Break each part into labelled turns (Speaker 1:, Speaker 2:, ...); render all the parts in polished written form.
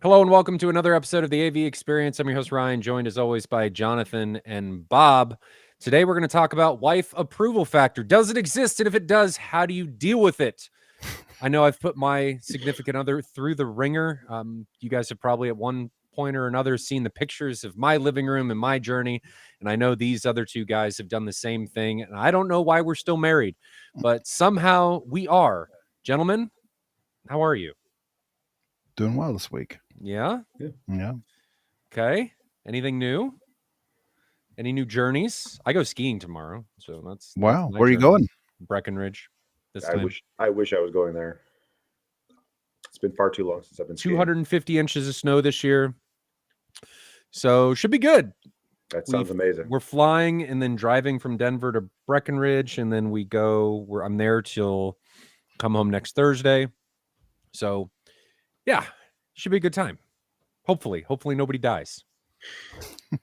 Speaker 1: Hello and welcome to another episode of the AV Experience. I'm your host, Ryan, joined as always by Jonathan and Bob. Today we're going to talk about wife approval factor. Does it exist? And if it does, how do you deal with it? I know I've put my significant other through the ringer. You guys have probably at one point or another seen the pictures of my living room and my journey. And I know these other two guys have done the same thing. And I don't know why we're still married, but somehow we are. Gentlemen, how are you?
Speaker 2: Doing well this week.
Speaker 1: Yeah?
Speaker 2: Yeah.
Speaker 1: Okay. Anything new? Any new journeys? I go skiing tomorrow, so that's
Speaker 2: Wow.
Speaker 1: my
Speaker 2: Where are you
Speaker 1: journey.
Speaker 2: going?
Speaker 1: Breckenridge. This
Speaker 3: I
Speaker 1: time,
Speaker 3: wish I was going there. It's been far too long since I've been skiing.
Speaker 1: 250 inches of snow this year, so should be good.
Speaker 3: That sounds amazing.
Speaker 1: We're flying and then driving from Denver to Breckenridge, and then we go. I'm there till come home next Thursday. So, yeah, should be a good time. Hopefully nobody dies.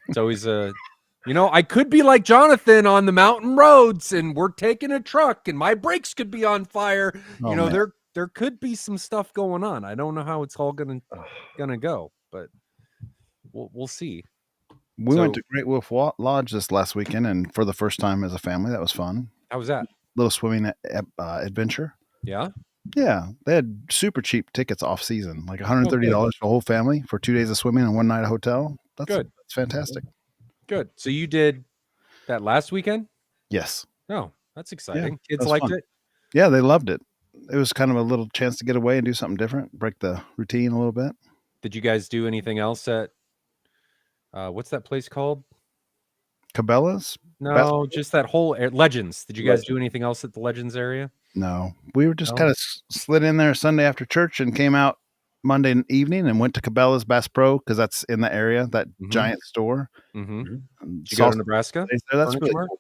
Speaker 1: It's always I could be like Jonathan on the mountain roads and we're taking a truck and my brakes could be on fire.
Speaker 2: Man.
Speaker 1: There could be some stuff going on. I don't know how it's all gonna go, but we'll see.
Speaker 2: We went to Great Wolf Lodge this last weekend, and for the first time as a family, that was fun.
Speaker 1: How was that?
Speaker 2: Little swimming adventure.
Speaker 1: Yeah.
Speaker 2: Yeah, they had super cheap tickets off season, like $130 for the whole family for 2 days of swimming and one night of hotel. That's
Speaker 1: good.
Speaker 2: That's fantastic.
Speaker 1: Good. So you did that last weekend?
Speaker 2: Yes.
Speaker 1: Oh, that's exciting.
Speaker 2: Yeah,
Speaker 1: Kids liked it?
Speaker 2: Yeah, they loved it. It was kind of a little chance to get away and do something different, break the routine a little bit.
Speaker 1: Did you guys do anything else at what's that place called?
Speaker 2: Cabela's?
Speaker 1: No, just that whole Legends. Did you guys do anything else at the Legends area?
Speaker 2: No, we were just kind of slid in there Sunday after church and came out Monday evening and went to Cabela's Bass Pro because that's in the area, that giant store.
Speaker 1: Mm-hmm. Did you go to Nebraska?
Speaker 2: That's really cool.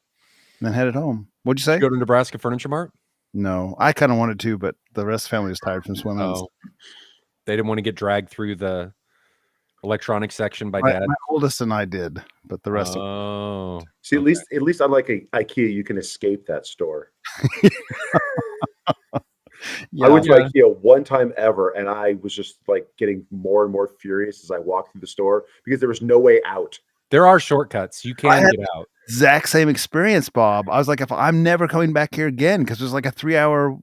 Speaker 2: And then headed home. What'd you say?
Speaker 1: Did you go to Nebraska Furniture Mart?
Speaker 2: No, I kind of wanted to, but the rest of the family was tired from swimming.
Speaker 1: Oh, they didn't want to get dragged through the electronics section by Dad.
Speaker 2: My oldest and I did, but the rest.
Speaker 3: See, at least unlike IKEA, you can escape that store. I went to IKEA one time ever, and I was just like getting more and more furious as I walked through the store because there was no way out.
Speaker 1: There are shortcuts. You can get out.
Speaker 2: Exact same experience, Bob. I was like, if I'm never coming back here again, because there's like a 3-hour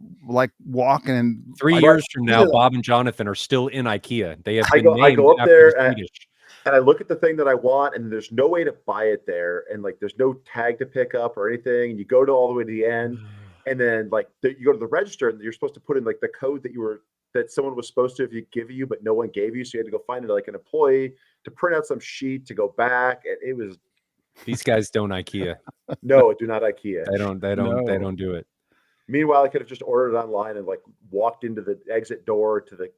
Speaker 2: walk, and
Speaker 1: 3 years from now, Bob and Jonathan are still in IKEA. They have been named
Speaker 3: I go up
Speaker 1: after
Speaker 3: there
Speaker 1: the Swedish.
Speaker 3: and I look at the thing that I want, and there's no way to buy it there, and like there's no tag to pick up or anything. And you go to all the way to the end, and then you go to the register, and you're supposed to put in like the code that someone was supposed to give you, but no one gave you, so you had to go find it like an employee to print out some sheet to go back, and it was.
Speaker 1: These guys don't IKEA.
Speaker 3: No, do not IKEA.
Speaker 1: They don't do it.
Speaker 3: Meanwhile, I could have just ordered it online and like walked into the exit door to the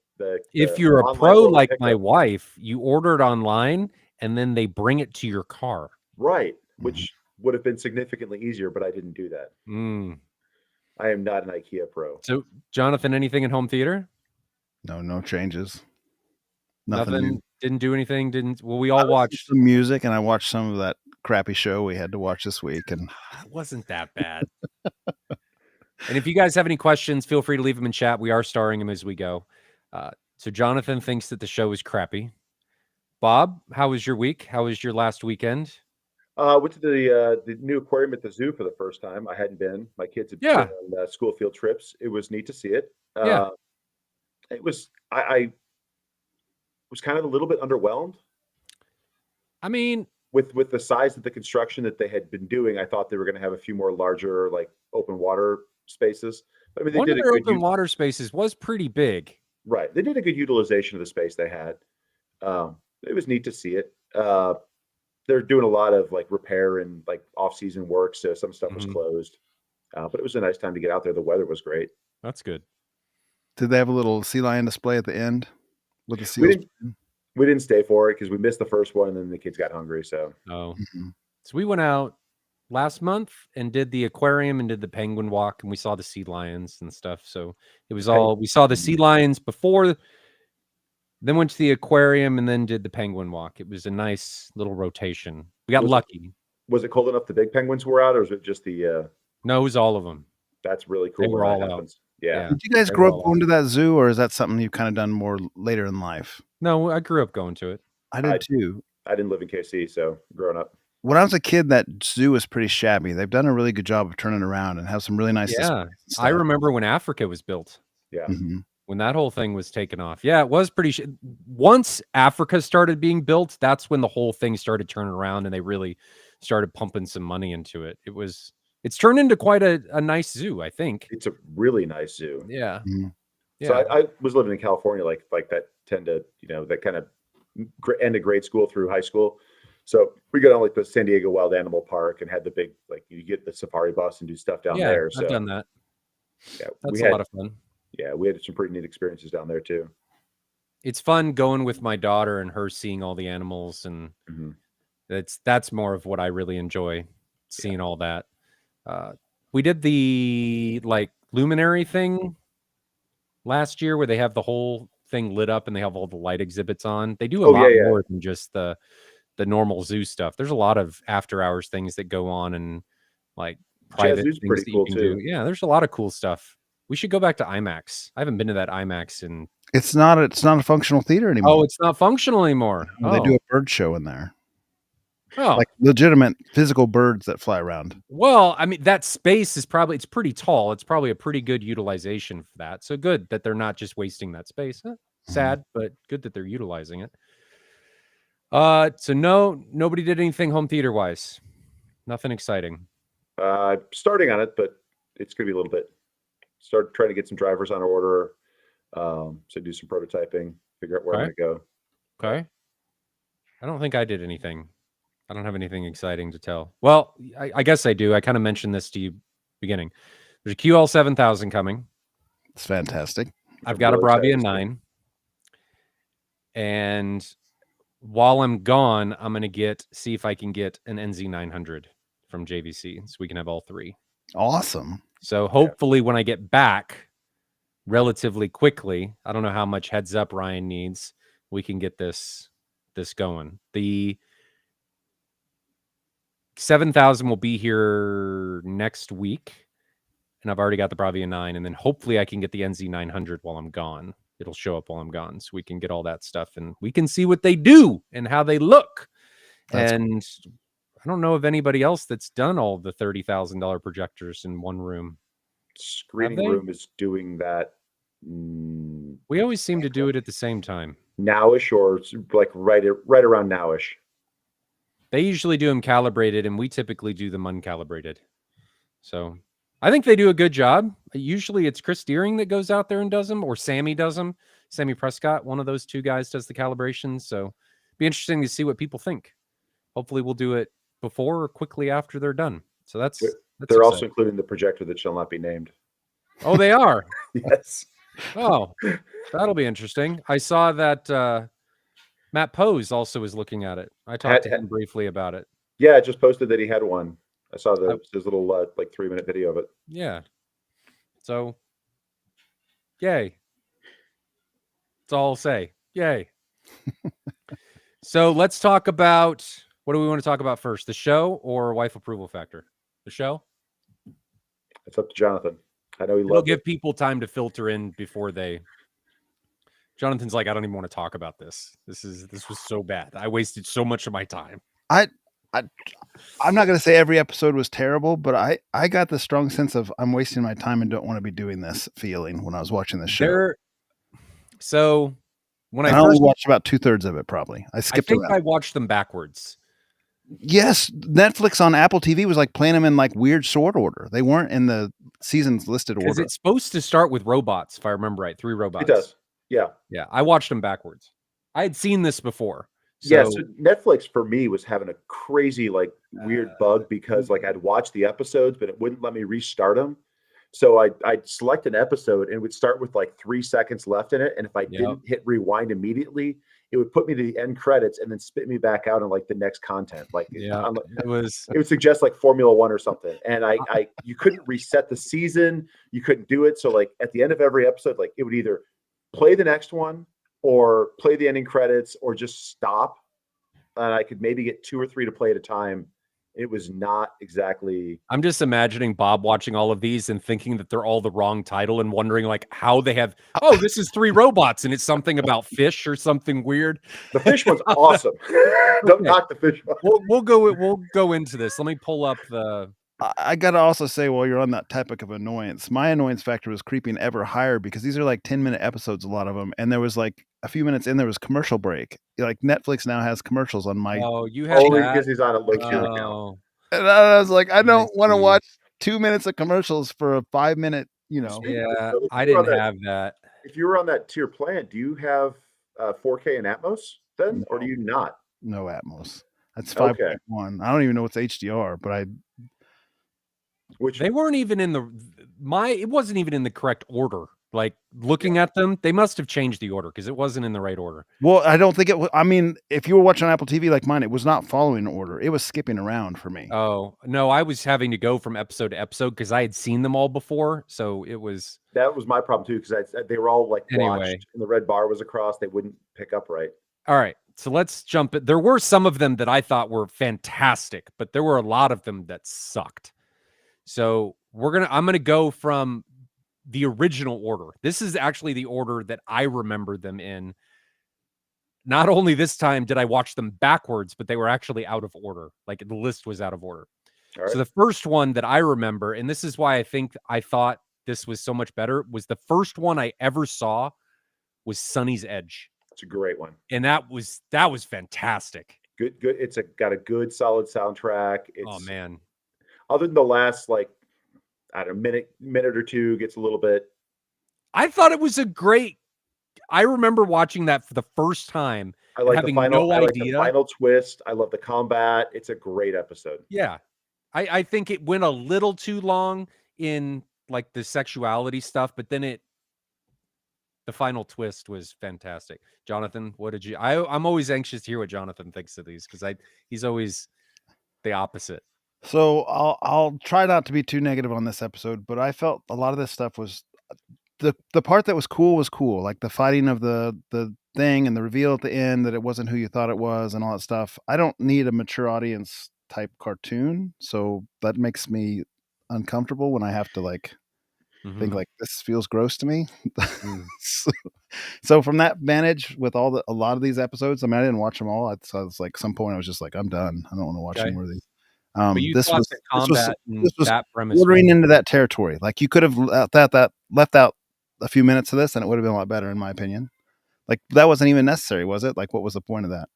Speaker 1: if you're a pro like my wife, you order it online and then they bring it to your car.
Speaker 3: Right, which would have been significantly easier, but I didn't do that. I am not an IKEA pro.
Speaker 1: So, Jonathan, anything in home theater?
Speaker 2: No changes.
Speaker 1: Nothing. Didn't do anything. Well, we all watched
Speaker 2: some music, and I watched some of that crappy show we had to watch this week, and
Speaker 1: it wasn't that bad. And if you guys have any questions, feel free to leave them in chat. We are starring them as we go. So Jonathan thinks that the show is crappy. Bob, how was your week? How was your last weekend?
Speaker 3: Went to the new aquarium at the zoo for the first time. I hadn't been. My kids had been on school field trips. It was neat to see it. It was. I was kind of a little bit underwhelmed.
Speaker 1: I mean,
Speaker 3: with the size of the construction that they had been doing, I thought they were going to have a few more larger like open water spaces. I mean,
Speaker 1: one of their open water spaces was pretty big.
Speaker 3: Right, they did a good utilization of the space they had. It was neat to see it. They're doing a lot of like repair and like off-season work, so some stuff was closed. But it was a nice time to get out there. The weather was great.
Speaker 1: That's good.
Speaker 2: Did they have a little sea lion display at the end with the seals?
Speaker 3: We didn't stay for it because we missed the first one, and then the kids got hungry. So,
Speaker 1: so we went out last month and did the aquarium and did the penguin walk, and we saw the sea lions and stuff. So it was all we saw the sea lions before, then went to the aquarium and then did the penguin walk. It was a nice little rotation. We got lucky.
Speaker 3: Was it cold enough the big penguins were out, or was it just the?
Speaker 1: No, it was all of them.
Speaker 3: That's really cool.
Speaker 1: They were all out.
Speaker 3: Yeah.
Speaker 2: Did you guys
Speaker 1: They're
Speaker 2: grow
Speaker 1: well
Speaker 2: up going to that zoo, or is that something you've kind of done more later in life?
Speaker 1: No, I grew up going to it.
Speaker 2: I did too.
Speaker 3: I didn't live in KC, so growing up.
Speaker 2: When I was a kid, that zoo was pretty shabby. They've done a really good job of turning around and have some really nice displays
Speaker 1: Yeah.
Speaker 2: and
Speaker 1: I
Speaker 2: stuff.
Speaker 1: remember when Africa was built.
Speaker 3: Yeah.
Speaker 2: Mhm.
Speaker 1: When that whole thing was taken off. Yeah, it was pretty once Africa started being built, that's when the whole thing started turning around and they really started pumping some money into it. It's turned into quite a nice zoo, I think.
Speaker 3: It's a really nice zoo.
Speaker 1: Yeah.
Speaker 2: Mhm.
Speaker 3: So
Speaker 1: Yeah.
Speaker 3: I was living in California, like that tend to, that kind of end of grade school through high school. So we go down like the San Diego Wild Animal Park and had the big, like you get the safari bus and do stuff down there. So
Speaker 1: I've done that.
Speaker 3: yeah,
Speaker 1: That's a lot of fun.
Speaker 3: Yeah, we had some pretty neat experiences down there too.
Speaker 1: It's fun going with my daughter and her seeing all the animals, and that's more of what I really enjoy, seeing all that. We did the like luminary thing last year where they have the whole thing lit up and they have all the light exhibits on. They do a lot more than just the normal zoo stuff. There's a lot of after hours things that go on and like private things
Speaker 3: pretty
Speaker 1: that
Speaker 3: cool
Speaker 1: you can do. Yeah, there's a lot of cool stuff. We should go back to IMAX. I haven't been to that IMAX in.
Speaker 2: It's not a functional theater anymore.
Speaker 1: Oh, it's not functional anymore.
Speaker 2: They do a bird show in there.
Speaker 1: Oh,
Speaker 2: like legitimate physical birds that fly around.
Speaker 1: Well, I mean, that space is probably, it's pretty tall. It's probably a pretty good utilization for that. So good that they're not just wasting that space. Sad, but good that they're utilizing it. So nobody did anything home theater wise. Nothing exciting.
Speaker 3: Starting on it, but it's going to be a little bit. Start trying to get some drivers on order. So do some prototyping, figure out where I'm going to go.
Speaker 1: Okay. I don't think I did anything. I don't have anything exciting to tell. Well, I guess I do. I kind of mentioned this to you beginning. There's a QL 7000 coming.
Speaker 2: It's fantastic.
Speaker 1: I've got a Bravia 9. And while I'm gone, I'm going to see if I can get an NZ 900 from JVC so we can have all three.
Speaker 2: Awesome.
Speaker 1: So hopefully when I get back relatively quickly, I don't know how much heads up Ryan needs, we can get this going. The 7000 will be here next week, and I've already got the Bravia 9, and then hopefully I can get the NZ 900 while I'm gone. It'll show up while I'm gone, so we can get all that stuff, and we can see what they do and how they look. And I don't know of anybody else that's done all the $30,000 projectors in one room.
Speaker 3: Screening room is doing that.
Speaker 1: We always seem to do it at the same time.
Speaker 3: Nowish, or like right around nowish.
Speaker 1: They usually do them calibrated, and we typically do them uncalibrated. So I think they do a good job. Usually it's Chris Deering that goes out there and does them, or Sammy does them. Sammy Prescott, one of those two guys, does the calibrations. So it'd be interesting to see what people think. Hopefully we'll do it before or quickly after they're done. So that's
Speaker 3: they're
Speaker 1: exciting.
Speaker 3: Also including the projector that shall not be named.
Speaker 1: Oh, they are?
Speaker 3: Yes.
Speaker 1: Oh, that'll be interesting. I saw that Matt Pose also is looking at it. I talked to him briefly about it.
Speaker 3: Yeah, I just posted that he had one. I saw his little like 3-minute video of it.
Speaker 1: Yeah. So, yay. That's all I'll say. Yay. So let's talk about, what do we want to talk about first? The show or wife approval factor? The show?
Speaker 3: It's up to Jonathan. I know he
Speaker 1: It'll
Speaker 3: loves
Speaker 1: give people time to filter in before they. Jonathan's like, I don't even want to talk about this. This was so bad. I wasted so much of my time.
Speaker 2: I'm not going to say every episode was terrible, but I got the strong sense of I'm wasting my time and don't want to be doing this feeling when I was watching the show.
Speaker 1: So when I
Speaker 2: only watched about 2/3 of it, probably. I skipped around.
Speaker 1: I watched them backwards.
Speaker 2: Yes, Netflix on Apple TV was like playing them in like weird sort order. They weren't in the seasons listed order.
Speaker 1: Because it's supposed to start with robots, if I remember right. 3 robots.
Speaker 3: It does. Yeah.
Speaker 1: Yeah. I watched them backwards. I had seen this before.
Speaker 3: So Netflix for me was having a crazy, like weird bug because like I'd watch the episodes, but it wouldn't let me restart them. So I'd select an episode and it would start with like 3 seconds left in it. And if I didn't hit rewind immediately, it would put me to the end credits and then spit me back out on like the next content. Like it would suggest like Formula One or something. And you couldn't reset the season. You couldn't do it. So like at the end of every episode, like it would either play the next one or play the ending credits or just stop. And I could maybe get 2 or 3 to play at a time. It was not exactly.
Speaker 1: I'm just imagining Bob watching all of these and thinking that they're all the wrong title and wondering like how they have, oh, this is 3 robots and it's something about fish or something weird.
Speaker 3: The fish one's awesome. Don't knock the fish one.
Speaker 1: We'll go into this. Let me pull up the.
Speaker 2: I gotta also say, while you're on that topic of annoyance, my annoyance factor was creeping ever higher because these are like 10-minute episodes, a lot of them, and there was like a few minutes in there was commercial break. Like Netflix now has commercials on my.
Speaker 1: Oh, you have
Speaker 3: Only
Speaker 1: that.
Speaker 3: because he's on a low tier account.
Speaker 1: Oh,
Speaker 2: And I was like, I
Speaker 1: I
Speaker 2: don't want to
Speaker 1: see.
Speaker 2: watch 2 minutes of commercials for a 5-minute, you know.
Speaker 1: Yeah,
Speaker 3: So if
Speaker 1: I
Speaker 3: you were on
Speaker 1: didn't
Speaker 3: that-
Speaker 1: have that.
Speaker 3: If you were on that tier plan, do you have 4K and Atmos then, or do you not?
Speaker 2: No Atmos. That's
Speaker 3: Okay.
Speaker 2: 5.1. I don't even know what's HDR, but
Speaker 3: Which
Speaker 1: They weren't even in it wasn't even in the correct order. Like looking at them, they must have changed the order because it wasn't in the right order.
Speaker 2: well, I don't think it was. I mean, if you were watching on Apple TV like mine, it was not following order. It was skipping around for me.
Speaker 1: Oh, no, I was having to go from episode to episode because I had seen them all before. So it was.
Speaker 3: that was my problem too, because they were all like
Speaker 1: Anyway.
Speaker 3: watched and the red bar was across. They wouldn't pick up right.
Speaker 1: All right. So let's jump it. There were some of them that I thought were fantastic, but there were a lot of them that sucked. So I'm gonna go from the original order. This is actually the order that I remember them in. Not only this time did I watch them backwards, but they were actually out of order. Like the list was out of order.
Speaker 3: All right.
Speaker 1: So the first one that I remember, and this is why I think I thought this was so much better, was the first one I ever saw was Sunny's Edge.
Speaker 3: It's a great one.
Speaker 1: And that was fantastic.
Speaker 3: Good. It's got a good solid soundtrack.
Speaker 1: Oh man.
Speaker 3: Other than the last, like, I don't know, minute or two gets a little bit.
Speaker 1: I thought it was I remember watching that for the first time.
Speaker 3: I like
Speaker 1: having
Speaker 3: the final.
Speaker 1: no
Speaker 3: I like the
Speaker 1: idea.
Speaker 3: final twist. I love the combat. It's a great episode.
Speaker 1: Yeah. I think it went a little too long in like the sexuality stuff, but then the final twist was fantastic. Jonathan, what did you? I'm always anxious to hear what Jonathan thinks of these because he's always the opposite.
Speaker 2: So I'll try not to be too negative on this episode, but I felt a lot of this stuff was the part that was cool, like the fighting of the thing and the reveal at the end that it wasn't who you thought it was and all that stuff. I don't need a mature audience type cartoon, so that makes me uncomfortable when I have to like think like this feels gross to me. So from that vantage, with a lot of these episodes, I mean, I didn't watch them all. I was like, some point I was just like, I'm done. I don't want to watch any more of these.
Speaker 1: But you thought the combat and that premise
Speaker 2: ordering into that territory. Like you could have left out a few minutes of this, and it would have been a lot better, in my opinion. Like that wasn't even necessary, was it? Like, what was the point of that?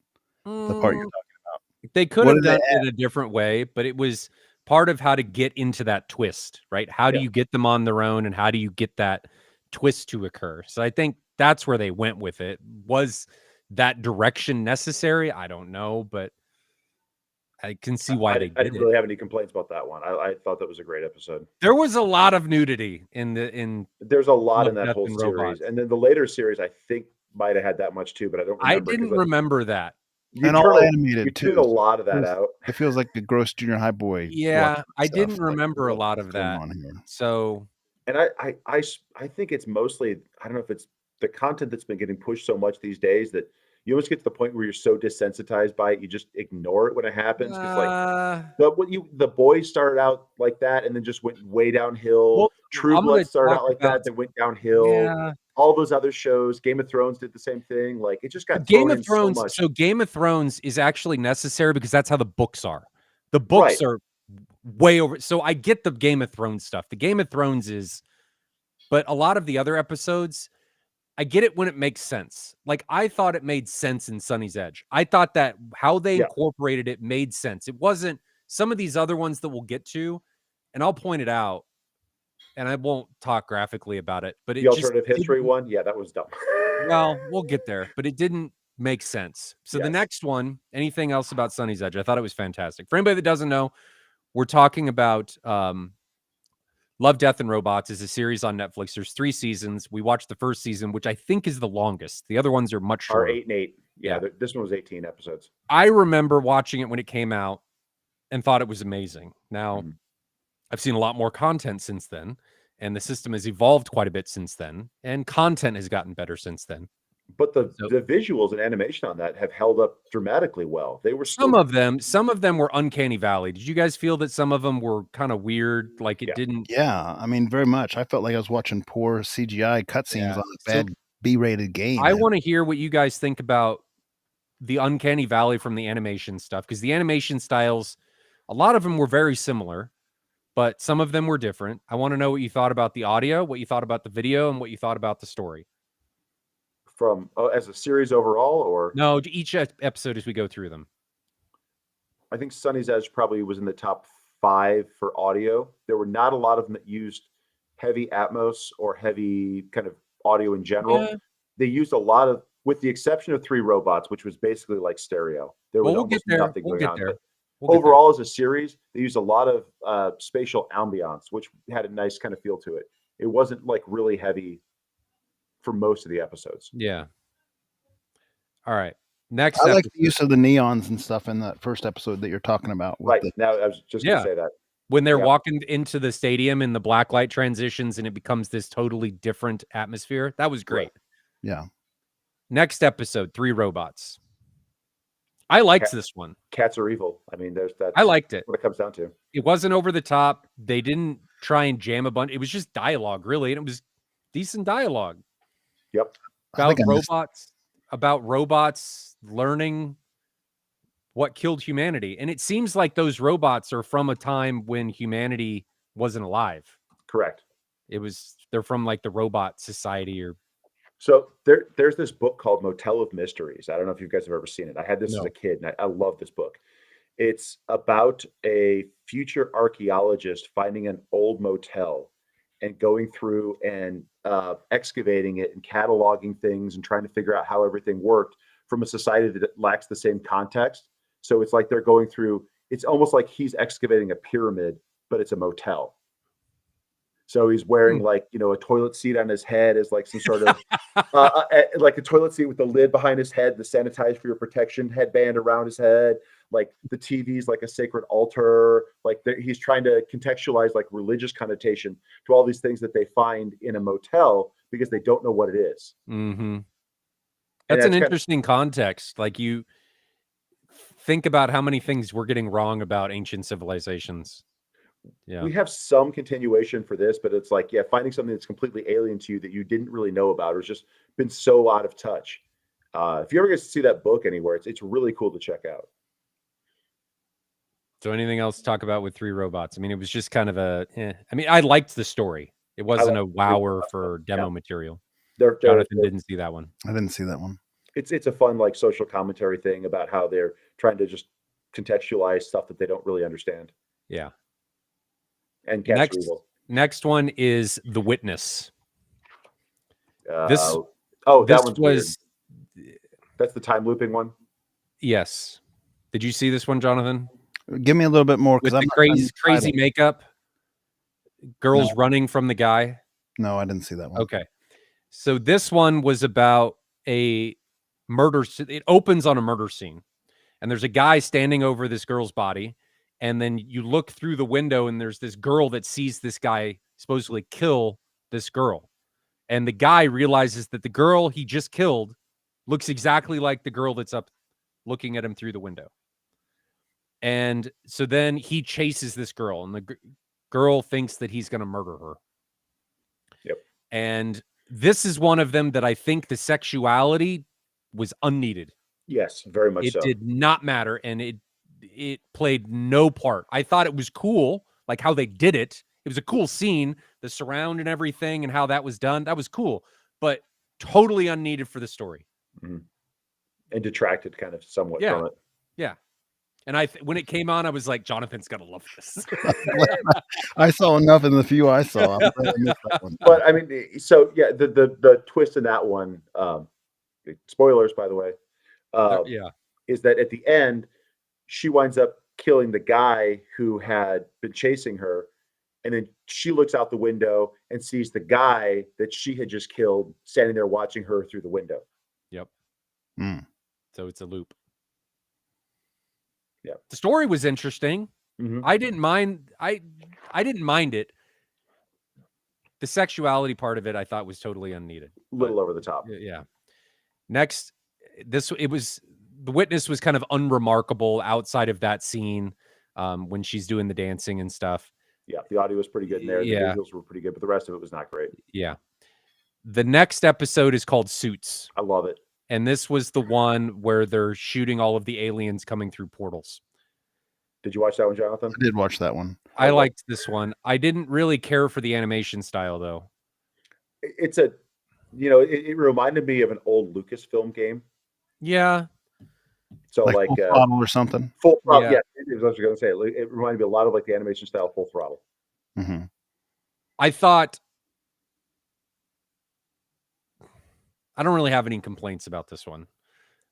Speaker 2: The part you're talking about.
Speaker 1: They could have done it a different way, but it was part of how to get into that twist, right? How do you get them on their own, and how do you get that twist to occur? So I think that's where they went with it. Was that direction necessary? I don't know, but I can see why they did
Speaker 3: I didn't really have any complaints about that one. I thought that was a great episode.
Speaker 1: There was a lot of nudity in
Speaker 3: There's a lot in that
Speaker 1: Death
Speaker 3: whole
Speaker 1: and
Speaker 3: series,
Speaker 1: Robots.
Speaker 3: and then the later series I think might have had that much too, but I don't.
Speaker 1: I
Speaker 3: Remember
Speaker 1: didn't remember that.
Speaker 2: And all animated
Speaker 3: you
Speaker 2: too.
Speaker 3: took a lot of that out.
Speaker 2: It feels like a gross junior high boy.
Speaker 1: Yeah, I didn't remember a lot of that. So,
Speaker 3: and I think it's mostly, I don't know if it's the content that's been getting pushed so much these days that you almost get to the point where you're so desensitized by it, you just ignore it when it happens. Because the boys started out like that and then just went way downhill.
Speaker 1: Well,
Speaker 3: True Blood started out like that, then went downhill.
Speaker 1: Yeah.
Speaker 3: All those other shows, Game of Thrones did the same thing. Like it just got
Speaker 1: Game of Thrones.
Speaker 3: so much.
Speaker 1: So Game of Thrones is actually necessary because that's how the books are. The books are way over. So I get the Game of Thrones stuff. The Game of Thrones is, but a lot of the other episodes, I get it when it makes sense. Like I thought it made sense in Sunny's Edge. I thought that how they incorporated it made sense. It wasn't some of these other ones that we'll get to, and I'll point it out. And I won't talk graphically about it, but
Speaker 3: the alternative history one, that was dumb.
Speaker 1: Well, we'll get there, but it didn't make sense. So the next one, anything else about Sunny's Edge? I thought it was fantastic. For anybody that doesn't know, we're talking about Love, Death, and Robots is a series on Netflix. There's 3 seasons. We watched the first season, which I think is the longest. The other ones are much shorter.
Speaker 3: 8 and 8. Yeah, this one was 18 episodes.
Speaker 1: I remember watching it when it came out and thought it was amazing. Now, I've seen a lot more content since then, and the system has evolved quite a bit since then, and content has gotten better since then.
Speaker 3: But the visuals and animation on that have held up dramatically well. They were
Speaker 1: some of them were uncanny valley. Did you guys feel that some of them were kind of weird? Like it didn't.
Speaker 2: Yeah, I mean, very much. I felt like I was watching poor CGI cutscenes on a bad B-rated game.
Speaker 1: I want to hear what you guys think about the uncanny valley from the animation stuff, because the animation styles, a lot of them were very similar, but some of them were different. I want to know what you thought about the audio, what you thought about the video, and what you thought about the story.
Speaker 3: From as a series overall, or
Speaker 1: no, each episode as we go through them.
Speaker 3: I think Sunny's Edge probably was in the top 5 for audio. There were not a lot of them that used heavy Atmos or heavy kind of audio in general.
Speaker 1: Yeah.
Speaker 3: They used a lot of, with the exception of 3 Robots, which was basically like stereo. There was almost nothing going on. But overall, as a series, they used a lot of spatial ambiance, which had a nice kind of feel to it. It wasn't like really heavy for most of the episodes.
Speaker 1: Yeah. All right. Next,
Speaker 2: I like the use of the neons and stuff in that first episode that you're talking about.
Speaker 3: Right. Now, I was just going to say that.
Speaker 1: When they're walking into the stadium and the black light transitions and it becomes this totally different atmosphere, that was great.
Speaker 2: Right. Yeah.
Speaker 1: Next episode, 3 Robots. I liked this one.
Speaker 3: Cats are evil. I mean,
Speaker 1: I liked it.
Speaker 3: What it comes down to.
Speaker 1: It wasn't over the top. They didn't try and jam a bunch. It was just dialogue, really, and it was decent dialogue.
Speaker 3: Yep.
Speaker 1: About robots learning what killed humanity. And it seems like those robots are from a time when humanity wasn't alive.
Speaker 3: Correct.
Speaker 1: They're from like the robot society or.
Speaker 3: So there's this book called Motel of Mysteries. I don't know if you guys have ever seen it. I had this as a kid and I love this book. It's about a future archaeologist finding an old motel and going through and excavating it and cataloging things and trying to figure out how everything worked from a society that lacks the same context. So it's like they're going through, it's almost like he's excavating a pyramid, but it's a motel. So he's wearing like, a toilet seat on his head as like some sort of like a toilet seat with the lid behind his head, the sanitize for your protection headband around his head. Like the TV's like a sacred altar. Like he's trying to contextualize like religious connotation to all these things that they find in a motel because they don't know what it is.
Speaker 1: Mm-hmm. That's an interesting context. Like you think about how many things we're getting wrong about ancient civilizations. Yeah.
Speaker 3: We have some continuation for this, but it's like, finding something that's completely alien to you that you didn't really know about or just been so out of touch. If you ever get to see that book anywhere, it's really cool to check out.
Speaker 1: So anything else to talk about with 3 Robots? I mean, it was just kind of I mean, I liked the story. It wasn't a wower for demo material. Jonathan didn't see that one.
Speaker 2: I didn't see that one.
Speaker 3: It's a fun like social commentary thing about how they're trying to just contextualize stuff that they don't really understand.
Speaker 1: Yeah.
Speaker 3: And
Speaker 1: next one is The Witness.
Speaker 3: That's the time looping one.
Speaker 1: Yes. Did you see this one, Jonathan?
Speaker 2: Give me a little bit more
Speaker 1: with the crazy makeup. Girls running from the guy.
Speaker 2: No, I didn't see that one.
Speaker 1: Okay. So this one was about a murder. It opens on a murder scene, and there's a guy standing over this girl's body. And then you look through the window and there's this girl that sees this guy supposedly kill this girl. And the guy realizes that the girl he just killed looks exactly like the girl that's up looking at him through the window. And so then he chases this girl and the girl thinks that he's going to murder her.
Speaker 3: Yep.
Speaker 1: And this is one of them that I think the sexuality was unneeded.
Speaker 3: Yes, very much so.
Speaker 1: It did not matter. And it played no part. I thought it was cool, like how they did it. It was a cool scene, the surround and everything and how that was done. That was cool, but totally unneeded for the story.
Speaker 3: Mm-hmm. And detracted kind of somewhat from it.
Speaker 1: Yeah. And when it came on, I was like, Jonathan's going to love this.
Speaker 2: I saw enough in the few I saw.
Speaker 3: But I mean, so yeah, the twist in that one, spoilers, by the way, is that at the end, she winds up killing the guy who had been chasing her. And then she looks out the window and sees the guy that she had just killed standing there watching her through the window.
Speaker 1: Yep. So it's a loop.
Speaker 3: Yeah.
Speaker 1: The story was interesting.
Speaker 3: Mm-hmm.
Speaker 1: I didn't mind. I didn't mind it. The sexuality part of it, I thought was totally unneeded.
Speaker 3: A little over the top.
Speaker 1: Yeah. Next, the witness was kind of unremarkable outside of that scene when she's doing the dancing and stuff.
Speaker 3: Yeah, the audio was pretty good in there.
Speaker 1: Yeah.
Speaker 3: The visuals were pretty good, but the rest of it was not great.
Speaker 1: Yeah. The next episode is called Suits.
Speaker 3: I love it.
Speaker 1: And this was the one where they're shooting all of the aliens coming through portals.
Speaker 3: Did you watch that one, Jonathan?
Speaker 2: I did watch that one.
Speaker 1: I liked this one. I didn't really care for the animation style, though.
Speaker 3: It's a, it reminded me of an old Lucasfilm game.
Speaker 1: Yeah.
Speaker 2: So like Full Throttle or something.
Speaker 3: Full Throttle, yeah. It was what I was going to say. It reminded me a lot of like the animation style of Full Throttle.
Speaker 2: Mm-hmm.
Speaker 1: I thought, I don't really have any complaints about this one.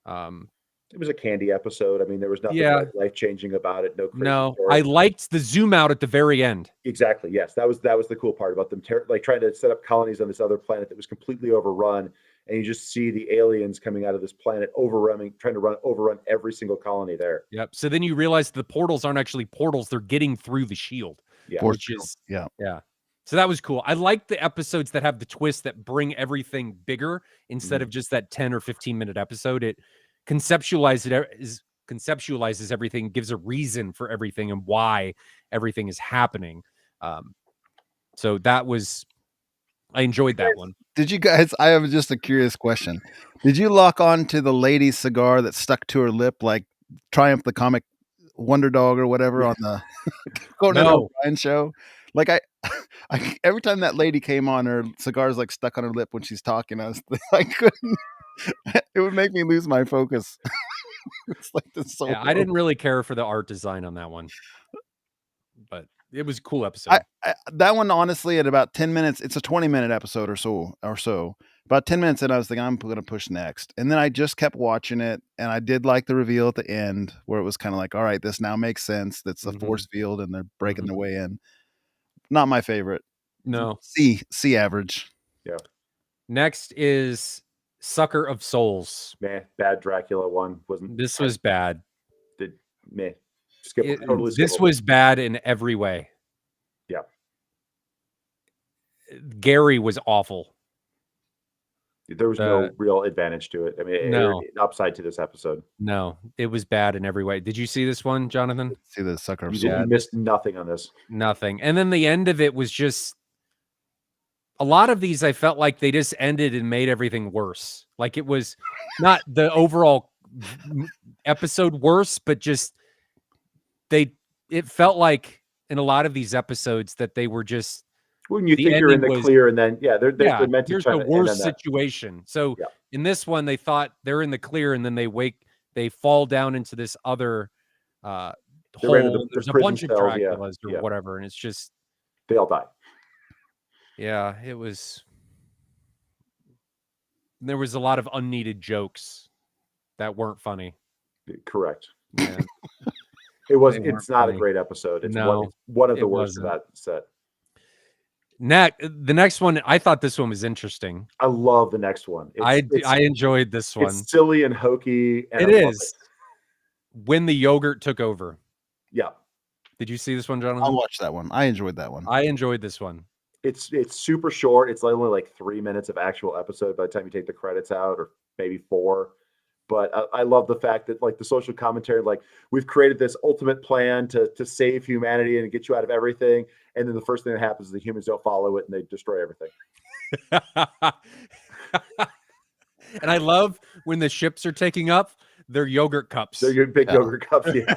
Speaker 3: It was a candy episode. I mean, there was nothing life changing about it. No,
Speaker 1: story. I liked the zoom out at the very end.
Speaker 3: Exactly. Yes, that was the cool part about them, trying to set up colonies on this other planet that was completely overrun, and you just see the aliens coming out of this planet trying to overrun every single colony there.
Speaker 1: Yep. So then you realize the portals aren't actually portals; they're getting through the shield.
Speaker 3: Yeah.
Speaker 1: Which is So that was cool. I like the episodes that have the twist that bring everything bigger instead of just that 10 or 15-minute episode. It conceptualizes everything, gives a reason for everything and why everything is happening. So that was, I enjoyed that one.
Speaker 2: Did you guys, I have just a curious question. Did you lock on to the lady's cigar that stuck to her lip like Triumph the Comic Wonder Dog or whatever on the Conan O'Brien show? Like I every time that lady came on, her cigar's like stuck on her lip when she's talking. I couldn't. It would make me lose my focus. It's like this. So
Speaker 1: I didn't really care for the art design on that one, but it was a cool episode.
Speaker 2: That one, honestly, at about 10 minutes, it's a 20-minute episode or so. About 10 minutes in, I was thinking, I'm going to push next. And then I just kept watching it. And I did like the reveal at the end where it was kind of like, all right, this now makes sense. That's the force field and they're breaking their way in. Not my favorite.
Speaker 1: No.
Speaker 2: C average.
Speaker 3: Yeah.
Speaker 1: Next is Sucker of Souls.
Speaker 3: Bad Dracula one.
Speaker 1: This was bad.
Speaker 3: This
Speaker 1: was bad in every way.
Speaker 3: Yeah.
Speaker 1: Gary was awful.
Speaker 3: There was no real advantage to it. I mean, upside to this episode.
Speaker 1: No, it was bad in every way. Did you see this one, Jonathan?
Speaker 2: See the Sucker of
Speaker 3: Souls. You missed nothing on this.
Speaker 1: Nothing. And then the end of it was just, a lot of these I felt like they just ended and made everything worse. Like it was not the overall episode worse, but just it felt like in a lot of these episodes that they were just,
Speaker 3: when you think you're in the clear, and then they're meant to
Speaker 1: here's
Speaker 3: try
Speaker 1: the
Speaker 3: to
Speaker 1: worst situation. So in this one, they thought they're in the clear, and then they fall down into this other hole. There's a bunch of Draculas or whatever, and it's just
Speaker 3: they all die.
Speaker 1: Yeah, it was. There was a lot of unneeded jokes that weren't funny.
Speaker 3: Correct.
Speaker 1: Yeah.
Speaker 3: It's not a great episode. It's one of the worst of that set.
Speaker 1: The next one, I thought this one was interesting.
Speaker 3: I love the next one.
Speaker 1: I enjoyed this one.
Speaker 3: It's silly and hokey. And
Speaker 1: it is. When the yogurt took over.
Speaker 3: Yeah.
Speaker 1: Did you see this one, Jonathan?
Speaker 2: I'll watch that one. I enjoyed that one.
Speaker 1: I enjoyed this one.
Speaker 3: It's super short. It's only like 3 minutes of actual episode by the time you take the credits out, or maybe 4. But I love the fact that like the social commentary, like we've created this ultimate plan to save humanity and get you out of everything. And then the first thing that happens is the humans don't follow it and they destroy everything.
Speaker 1: And I love when the ships are taking up their yogurt cups.
Speaker 3: They're big yogurt cups. Yeah.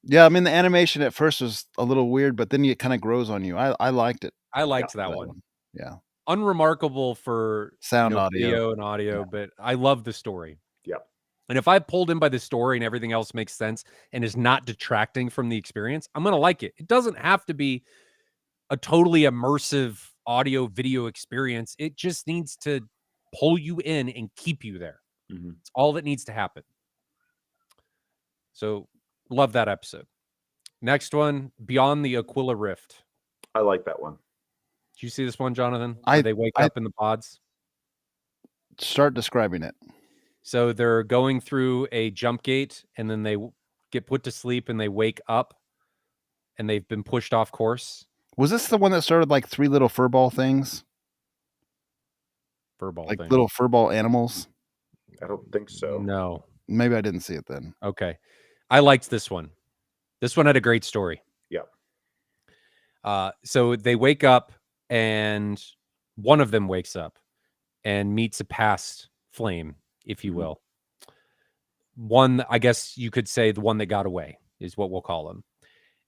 Speaker 2: Yeah. I mean, the animation at first was a little weird, but then it kind of grows on you. I liked it.
Speaker 1: I liked that one.
Speaker 2: Yeah.
Speaker 1: Unremarkable for
Speaker 2: sound, audio,
Speaker 1: video and audio, but I love the story.
Speaker 3: Yeah.
Speaker 1: And if I pulled in by the story and everything else makes sense and is not detracting from the experience, I'm going to like it. It doesn't have to be a totally immersive audio video experience. It just needs to pull you in and keep you there. It's all that needs to happen. So love that episode. Next one, Beyond the Aquila Rift.
Speaker 3: I like that one.
Speaker 1: Did you see this one, Jonathan? Where they wake up in the pods?
Speaker 2: Start describing it.
Speaker 1: So they're going through a jump gate, and then they get put to sleep, and they wake up, and they've been pushed off course.
Speaker 2: Was this the one that started like 3 little furball things?
Speaker 1: furball
Speaker 2: like
Speaker 1: thing.
Speaker 2: little furball animals.
Speaker 3: I don't think so.
Speaker 1: No.
Speaker 2: Maybe I didn't see it then.
Speaker 1: Okay. I liked this one. This one had a great story.
Speaker 3: Yeah.
Speaker 1: So they wake up, and one of them wakes up and meets a past flame, if you will. One, I guess you could say the one that got away is what we'll call him.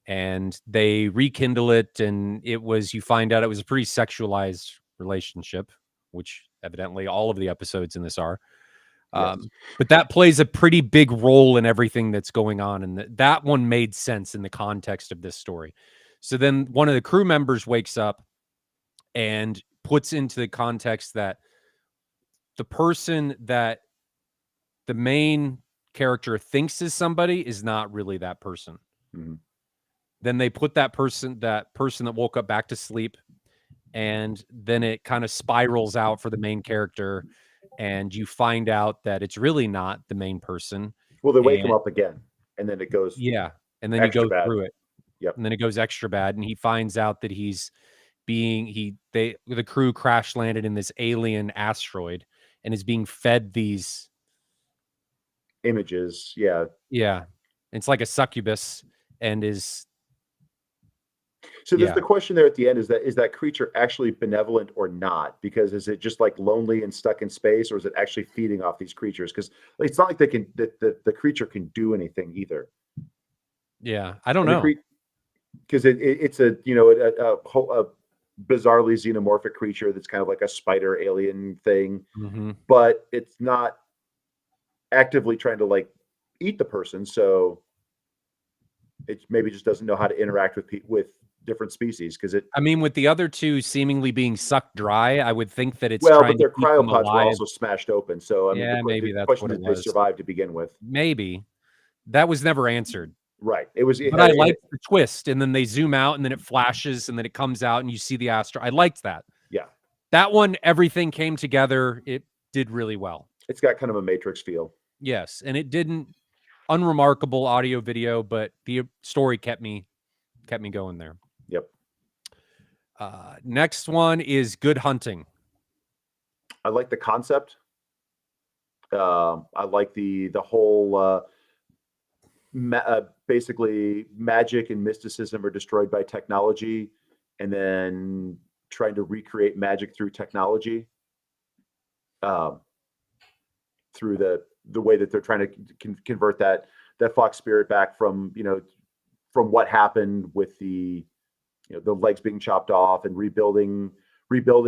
Speaker 1: And they rekindle it, and you find out it was a pretty sexualized relationship, which evidently all of the episodes in this are.
Speaker 3: Yes.
Speaker 1: But that plays a pretty big role in everything that's going on. And that one made sense in the context of this story. So then one of the crew members wakes up and puts into the context that the person that the main character thinks is somebody is not really that person.
Speaker 3: Mhm.
Speaker 1: Then they put that person that woke up back to sleep, and then it kind of spirals out for the main character, and you find out that it's really not the main person.
Speaker 3: Well, they wake
Speaker 1: And-
Speaker 3: him up again, and then it goes.
Speaker 1: Yeah, and then you
Speaker 3: Extra
Speaker 1: go
Speaker 3: bad.
Speaker 1: through it.
Speaker 3: Yep.
Speaker 1: And then it goes extra bad, and he finds out that the crew crash landed in this alien asteroid and is being fed these.
Speaker 3: Images. Yeah.
Speaker 1: Yeah, it's like a succubus, and is.
Speaker 3: So there's
Speaker 1: Yeah.
Speaker 3: the question there at the end: is that creature actually benevolent or not? Because is it just like lonely and stuck in space, or is it actually feeding off these creatures? Because it's not like the creature can do anything either.
Speaker 1: Yeah, I don't know.
Speaker 3: Because it's a a bizarrely xenomorphic creature that's kind of like a spider alien thing, but it's not actively trying to like eat the person. So it maybe just doesn't know how to interact with different species. Because
Speaker 1: I mean, with the other two seemingly being sucked dry, I would think that it's
Speaker 3: well,
Speaker 1: trying
Speaker 3: but their
Speaker 1: to keep them
Speaker 3: cryopods were
Speaker 1: alive.
Speaker 3: also smashed open. So I mean,
Speaker 1: Yeah, maybe
Speaker 3: the
Speaker 1: that's
Speaker 3: question
Speaker 1: what
Speaker 3: is
Speaker 1: it
Speaker 3: they
Speaker 1: was.
Speaker 3: survived to begin with.
Speaker 1: Maybe that was never answered.
Speaker 3: Right. It was.
Speaker 1: But I liked the twist, and then they zoom out, and then it flashes, and then it comes out, and you see the astro. I liked that.
Speaker 3: Yeah.
Speaker 1: That one, everything came together. It did really well.
Speaker 3: It's got kind of a Matrix feel.
Speaker 1: Yes, and it didn't unremarkable audio video, but the story kept me going there.
Speaker 3: Yep.
Speaker 1: Next one is Good Hunting.
Speaker 3: I like the concept. I like the whole basically magic and mysticism are destroyed by technology, and then trying to recreate magic through technology. Through the way that they're trying to convert that fox spirit back from what happened with the legs being chopped off, and rebuilding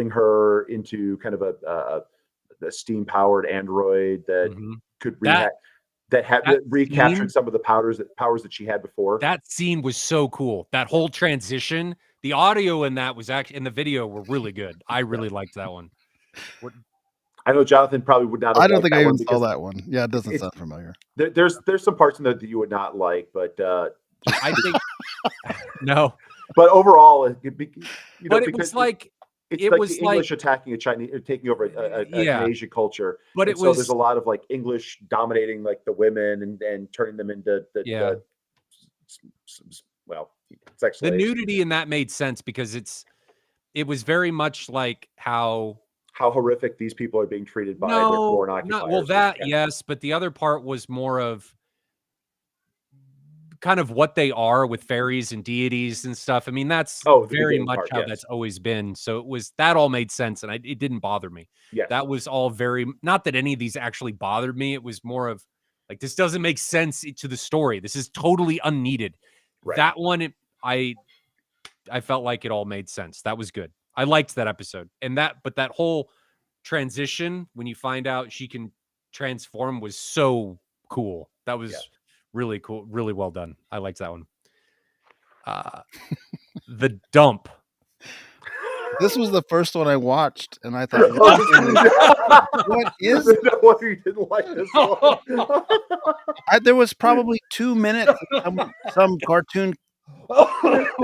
Speaker 3: her into kind of a steam powered android that could recaptured some of the powers that she had before.
Speaker 1: That scene was so cool. That whole transition, the audio in that was actually in the video were really good. I really liked that one.
Speaker 3: I know Jonathan probably would not have
Speaker 2: I don't
Speaker 3: liked
Speaker 2: think
Speaker 3: that
Speaker 2: I even
Speaker 3: one
Speaker 2: saw
Speaker 3: because
Speaker 2: that one. Yeah, it doesn't sound familiar.
Speaker 3: there's some parts in there that you would not like, but
Speaker 1: I think no.
Speaker 3: But overall, it
Speaker 1: was like
Speaker 3: it's
Speaker 1: it
Speaker 3: like
Speaker 1: was
Speaker 3: the English attacking a Chinese, taking over an Asian culture.
Speaker 1: But
Speaker 3: so there's a lot of like English dominating like the women and turning them into sex slaves.
Speaker 1: The nudity in that made sense because it was very much like how
Speaker 3: horrific these people are being treated by their foreign occupiers.
Speaker 1: Yes, but the other part was more of kind of what they are with fairies and deities and stuff. I mean, that's very much how that's always been. So that all made sense, and it didn't bother me.
Speaker 3: Yeah, that
Speaker 1: was all not that any of these actually bothered me. It was more of like, this doesn't make sense to the story. This is totally unneeded. Right. That one, I felt like it all made sense. That was good. I liked that episode, but that whole transition when you find out she can transform was so cool. That was really cool, really well done. I liked that one. The Dump.
Speaker 2: This was the first one I watched, and I thought, what is
Speaker 3: that one you didn't like this one?
Speaker 2: There was probably 2 minutes of some cartoon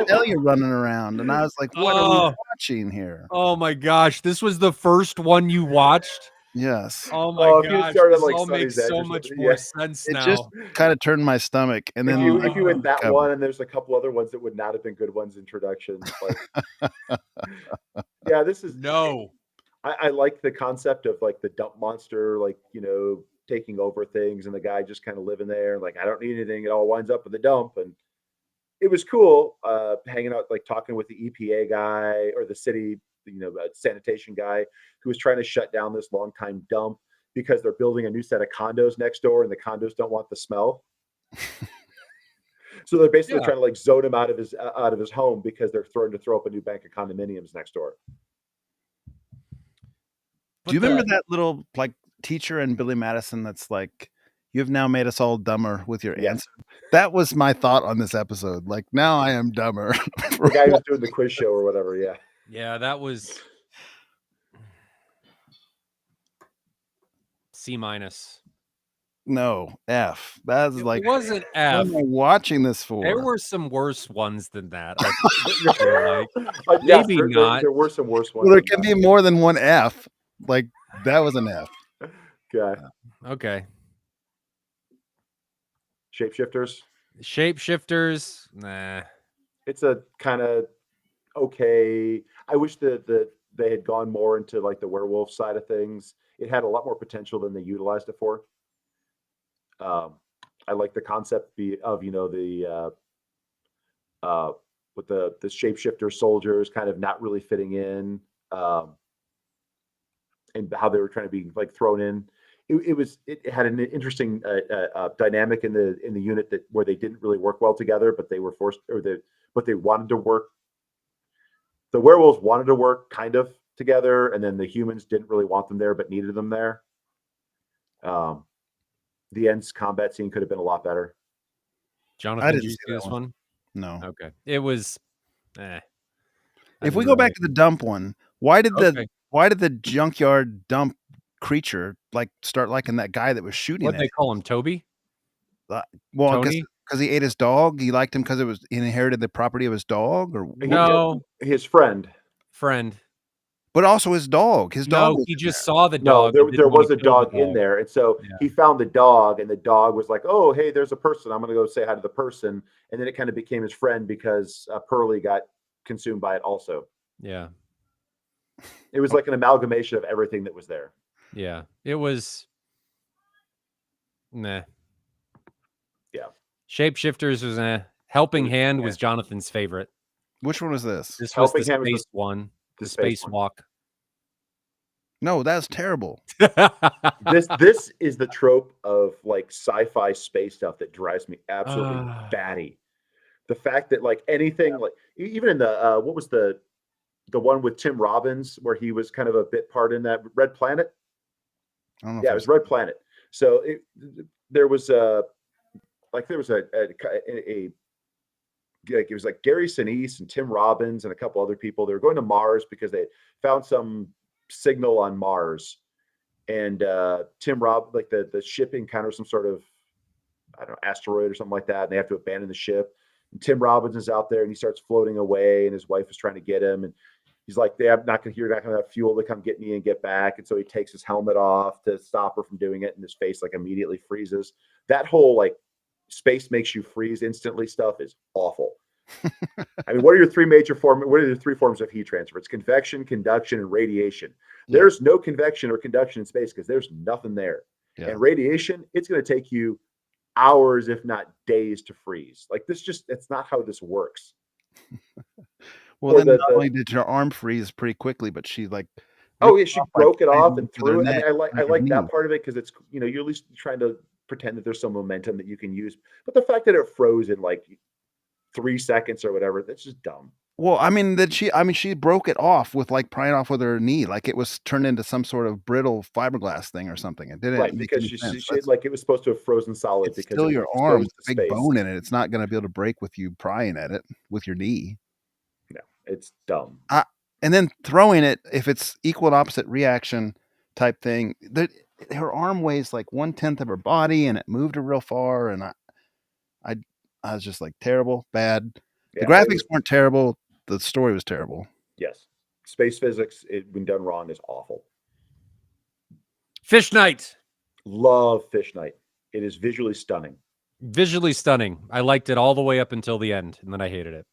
Speaker 2: failure running around, and I was like, what are we watching here?
Speaker 1: Oh my gosh, this was the first one you watched?
Speaker 2: Yes.
Speaker 1: Oh my gosh, this all makes so much more sense now.
Speaker 2: It just kind of turned my stomach. And then
Speaker 3: if you went that one, and there's a couple other ones that would not have been good ones introductions. Like, yeah, this is
Speaker 1: no.
Speaker 3: I like the concept of like the dump monster, like, taking over things and the guy just kind of living there. Like, I don't need anything. It all winds up in the dump. And it was cool hanging out, like talking with the EPA guy or the city, sanitation guy who was trying to shut down this longtime dump because they're building a new set of condos next door and the condos don't want the smell. So they're basically
Speaker 1: Yeah.
Speaker 3: trying to like zone him out of his home because they're trying to throw up a new bank of condominiums next door.
Speaker 2: Do you remember that little like teacher in Billy Madison that's like, "You've now made us all dumber with your
Speaker 3: Yes.
Speaker 2: answer"? That was my thought on this episode. Like, now I am dumber.
Speaker 3: The guy who's doing the quiz show or whatever. Yeah.
Speaker 1: Yeah, that was C-.
Speaker 2: No, F. That's
Speaker 1: It
Speaker 2: like,
Speaker 1: wasn't
Speaker 2: what
Speaker 1: F.
Speaker 2: am I watching this for?
Speaker 1: There were some worse ones than that. I feel like.
Speaker 3: Yes,
Speaker 1: Maybe not.
Speaker 3: There were some worse ones.
Speaker 2: Well, there
Speaker 3: than
Speaker 2: can
Speaker 3: that.
Speaker 2: be more than one F. Like, that was an F.
Speaker 3: Okay.
Speaker 1: Okay.
Speaker 3: Shapeshifters.
Speaker 1: Shapeshifters. Nah.
Speaker 3: It's a kind of okay. I wish that they had gone more into like the werewolf side of things. It had a lot more potential than they utilized it for. I like the concept of the with the shapeshifter soldiers kind of not really fitting in, and how they were trying to be like thrown in. It had an interesting dynamic in the unit where they didn't really work well together, but they were forced, but they wanted to work. The werewolves wanted to work kind of together, and then the humans didn't really want them there, but needed them there. The end's combat scene could have been a lot better.
Speaker 1: Jonathan, did
Speaker 2: didn't
Speaker 1: you
Speaker 2: see
Speaker 1: see
Speaker 2: that
Speaker 1: this one?
Speaker 2: No.
Speaker 1: Okay. It was
Speaker 2: If we go back to the dump one, why did the junkyard dump creature like start liking that guy that was shooting
Speaker 1: What'd
Speaker 2: at
Speaker 1: they
Speaker 2: him?
Speaker 1: call him? Toby?
Speaker 2: Well,
Speaker 1: Tony?
Speaker 2: because he ate his dog. He liked him because he inherited the property of his dog, or
Speaker 1: No.
Speaker 3: His friend.
Speaker 2: but also his dog. His dog.
Speaker 1: No, he just saw the dog.
Speaker 3: No,
Speaker 1: and
Speaker 3: there
Speaker 1: didn't wanna
Speaker 3: was a
Speaker 1: kill the
Speaker 3: dog in there, and so
Speaker 1: Yeah.
Speaker 3: he found the dog, and the dog was like, "Oh, hey, there's a person. I'm gonna go say hi to the person." And then it kind of became his friend because Pearlie got consumed by it also.
Speaker 1: Yeah.
Speaker 3: It was like an amalgamation of everything that was there.
Speaker 1: Yeah. It was nah.
Speaker 3: Yeah.
Speaker 1: Shapeshifters was Helping Hand was Jonathan's favorite.
Speaker 2: Which one was this?
Speaker 1: This was the
Speaker 3: Helping Hand was
Speaker 1: space one. The
Speaker 3: space
Speaker 1: space
Speaker 3: one.
Speaker 1: walk.
Speaker 2: No, that's terrible.
Speaker 3: This is the trope of like sci-fi space stuff that drives me absolutely batty. The fact that like anything like even in the what was the one with Tim Robbins where he was kind of a bit part in that Red Planet?
Speaker 2: I don't know.
Speaker 3: Yeah, it was Red Planet. So there was a like it was like Gary Sinise and Tim Robbins and a couple other people. They were going to Mars because they found some signal on Mars, and like the ship encounters some sort of, I don't know, asteroid or something like that, and they have to abandon the ship. And Tim Robbins is out there and he starts floating away, and his wife is trying to get him, and he's like, you're not going to have fuel to come get me and get back. And so he takes his helmet off to stop her from doing it, and his face like immediately freezes. That whole like space makes you freeze instantly stuff is awful. I mean, what are the three forms of heat transfer? It's convection, conduction, and radiation. Yeah. There's no convection or conduction in space because there's nothing there. Yeah. And radiation, it's going to take you hours, if not days, to freeze. Like it's not how this works.
Speaker 2: Well, then not only did her arm freeze pretty quickly, but she like,
Speaker 3: she broke it off and threw it. I mean, I like that part of it because it's, you're at least trying to pretend that there's some momentum that you can use. But the fact that it froze in like 3 seconds or whatever, that's just dumb.
Speaker 2: Well, I mean she broke it off with like prying off with her knee, like it was turned into some sort of brittle fiberglass thing or something. It didn't,
Speaker 3: right? Because she like it was supposed to have frozen solid.
Speaker 2: It's
Speaker 3: because
Speaker 2: still your arm with a big bone in it. It's not going to be able to break with you prying at it with your knee.
Speaker 3: No, it's dumb.
Speaker 2: And then throwing it, if it's equal and opposite reaction type thing, her arm weighs like 1/10 of her body, and it moved her real far, and I was just like terrible, bad. The graphics weren't terrible. The story was terrible.
Speaker 3: Yes. Space physics, when done wrong, is awful.
Speaker 1: Fish Night.
Speaker 3: Love Fish Night. It is visually stunning.
Speaker 1: Visually stunning. I liked it all the way up until the end, and then I hated it.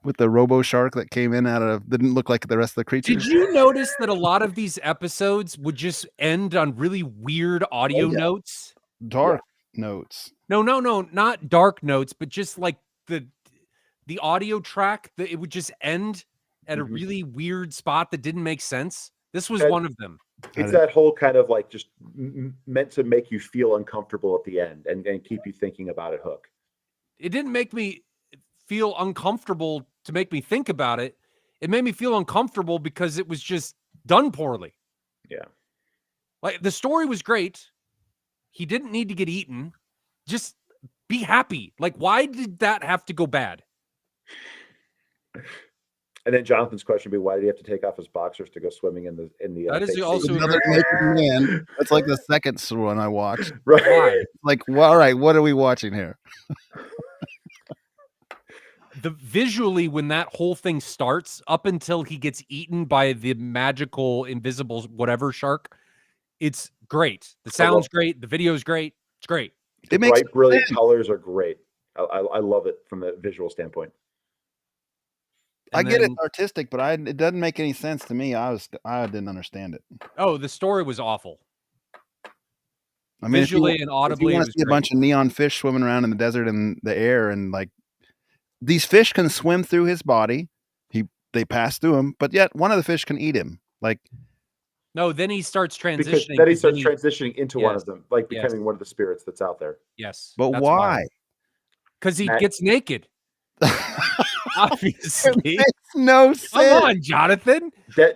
Speaker 2: with the robo shark that came in out of didn't look like the rest of the creatures.
Speaker 1: Did you notice that a lot of these episodes would just end on really weird audio
Speaker 2: yeah.
Speaker 1: notes?
Speaker 2: Dark notes.
Speaker 1: No, not dark notes, but just like the audio track, that it would just end at a really weird spot that didn't make sense. This was one of them.
Speaker 3: It's that whole kind of like just meant to make you feel uncomfortable at the end and keep you thinking about it hook.
Speaker 1: It didn't make me feel uncomfortable to make me think about it. It made me feel uncomfortable because it was just done poorly.
Speaker 3: Yeah.
Speaker 1: Like the story was great. He didn't need to get eaten. Just be happy. Like, why did that have to go bad?
Speaker 3: And then Jonathan's question would be, why did he have to take off his boxers to go swimming in the
Speaker 1: That is
Speaker 3: fake
Speaker 1: also
Speaker 3: sea?
Speaker 2: Another naked man. That's like the second one I watched.
Speaker 3: Right.
Speaker 1: Why?
Speaker 2: Like, well, all right, what are we watching here?
Speaker 1: Visually, when that whole thing starts, up until he gets eaten by the magical invisible whatever shark, it's great. The sound's great. The video's great. It's great.
Speaker 3: The bright, brilliant colors are great. I love it from the visual standpoint.
Speaker 2: I get it's artistic, but it doesn't make any sense to me. I didn't understand it.
Speaker 1: Oh, the story was awful.
Speaker 2: I mean,
Speaker 1: visually and audibly,
Speaker 2: if you want to see a bunch of neon fish swimming around in the desert and the air, and like these fish can swim through his body, they pass through him, but yet one of the fish can eat him. Like,
Speaker 1: no, then he starts transitioning.
Speaker 3: Because then he starts transitioning into one of them, like becoming one of the spirits that's out there.
Speaker 1: Yes,
Speaker 2: but why?
Speaker 1: Because he gets naked. Obviously,
Speaker 2: it makes no sense.
Speaker 1: Come on, Jonathan.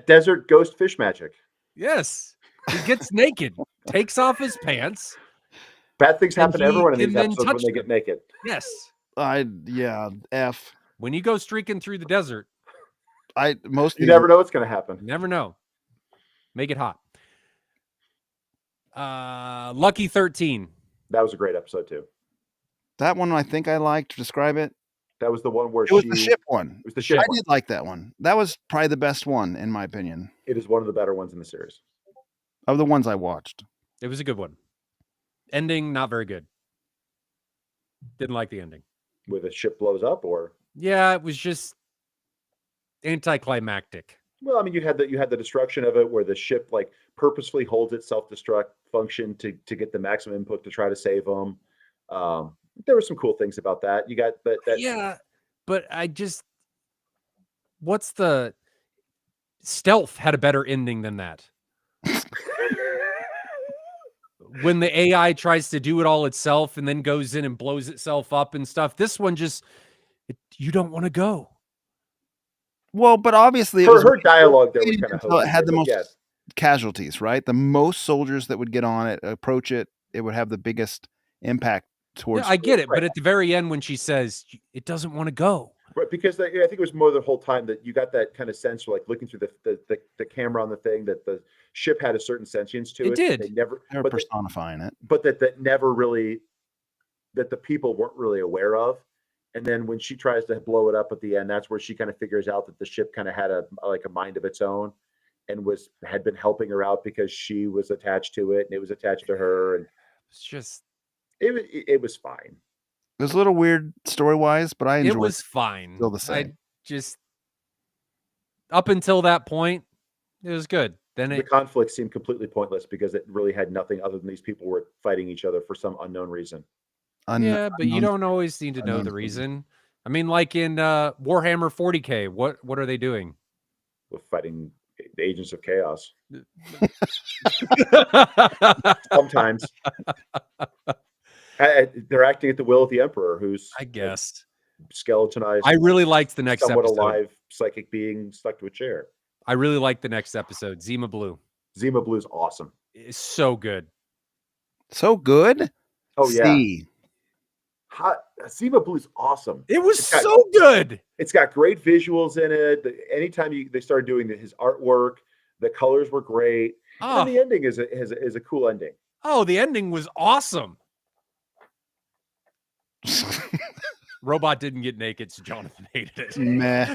Speaker 3: Desert ghost fish magic.
Speaker 1: Yes, he gets naked, takes off his pants.
Speaker 3: Bad things happen to everyone in these
Speaker 1: then
Speaker 3: episodes when they get naked.
Speaker 1: Yes.
Speaker 2: F.
Speaker 1: When you go streaking through the desert,
Speaker 3: you never know what's going to happen.
Speaker 1: Never know. Make it hot. Lucky 13.
Speaker 3: That was a great episode too.
Speaker 2: That one I think I liked. Describe it.
Speaker 3: That was the one where
Speaker 2: it was the ship one.
Speaker 3: It was the ship.
Speaker 2: I did like that one. That was probably the best one in my opinion.
Speaker 3: It is one of the better ones in the series.
Speaker 2: Of the ones I watched.
Speaker 1: It was a good one. Ending, not very good. Didn't like the ending.
Speaker 3: Where the ship blows up, or?
Speaker 1: Yeah, it was just anticlimactic.
Speaker 3: Well, I mean, you had the destruction of it, where the ship like purposefully holds its self-destruct function to get the maximum input to try to save them. There were some cool things about that. You got that.
Speaker 1: Yeah, but what's the Stealth had a better ending than that. When the AI tries to do it all itself and then goes in and blows itself up and stuff. This one you don't want to go.
Speaker 2: Well, but obviously
Speaker 3: her dialogue there was kind of
Speaker 2: had the most casualties, right? The most soldiers that would get on it, approach it, it would have the biggest impact towards.
Speaker 1: Yeah, I get it, but at the very end when she says it doesn't want to go.
Speaker 3: Right, because I think it was more the whole time that you got that kind of sense, like looking through the camera on the thing, that the ship had a certain sentience to it.
Speaker 1: It did.
Speaker 3: They never
Speaker 2: personifying it,
Speaker 3: but that never really, that the people weren't really aware of. And then when she tries to blow it up at the end, that's where she kind of figures out that the ship kind of had a mind of its own, and had been helping her out because she was attached to it and it was attached to her. And
Speaker 1: it's just
Speaker 3: it was fine.
Speaker 2: It was a little weird story-wise, but I enjoyed it.
Speaker 1: It was fine.
Speaker 2: Still the same.
Speaker 1: I just, up until that point, it was good. Then
Speaker 3: the conflict seemed completely pointless because it really had nothing other than these people were fighting each other for some unknown reason.
Speaker 1: Yeah, but you don't always need to know the reason. I mean, like in Warhammer 40K, what are they doing?
Speaker 3: With fighting the agents of chaos. Sometimes. They're acting at the will of the Emperor, who's,
Speaker 1: I guess,
Speaker 3: skeletonized.
Speaker 1: I really liked the next
Speaker 3: somewhat
Speaker 1: episode.
Speaker 3: Alive psychic being stuck to a chair.
Speaker 1: I really liked the next episode. Zima Blue.
Speaker 3: Zima Blue's awesome.
Speaker 1: It's so good.
Speaker 2: So good?
Speaker 3: Oh yeah. Zima Blue's awesome.
Speaker 1: It was so good.
Speaker 3: It's got great visuals in it. Anytime they started doing his artwork, the colors were great. And the ending is a cool ending.
Speaker 1: Oh, the ending was awesome. Robot didn't get naked, so Jonathan hated it.
Speaker 2: Meh.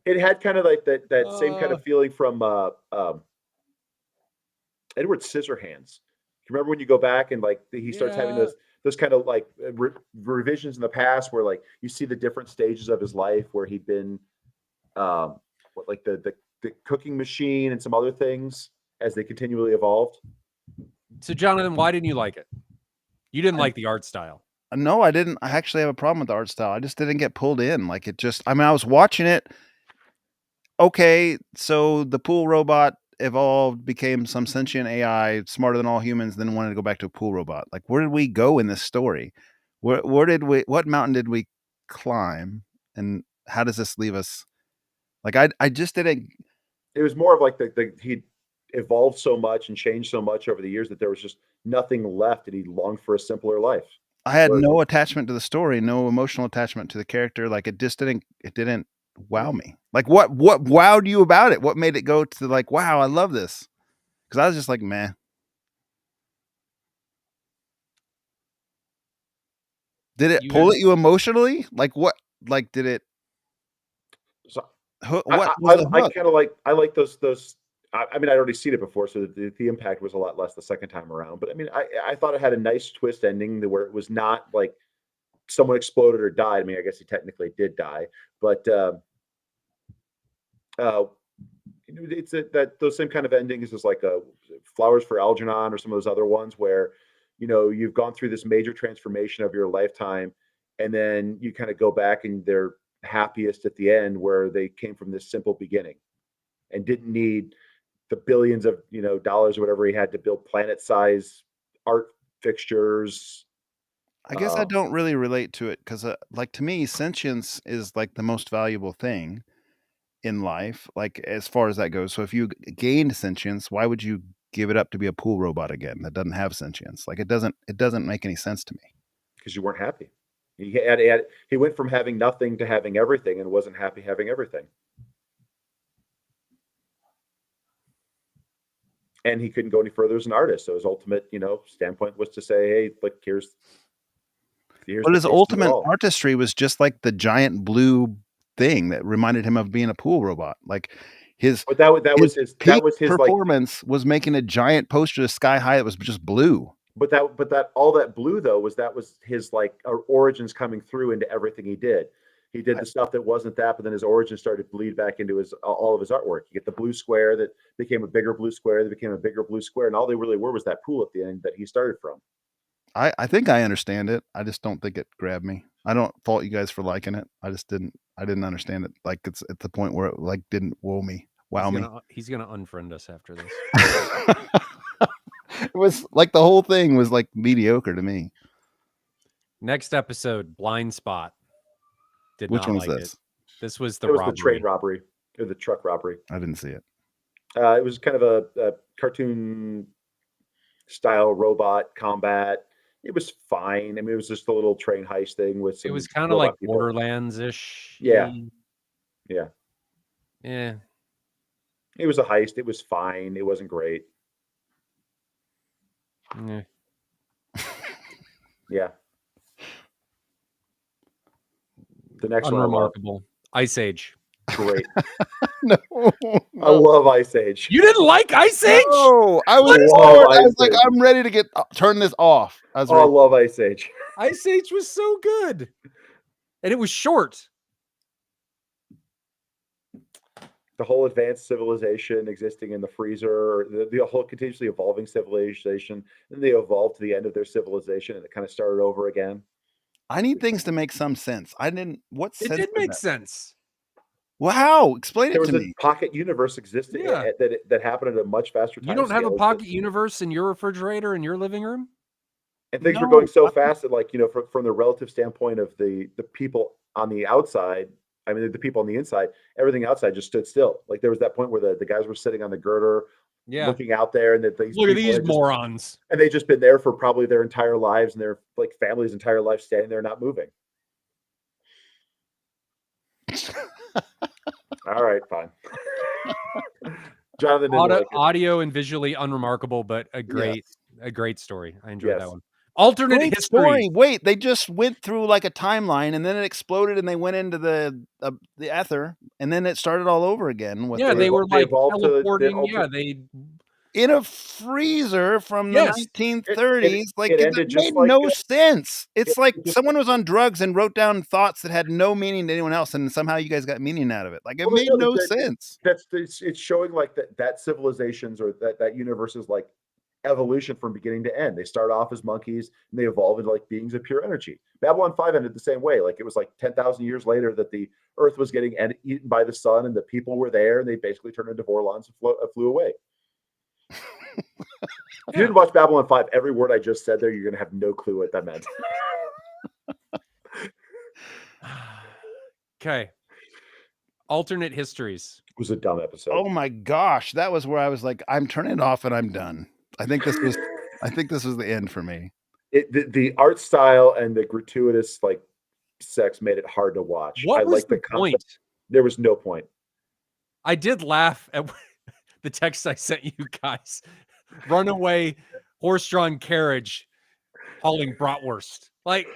Speaker 3: It had kind of like that same kind of feeling from Edward Scissorhands. You remember when you go back and like he starts having those kind of like revisions in the past where like you see the different stages of his life where he'd been like the cooking machine and some other things as they continually evolved.
Speaker 1: So, Jonathan, why didn't you like it? You didn't like the art style.
Speaker 2: No, I didn't. I actually have a problem with the art style. I just didn't get pulled in. Like it just. I mean, I was watching it. Okay, so the pool robot evolved, became some sentient AI, smarter than all humans, then wanted to go back to a pool robot. Like, where did we go in this story? Where did we? What mountain did we climb? And how does this leave us? Like, I just didn't.
Speaker 3: It was more of like he evolved so much and changed so much over the years that there was just nothing left, and he longed for a simpler life.
Speaker 2: I had no attachment to the story, no emotional attachment to the character. Like, it just didn't. It didn't wow me. Like, what wowed you about it? What made it go to like, wow, I love this? Because I was just like, meh. Did it pull at you emotionally? Like what? Like did it?
Speaker 3: So
Speaker 2: What was the hook?
Speaker 3: I kind of like I like those. I mean, I'd already seen it before, so the impact was a lot less the second time around. But I mean, I thought it had a nice twist ending where it was not like someone exploded or died. I mean, I guess he technically did die, but it's that those same kind of endings is like Flowers for Algernon or some of those other ones where you've gone through this major transformation of your lifetime, and then you kind of go back and they're happiest at the end where they came from this simple beginning and didn't need the billions of dollars or whatever he had to build planet-size art fixtures.
Speaker 2: I guess I don't really relate to it because, like, to me, sentience is like the most valuable thing in life, like as far as that goes. So if you gained sentience, why would you give it up to be a pool robot again that doesn't have sentience? Like it doesn't make any sense to me.
Speaker 3: Because you weren't happy. He went from having nothing to having everything and wasn't happy having everything. And he couldn't go any further as an artist. So his ultimate, standpoint was to say, hey, look, here's
Speaker 2: but his ultimate artistry was just like the giant blue thing that reminded him of being a pool robot. Like his performance was making a giant poster to sky high that was just blue.
Speaker 3: But that all that blue though was his like origins coming through into everything he did. He did the stuff that wasn't that, but then his origins started to bleed back into all of his artwork. You get the blue square that became a bigger blue square, that became a bigger blue square, and all they really were was that pool at the end that he started from.
Speaker 2: I think I understand it. I just don't think it grabbed me. I don't fault you guys for liking it. I didn't understand it. Like it's at the point where it like didn't wow me.
Speaker 1: He's gonna unfriend us after this.
Speaker 2: It was like the whole thing was like mediocre to me.
Speaker 1: Next episode, Blind Spot.
Speaker 2: Which one was this?
Speaker 1: This was the
Speaker 3: train robbery or the truck robbery.
Speaker 2: I didn't see it.
Speaker 3: It was kind of a cartoon style robot combat. It was fine. I mean, it was just a little train heist thing with some.
Speaker 1: It was kind of like Borderlands-ish.
Speaker 3: Yeah.
Speaker 1: Yeah.
Speaker 3: It was a heist. It was fine. It wasn't great. Yeah. The next
Speaker 1: Unremarkable. Ice Age.
Speaker 3: Great.
Speaker 2: No.
Speaker 3: I love Ice Age.
Speaker 1: You didn't like Ice Age?
Speaker 2: No, I was like, I'm ready to turn this off. I
Speaker 3: love Ice Age.
Speaker 1: Ice Age was so good. And it was short.
Speaker 3: The whole advanced civilization existing in the freezer, the whole continuously evolving civilization, and they evolved to the end of their civilization and it kind of started over again.
Speaker 2: I need things to make some sense. It
Speaker 1: did make sense.
Speaker 2: Well, how? Explain it to me.
Speaker 3: There was a pocket universe existing that happened at a much faster time.
Speaker 1: You don't have a pocket universe in your refrigerator in your living room?
Speaker 3: And things were going so fast that, like, from the relative standpoint of the people on the outside, I mean, the people on the inside, everything outside just stood still. Like there was that point where the guys were sitting on the girder, looking out there, and that
Speaker 1: look at these morons,
Speaker 3: and they just been there for probably their entire lives and their like family's entire life, standing there not moving. All right, fine. Jonathan,
Speaker 1: audio and visually unremarkable, but a great story. I enjoyed that one. Alternate history. Story.
Speaker 2: Wait, they just went through like a timeline, and then it exploded, and they went into the ether, and then it started all over again.
Speaker 1: They were like teleporting.
Speaker 2: in a freezer from the
Speaker 1: Yes.
Speaker 2: 1930s. Like
Speaker 3: it
Speaker 2: it
Speaker 3: ended
Speaker 2: made
Speaker 3: just like
Speaker 2: no sense. It's like
Speaker 3: just
Speaker 2: someone was on drugs and wrote down thoughts that had no meaning to anyone else, and somehow you guys got meaning out of it. Like it
Speaker 3: well,
Speaker 2: made no
Speaker 3: that,
Speaker 2: sense.
Speaker 3: it's showing like that civilizations or that universe is like evolution from beginning to end. They start off as monkeys and they evolve into like beings of pure energy. Babylon 5 ended the same way. Like it was like 10,000 years later that the earth was getting eaten by the sun and the people were there and they basically turned into Vorlons and flew away. If you didn't watch Babylon 5, every word I just said there, you're going to have no clue what that meant.
Speaker 1: Okay. Alternate histories.
Speaker 3: It was a dumb episode.
Speaker 2: Oh my gosh, that was where I was like, I'm turning it off and I'm done. I think this was the end for me.
Speaker 3: The art style and the gratuitous like sex made it hard to watch.
Speaker 1: What
Speaker 3: I
Speaker 1: was
Speaker 3: like
Speaker 1: the
Speaker 3: concept.
Speaker 1: point?
Speaker 3: There was no point.
Speaker 1: I did laugh at the text I sent you guys. Runaway horse-drawn carriage hauling bratwurst. Like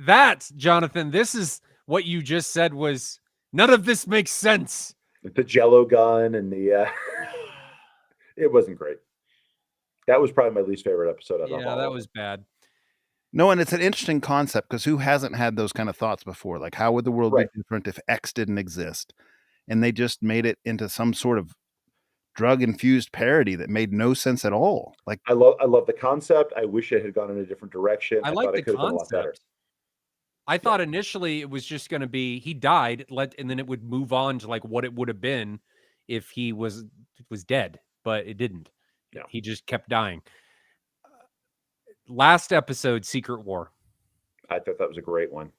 Speaker 1: that, Jonathan, this is what you just said was none of this makes sense.
Speaker 3: The Jello gun and the it wasn't great. That was probably my least favorite episode.
Speaker 1: Yeah, that was bad.
Speaker 2: No, and it's an interesting concept because who hasn't had those kind of thoughts before? Like, how would the world be different if X didn't exist? And they just made it into some sort of drug-infused parody that made no sense at all. Like,
Speaker 3: I love the concept. I wish it had gone in a different direction.
Speaker 1: I
Speaker 3: thought it could have been a lot better.
Speaker 1: I thought initially it was just going to be he died, and then it would move on to like what it would have been if he was dead, but it didn't.
Speaker 3: No.
Speaker 1: He just kept dying. Last episode, Secret War.
Speaker 3: I thought that was a great one.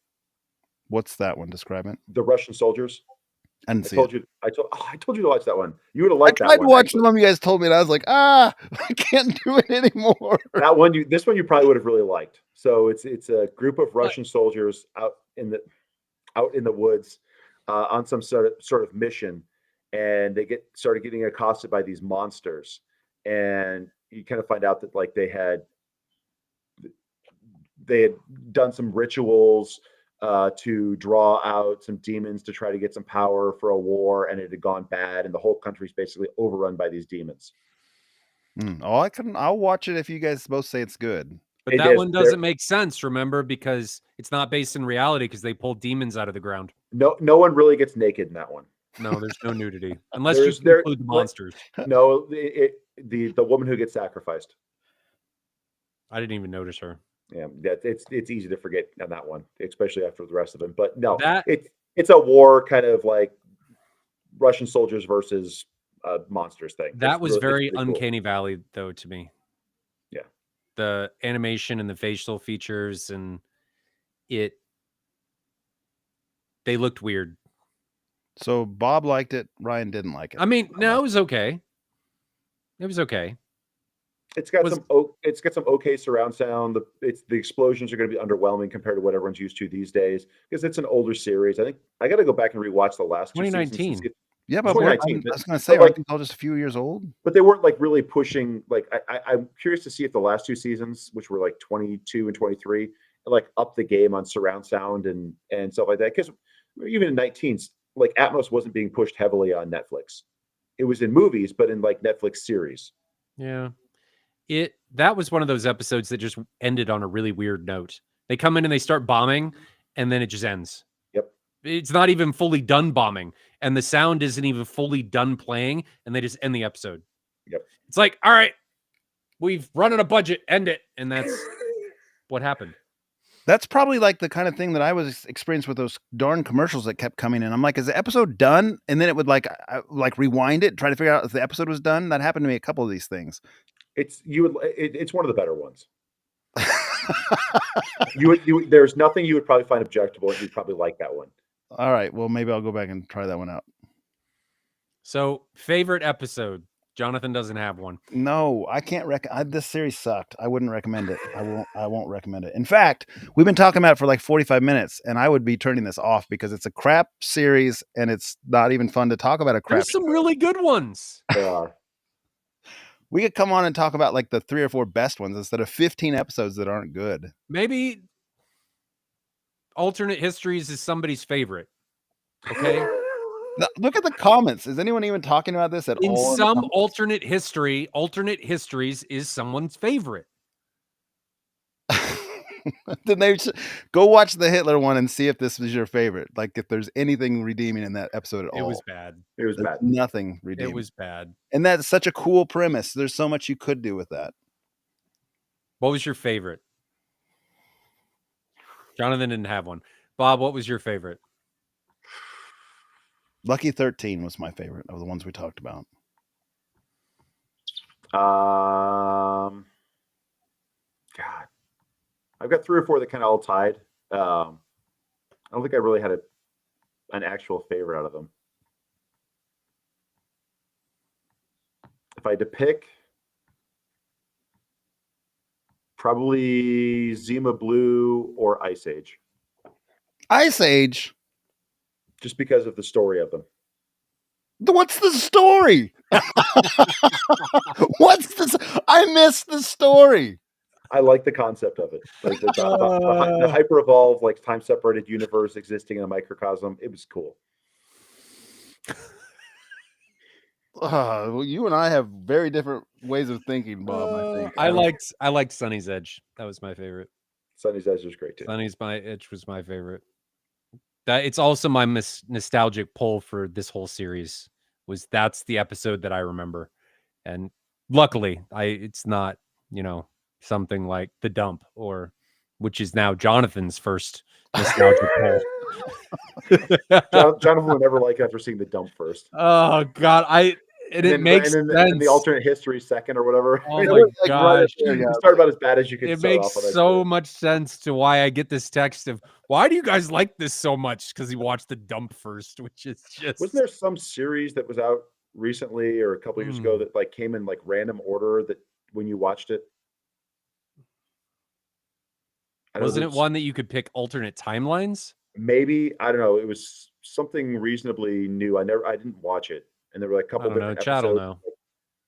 Speaker 2: What's that one? Describe it.
Speaker 3: The Russian soldiers.
Speaker 2: I told you
Speaker 3: to watch that one. You would have liked that one.
Speaker 2: I tried to watch the one you guys told me, and I was like, I can't do it anymore.
Speaker 3: That one, this one you probably would have really liked. So it's a group of Russian soldiers out in the woods on some sort of mission, and they started getting accosted by these monsters, and you kind of find out that like they had done some rituals to draw out some demons to try to get some power for a war, and it had gone bad, and the whole country's basically overrun by these demons.
Speaker 2: I'll watch it if you guys both say it's good.
Speaker 1: But that one doesn't make sense, remember, because it's not based in reality because they pulled demons out of the ground.
Speaker 3: No one really gets naked in that one.
Speaker 1: No, there's no nudity unless you include the monsters.
Speaker 3: No, the woman who gets sacrificed.
Speaker 1: I didn't even notice her.
Speaker 3: Yeah, it's easy to forget on that one, especially after the rest of them. But no,
Speaker 1: that
Speaker 3: it's a war kind of like Russian soldiers versus monsters thing.
Speaker 1: That was very Uncanny Valley, though, to me.
Speaker 3: Yeah,
Speaker 1: the animation and the facial features, and they looked weird.
Speaker 2: So Bob liked it. Ryan didn't like it.
Speaker 1: I mean, no, it was okay. It was okay.
Speaker 3: It's got some okay surround sound. The explosions are going to be underwhelming compared to what everyone's used to these days because it's an older series. I think I got to go back and rewatch the last
Speaker 1: 2019.
Speaker 2: Yeah, but
Speaker 3: 2019.
Speaker 2: I was going to say, aren't these all just a few years old?
Speaker 3: But they weren't like really pushing. Like I'm curious to see if the last two seasons, which were like 22 and 23, like up the game on surround sound and stuff like that. Because even in 19s, like Atmos wasn't being pushed heavily on Netflix. It was in movies, but in like Netflix series.
Speaker 1: Yeah. That was one of those episodes that just ended on a really weird note. They come in and they start bombing, and then it just ends.
Speaker 3: Yep.
Speaker 1: It's not even fully done bombing, and the sound isn't even fully done playing, and they just end the episode.
Speaker 3: Yep.
Speaker 1: It's like, all right, we've run on a budget, end it. And that's what happened.
Speaker 2: That's probably like the kind of thing that I was experienced with those darn commercials that kept coming in. I'm like, is the episode done? And then it would like rewind it, try to figure out if the episode was done. That happened to me a couple of these things.
Speaker 3: It's one of the better ones. There's nothing you would probably find objectionable, and you'd probably like that one.
Speaker 2: All right, well, maybe I'll go back and try that one out.
Speaker 1: So, favorite episode? Jonathan doesn't have one.
Speaker 2: No, I can't this series sucked. I wouldn't recommend it. I won't recommend it. In fact, we've been talking about it for like 45 minutes, and I would be turning this off because it's a crap series, and it's not even fun to talk about a crap.
Speaker 1: There's some really good ones.
Speaker 3: There are.
Speaker 2: We could come on and talk about like the 3 or 4 best ones instead of 15 episodes that aren't good.
Speaker 1: Maybe Alternate Histories is somebody's favorite. Okay.
Speaker 2: Look at the comments. Is anyone even talking about this at
Speaker 1: In
Speaker 2: all?
Speaker 1: some alternate histories is someone's favorite.
Speaker 2: Then they go watch the Hitler one and see if this was your favorite. Like if there's anything redeeming in that episode at all.
Speaker 1: It was bad.
Speaker 3: It was
Speaker 2: There's
Speaker 3: bad.
Speaker 2: nothing redeeming.
Speaker 1: It was bad.
Speaker 2: And that's such a cool premise. There's so much you could do with that.
Speaker 1: What was your favorite? Jonathan didn't have one. Bob, what was your favorite?
Speaker 2: Lucky 13 was my favorite of the ones we talked about.
Speaker 3: God, I've got 3 or 4 that kind of all tied. I don't think I really had an actual favorite out of them. If I had to pick, probably Zima Blue or Ice Age.
Speaker 2: Ice Age?
Speaker 3: Just because of the story of them.
Speaker 2: What's the story? What's this? I missed the story.
Speaker 3: I like the concept of it. Like the hyper evolved, like time separated universe existing in a microcosm. It was cool.
Speaker 2: Well, you and I have very different ways of thinking, Bob. I think
Speaker 1: I liked Sunny's Edge. That was my favorite.
Speaker 3: Sunny's Edge was great too.
Speaker 1: Sunny's Edge was my favorite. That it's also my nostalgic pull for this whole series. That's the episode that I remember, and luckily, it's not something like The Dump which is now Jonathan's first nostalgic pull.
Speaker 3: Jonathan would never like after seeing The Dump first.
Speaker 1: Oh God, it makes sense.
Speaker 3: And the alternate history second or whatever.
Speaker 1: Oh my gosh.
Speaker 3: You start about as bad as you could.
Speaker 1: It makes so much sense to why I get this text of, why do you guys like this so much? Because he watched The Dump first, which is just...
Speaker 3: Wasn't there some series that was out recently or a couple years ago that like came in like random order that when you watched it?
Speaker 1: Wasn't it one that you could pick alternate timelines?
Speaker 3: Maybe, I don't know. It was something reasonably new. I didn't watch it. And there were like a couple different episodes.
Speaker 1: Like,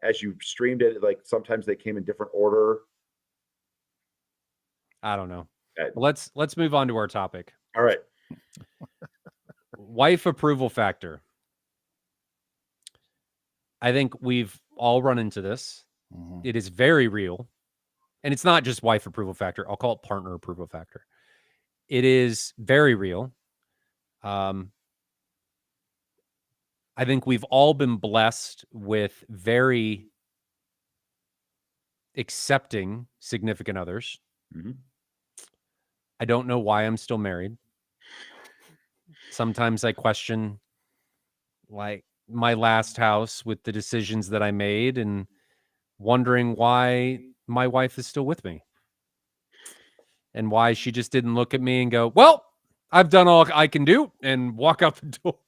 Speaker 3: as you streamed it, like sometimes they came in different order.
Speaker 1: I don't know. Let's move on to our topic.
Speaker 3: All right.
Speaker 1: Wife approval factor. I think we've all run into this. Mm-hmm. It is very real. And it's not just wife approval factor. I'll call it partner approval factor. It is very real. I think we've all been blessed with very accepting significant others. Mm-hmm. I don't know why I'm still married. Sometimes I question, like, my last house with the decisions that I made and wondering why my wife is still with me and why she just didn't look at me and go, well, I've done all I can do, and walk out the door.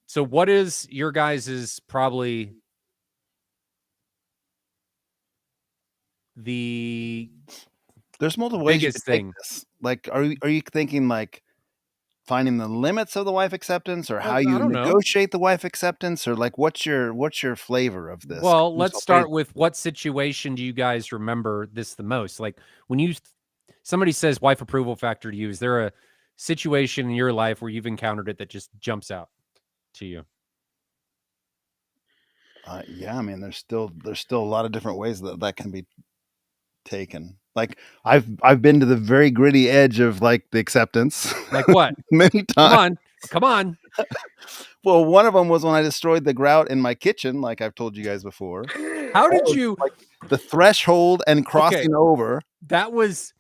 Speaker 1: So what is your guys's probably
Speaker 2: there's multiple ways you can take this. Like, are you thinking like finding the limits of the wife acceptance, or how you negotiate the wife acceptance, or like what's your flavor of this?
Speaker 1: Well, let's start with, what situation do you guys remember this the most? Like when somebody says wife approval factor to you, is there a situation in your life where you've encountered it that just jumps out to you?
Speaker 2: Yeah, I mean, there's still a lot of different ways that can be taken. Like I've been to the very gritty edge of like the acceptance.
Speaker 1: Like what?
Speaker 2: Many times.
Speaker 1: Come on.
Speaker 2: Well, one of them was when I destroyed the grout in my kitchen, like I've told you guys before.
Speaker 1: How did you,
Speaker 2: like the threshold and crossing over?
Speaker 1: That wasn't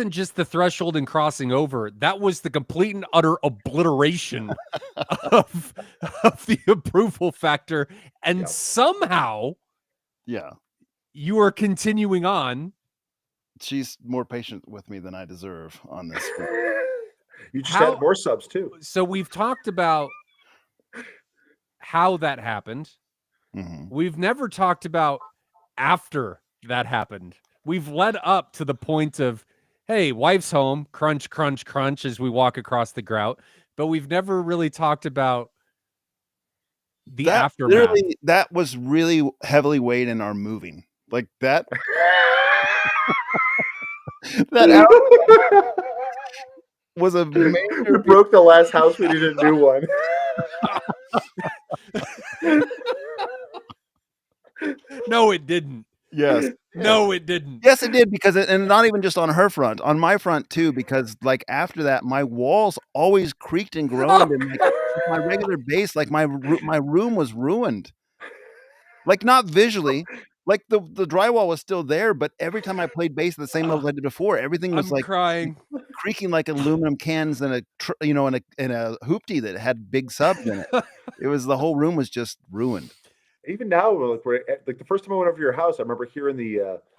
Speaker 1: just the threshold and crossing over. That was the complete and utter obliteration of the approval factor. And somehow, you are continuing on.
Speaker 2: She's more patient with me than I deserve on this.
Speaker 3: You just had more subs too.
Speaker 1: So we've talked about how that happened. Mm-hmm. We've never talked about after that happened. We've led up to the point of, hey, wife's home, crunch, crunch, crunch, as we walk across the grout. But we've never really talked about the aftermath.
Speaker 2: That was really heavily weighed in our moving. Like that. was a major.
Speaker 3: We broke the last house. We needed a new one.
Speaker 1: No, it didn't.
Speaker 2: Yes.
Speaker 1: No, it didn't.
Speaker 2: Yes, it did, because and not even just on her front, on my front too, because like after that, my walls always creaked and groaned, and like my regular base, like my room was ruined. Like not visually, like the drywall was still there, but every time I played bass at the same level I did before, everything was
Speaker 1: I'm
Speaker 2: like
Speaker 1: crying.
Speaker 2: creaking like aluminum cans in a in a hoopty that had big subs in it. It was, the whole room was just ruined.
Speaker 3: Even now, like the first time I went over to your house, I remember hearing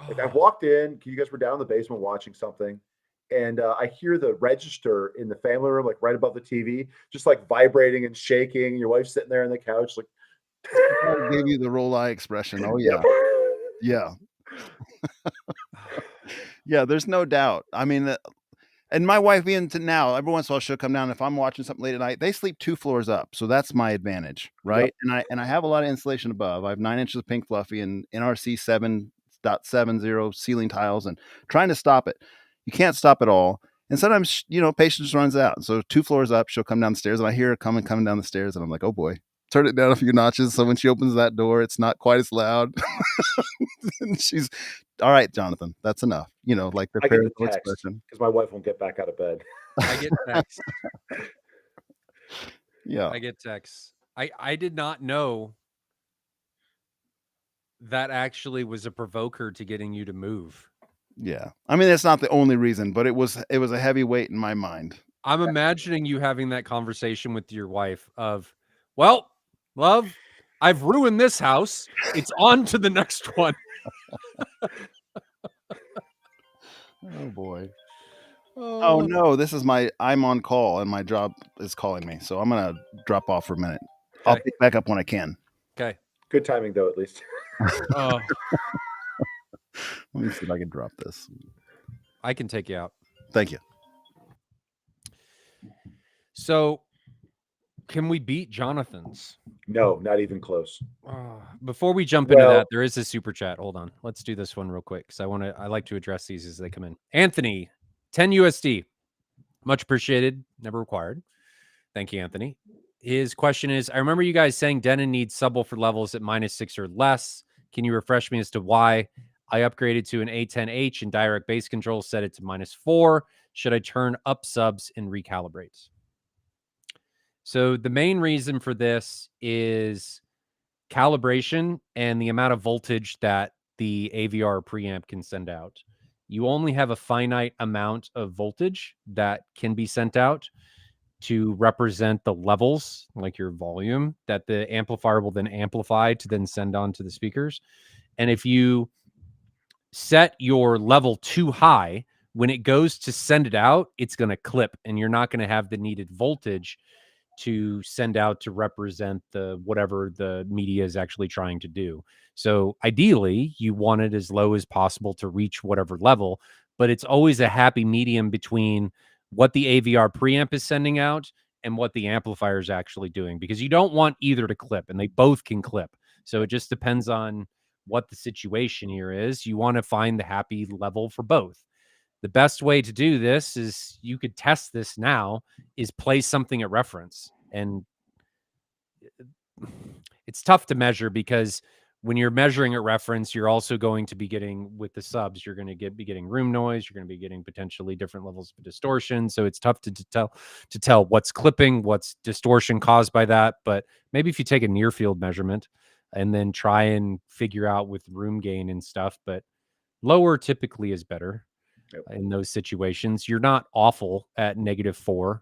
Speaker 3: like I walked in, you guys were down in the basement watching something, and I hear the register in the family room, like right above the TV, just like vibrating and shaking. Your wife's sitting there on the couch, like
Speaker 2: Gave you the roll eye expression. Oh
Speaker 3: yep.
Speaker 2: yeah, yeah. There's no doubt. I mean, and my wife, even to now, every once in a while she'll come down. If I'm watching something late at night, they sleep 2 floors up, so that's my advantage, right?
Speaker 3: Yep.
Speaker 2: And I have a lot of insulation above. I have 9 inches of pink fluffy and NRC 7.70 ceiling tiles, and trying to stop it. You can't stop it all, and sometimes patience runs out. So 2 floors up, she'll come down the stairs, and I hear her coming down the stairs, and I'm like, oh boy, turn it down a few notches so when she opens that door, it's not quite as loud. And she's, all right, Jonathan, that's enough. Like the
Speaker 3: I get the
Speaker 2: parental
Speaker 3: text
Speaker 2: expression.
Speaker 3: because my wife won't get back out of bed.
Speaker 1: I get texts.
Speaker 2: Yeah.
Speaker 1: I get texts. I did not know that actually was a provoker to getting you to move.
Speaker 2: Yeah. I mean, that's not the only reason, but it was a heavy weight in my mind.
Speaker 1: I'm imagining you having that conversation with your wife of, well, love, I've ruined this house. It's on to the next one.
Speaker 2: Oh boy. Oh no, this is I'm on call and my job is calling me. So I'm going to drop off for a minute. I'll
Speaker 1: Okay.
Speaker 2: pick back up when I can.
Speaker 1: Okay.
Speaker 3: Good timing though, at least.
Speaker 1: Oh,
Speaker 2: Let me see if I can drop this.
Speaker 1: I can take you out.
Speaker 2: Thank you.
Speaker 1: So, can we beat Jonathan's?
Speaker 3: No, not even close.
Speaker 1: Before we jump into
Speaker 3: Well-
Speaker 1: that, there is a super chat. Hold on. Let's do this one real quick because I like to address these as they come in. Anthony, 10 USD. Much appreciated. Never required. Thank you, Anthony. His question is, I remember you guys saying Denon needs subwoofer levels at -6 or less. Can you refresh me as to why? I upgraded to an A10H and direct bass control, set it to -4. Should I turn up subs and recalibrate? So the main reason for this is calibration and the amount of voltage that the AVR preamp can send out. You only have a finite amount of voltage that can be sent out to represent the levels, like your volume, that the amplifier will then amplify to then send on to the speakers. And if you set your level too high, when it goes to send it out, it's going to clip and you're not going to have the needed voltage to send out to represent the whatever the media is actually trying to do. So ideally, you want it as low as possible to reach whatever level, but it's always a happy medium between what the AVR preamp is sending out and what the amplifier is actually doing, because you don't want either to clip, and they both can clip. So it just depends on what the situation here is. You want to find the happy level for both. The best way to do this is, you could test this now, is play something at reference. And it's tough to measure because when you're measuring at reference, you're also going to be getting, with the subs, you're going to be getting room noise. You're going to be getting potentially different levels of distortion. So it's tough to tell what's clipping, what's distortion caused by that. But maybe if you take a near field measurement and then try and figure out with room gain and stuff, but lower typically is better.
Speaker 3: Yep.
Speaker 1: In those situations. You're not awful at -4.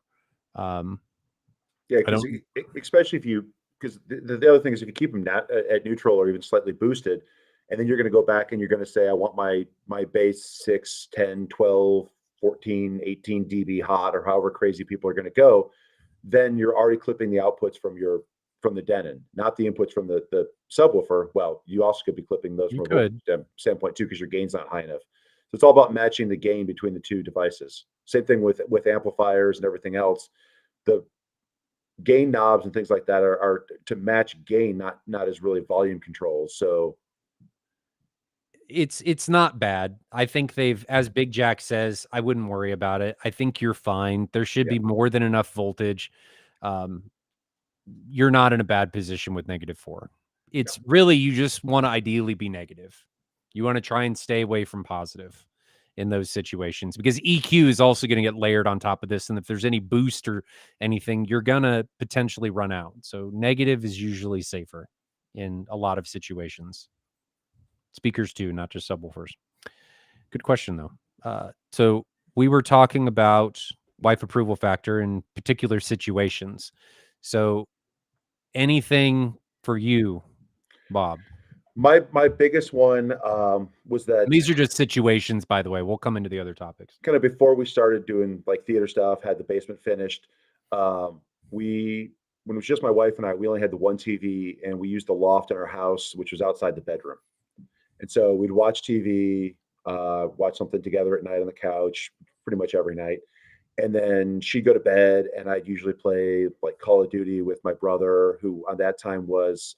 Speaker 3: Yeah, because especially if you, because the other thing is if you keep them at neutral or even slightly boosted, and then you're going to go back and you're going to say, I want my bass 6, 10, 12, 14, 18 dB hot, or however crazy people are going to go, then you're already clipping the outputs from the Denon, not the inputs from the subwoofer. Well, you also could be clipping those from a voltage standpoint too, because your gain's not high enough. So it's all about matching the gain between the two devices. Same thing with amplifiers and everything else. The gain knobs and things like that are to match gain, not as really volume controls. So
Speaker 1: It's not bad. I think they've, as Big Jack says, I wouldn't worry about it. I think you're fine. There should be more than enough voltage. You're not in a bad position with -4. It's really, you just want to ideally be negative. You want to try and stay away from positive in those situations, because EQ is also going to get layered on top of this. And if there's any boost or anything, you're going to potentially run out. So negative is usually safer in a lot of situations. Speakers too, not just subwoofers. Good question though. So we were talking about wife approval factor in particular situations. So anything for you, Bob?
Speaker 3: My biggest one was that,
Speaker 1: And these are just situations, by the way. We'll come into the other topics.
Speaker 3: kind of before we started doing like theater stuff, had the basement finished. We When it was just my wife and I, we only had the one TV, and we used the loft in our house, which was outside the bedroom. And so we'd watch TV, watch something together at night on the couch, pretty much every night. And then she'd go to bed, and I'd usually play like Call of Duty with my brother, who on that time was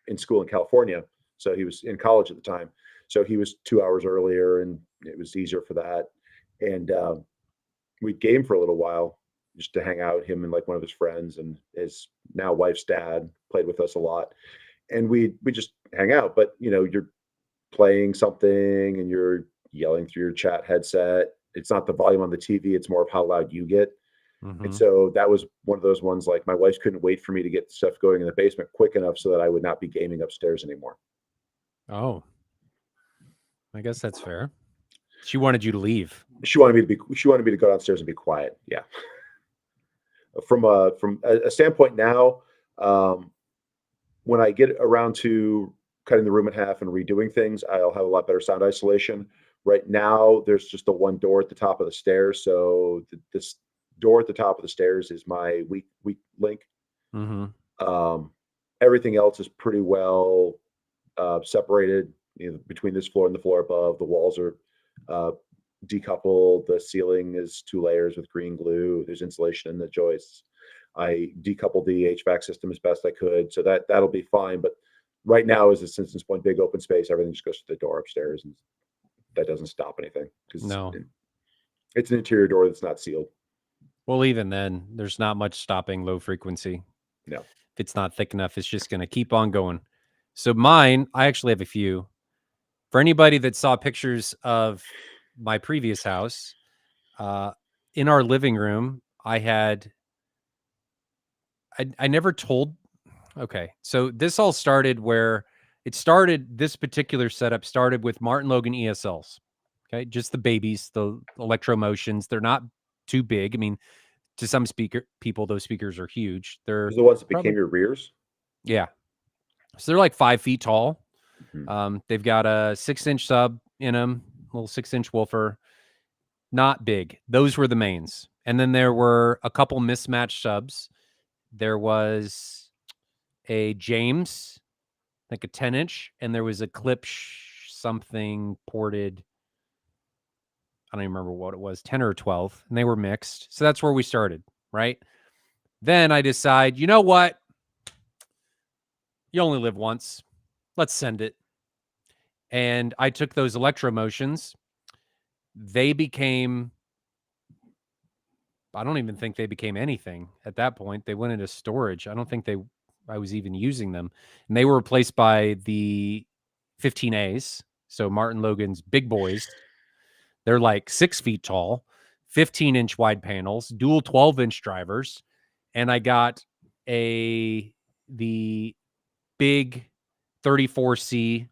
Speaker 3: in school in California. So he was in college at the time. So he was 2 hours earlier, and it was easier for that. And we'd game for a little while just to hang out. Him and like one of his friends and his now wife's dad played with us a lot, and we just hang out. But you're playing something and you're yelling through your chat headset. It's not the volume on the TV; it's more of how loud you get. And so that was one of those ones, like my wife couldn't wait for me to get stuff going in the basement quick enough so that I would not be gaming upstairs anymore.
Speaker 1: Oh, I guess that's fair. She wanted you to leave.
Speaker 3: She wanted me to go downstairs and be quiet. Yeah. From a standpoint now, when I get around to cutting the room in half and redoing things, I'll have a lot better sound isolation. Right now, there's just the one door at the top of the stairs, so this door at the top of the stairs is my weak link. Everything else is pretty well separated, between this floor and the floor above. The walls are decoupled. The ceiling is 2 layers with green glue. There's insulation in the joists. I decoupled the HVAC system as best I could, so that'll be fine. But right now, is a Simpsons Point big open space. Everything just goes to the door upstairs, and that doesn't stop anything because
Speaker 1: No.
Speaker 3: it's an interior door that's not sealed.
Speaker 1: Well, even then, there's not much stopping low frequency.
Speaker 3: No.
Speaker 1: If it's not thick enough, it's just going to keep on going. So mine, I actually have a few. For anybody that saw pictures of my previous house, in our living room, I never told. Okay. So this all started where this particular setup started with Martin Logan ESLs. Okay. Just the babies, the electro motions. They're not too big. I mean, to some people, those speakers are huge. They're
Speaker 3: the ones that became your rears.
Speaker 1: Yeah. So they're like 5 feet tall.
Speaker 3: Mm-hmm.
Speaker 1: They've got a 6-inch sub in them, little 6-inch woofer. Not big. Those were the mains. And then there were a couple mismatched subs. There was a James, like a 10-inch, and there was a clip something ported. I don't even remember what it was, 10 or 12, and they were mixed. So that's where we started, right? Then I decide, you know what? You only live once. Let's send it. And I took those electro motions. They became, I don't even think they became anything at that point. They went into storage. I don't think I was even using them. And they were replaced by the 15As. So Martin Logan's big boys. They're like 6 feet tall, 15-inch wide panels, dual 12-inch drivers. And I got the big 34C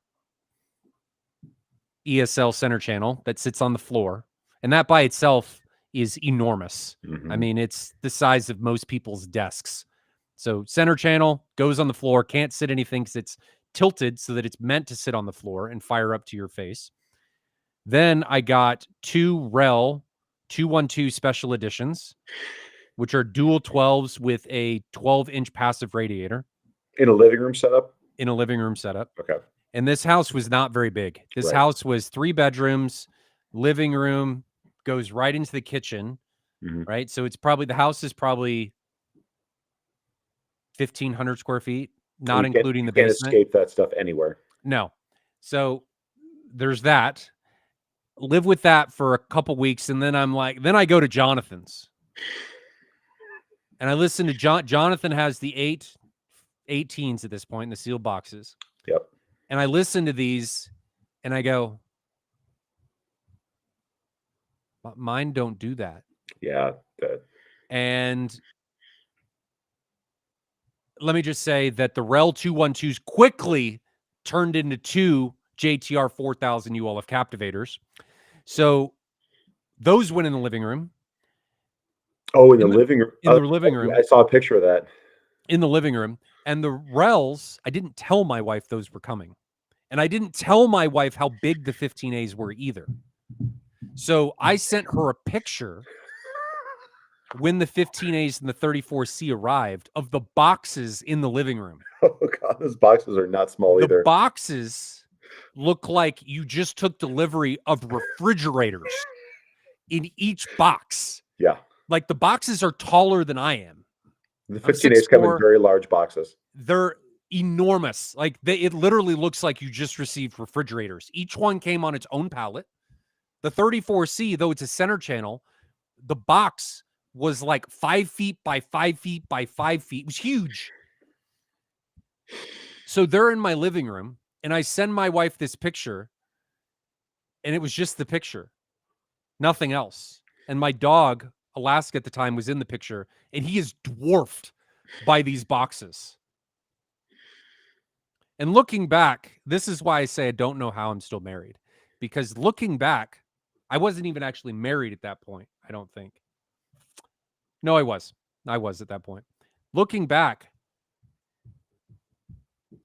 Speaker 1: ESL center channel that sits on the floor. And that by itself is enormous.
Speaker 3: Mm-hmm.
Speaker 1: I mean, it's the size of most people's desks. So center channel goes on the floor, can't sit anything because it's tilted so that it's meant to sit on the floor and fire up to your face. Then I got 2 REL 212 special editions, which are dual 12s with a 12-inch passive radiator.
Speaker 3: In a living room setup?
Speaker 1: In a living room setup.
Speaker 3: Okay.
Speaker 1: And this house was not very big. This house was 3 bedrooms, living room, goes right into the kitchen, right? So it's probably, the house is probably 1,500 square feet, not including the basement.
Speaker 3: You can't escape that stuff anywhere.
Speaker 1: No. So there's that. Live with that for a couple weeks, and then then I go to Jonathan's. And I listen to Jonathan has the 18s at this point in the sealed boxes.
Speaker 3: Yep.
Speaker 1: And I listen to these and I go, mine don't do that.
Speaker 3: Yeah.
Speaker 1: And let me just say that the REL 212s quickly turned into 2 JTR 4000 ULF Captivators. So those went in the living room.
Speaker 3: Oh, in the living room.
Speaker 1: In the living room.
Speaker 3: I saw a picture of that.
Speaker 1: In the living room. And the RELs, I didn't tell my wife those were coming. And I didn't tell my wife how big the 15As were either. So I sent her a picture when the 15As and the 34C arrived of the boxes in the living room.
Speaker 3: Oh, God, those boxes are not small either.
Speaker 1: The boxes look like you just took delivery of refrigerators in each box.
Speaker 3: Yeah.
Speaker 1: Like the boxes are taller than I am.
Speaker 3: The 15As come in very large boxes.
Speaker 1: They're enormous. Like it literally looks like you just received refrigerators. Each one came on its own pallet. The 34C, though it's a center channel, the box was like 5 feet by 5 feet by 5 feet. It was huge. So they're in my living room, and I send my wife this picture, and it was just the picture, nothing else. And my dog, Alaska at the time, was in the picture, and he is dwarfed by these boxes. And looking back, this is why I say I don't know how I'm still married. Because looking back, I wasn't even actually married at that point, I don't think. No, I was. I was at that point. Looking back,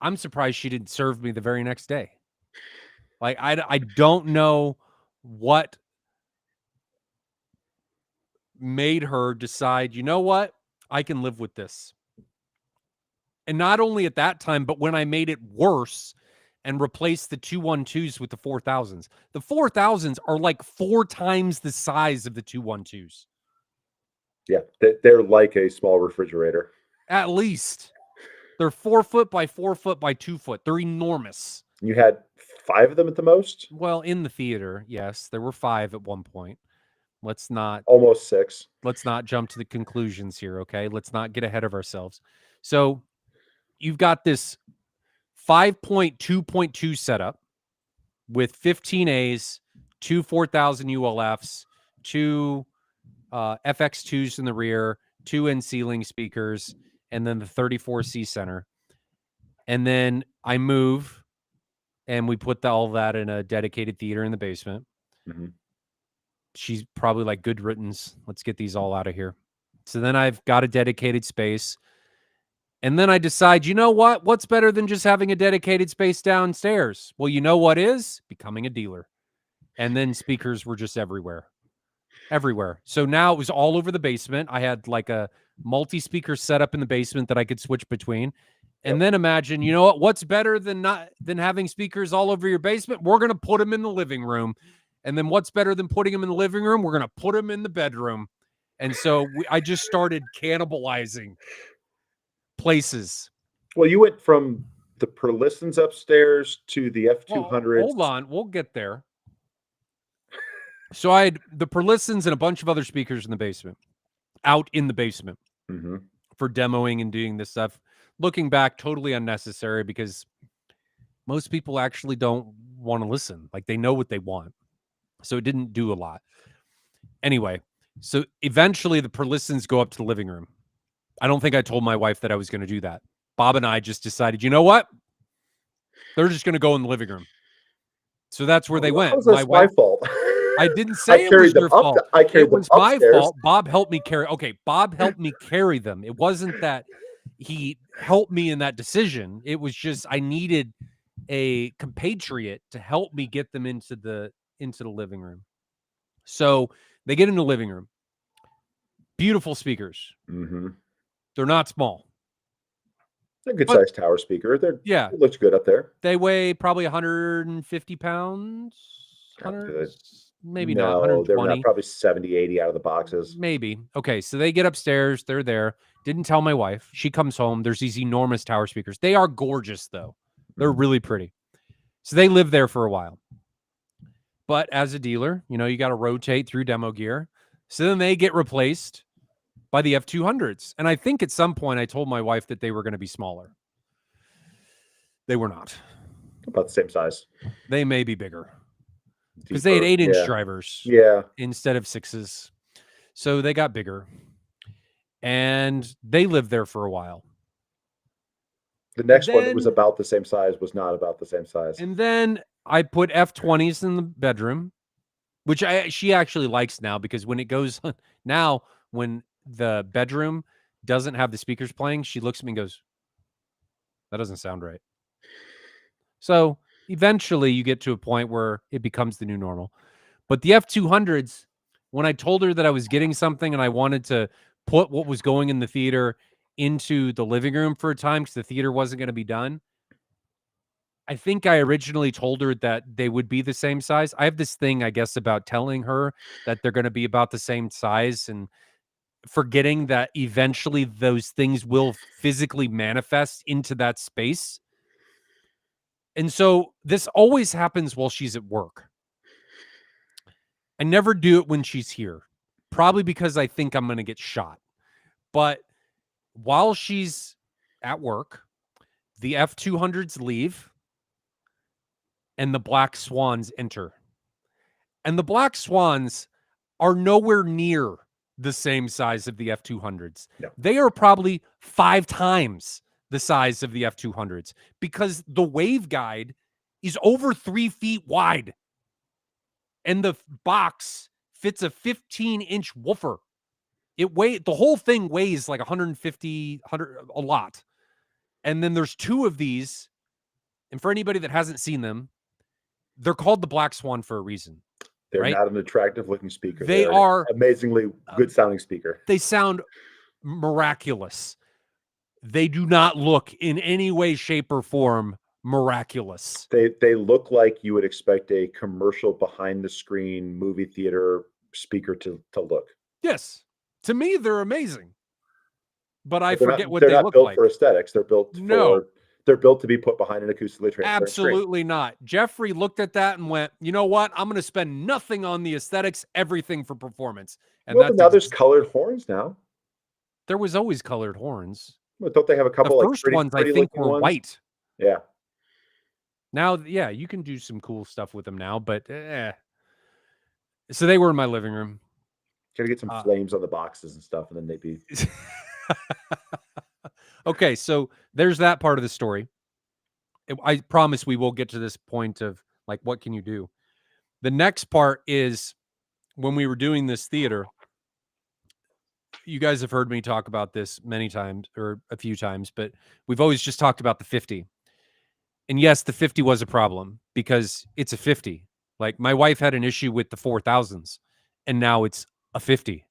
Speaker 1: I'm surprised she didn't serve me the very next day. Like, I don't know what made her decide, you know what? I can live with this. And not only at that time, but when I made it worse and replaced the 212s with the 4000s. The 4000s are like 4 times the size of the 212s.
Speaker 3: Yeah, they're like a small refrigerator.
Speaker 1: At least. They're 4 foot by 4 foot by 2 foot. They're enormous.
Speaker 3: You had 5 of them at the most?
Speaker 1: Well, in the theater, yes. There were 5 at one point. Let's not...
Speaker 3: Almost 6.
Speaker 1: Let's not jump to the conclusions here, okay? Let's not get ahead of ourselves. So you've got this 5.2.2 setup with 15As, 2 4000 ULFs, 2 FX2s in the rear, 2 in-ceiling speakers, and then the 34C center. And then I move, and we put all that in a dedicated theater in the basement.
Speaker 3: Mm-hmm.
Speaker 1: She's probably like, good riddance. Let's get these all out of here. So then I've got a dedicated space. And then I decide, you know what? What's better than just having a dedicated space downstairs? Well, you know what is? Becoming a dealer. And then speakers were just everywhere. Everywhere. So now it was all over the basement. I had like a multi-speaker setup in the basement that I could switch between. And then imagine, you know what? What's better than having speakers all over your basement? We're going to put them in the living room. And then what's better than putting them in the living room? We're going to put them in the bedroom. And so I just started cannibalizing places.
Speaker 3: Well, you went from the Perlistons upstairs to the F200s.
Speaker 1: Well, hold on. We'll get there. So I had the Perlistons and a bunch of other speakers in the basement, out in the basement for demoing and doing this stuff. Looking back, totally unnecessary because most people actually don't want to listen. Like they know what they want. So it didn't do a lot. Anyway, so eventually the Perlistons go up to the living room. I don't think I told my wife that I was going to do that. Bob and I just decided, you know what? They're just going to go in the living room. So that's where they went.
Speaker 3: My fault.
Speaker 1: I didn't say it was your fault.
Speaker 3: It was
Speaker 1: my fault. Bob helped me carry. Okay, Bob helped me carry them. It wasn't that he helped me in that decision. It was just I needed a compatriot to help me get them into the living room. So they get in the living room. Beautiful speakers.
Speaker 3: Mm-hmm.
Speaker 1: They're not small.
Speaker 3: They're a good-sized tower speaker. It looks good up there.
Speaker 1: They weigh probably 150 pounds. Maybe not. 120.
Speaker 3: They're not probably 70, 80 out of the boxes.
Speaker 1: Maybe. Okay, so they get upstairs. They're there. Didn't tell my wife. She comes home. There's these enormous tower speakers. They are gorgeous, though. They're really pretty. So they lived there for a while. But as a dealer, you got to rotate through demo gear. So then they get replaced by the F200s. And I think at some point I told my wife that they were going to be smaller. They were not.
Speaker 3: About the same size.
Speaker 1: They may be bigger. Because they had 8-inch drivers instead of 6s. So they got bigger. And they lived there for a while.
Speaker 3: The next one that was about the same size was not about the same size.
Speaker 1: And then I put F20s in the bedroom, which she actually likes now, because when it goes now, when the bedroom doesn't have the speakers playing, she looks at me and goes, that doesn't sound right. So eventually you get to a point where it becomes the new normal. But the F200s, when I told her that I was getting something and I wanted to put what was going in the theater into the living room for a time because the theater wasn't going to be done, I think I originally told her that they would be the same size. I have this thing, I guess, about telling her that they're going to be about the same size and forgetting that eventually those things will physically manifest into that space. And so this always happens while she's at work. I never do it when she's here, probably because I think I'm going to get shot. But while she's at work, the F200s leave and the Black Swans enter. And the Black Swans are nowhere near the same size of the F200s.
Speaker 3: No.
Speaker 1: They are probably 5 times the size of the F200s because the waveguide is over 3 feet wide. And the box fits a 15-inch woofer. The whole thing weighs like 150, a lot. And then there's 2 of these. And for anybody that hasn't seen them, they're called the Black Swan for a reason.
Speaker 3: They're
Speaker 1: right?
Speaker 3: not an attractive looking speaker.
Speaker 1: They are
Speaker 3: amazingly good sounding speaker.
Speaker 1: They sound miraculous. They do not look in any way, shape, or form miraculous.
Speaker 3: They look like you would expect a commercial behind the screen movie theater speaker to look.
Speaker 1: Yes. To me, they're amazing. But I
Speaker 3: they're
Speaker 1: forget
Speaker 3: not,
Speaker 1: what
Speaker 3: they're
Speaker 1: they
Speaker 3: not
Speaker 1: look
Speaker 3: built
Speaker 1: like.
Speaker 3: for aesthetics. They're built they're built to be put behind an acoustically transparent
Speaker 1: Absolutely
Speaker 3: screen.
Speaker 1: not. Jeffrey looked at that and went, you know what? I'm going to spend nothing on the aesthetics, everything for performance. And
Speaker 3: Well, but now there's colored horns now.
Speaker 1: There was always colored horns.
Speaker 3: Well, don't they have a couple
Speaker 1: The
Speaker 3: like
Speaker 1: first
Speaker 3: pretty,
Speaker 1: ones
Speaker 3: pretty
Speaker 1: I think
Speaker 3: looking
Speaker 1: were
Speaker 3: ones?
Speaker 1: white.
Speaker 3: Yeah.
Speaker 1: Now, yeah, you can do some cool stuff with them now, but So they were in my living room.
Speaker 3: Gotta get some flames on the boxes and stuff, and then they'd be
Speaker 1: Okay, so there's that part of the story. I promise we will get to this point of like, what can you do? The next part is when we were doing this theater. You guys have heard me talk about this many times or a few times, but we've always just talked about the 50. And yes, the 50 was a problem because it's a 50. Like my wife had an issue with the 4000s and now it's a 50,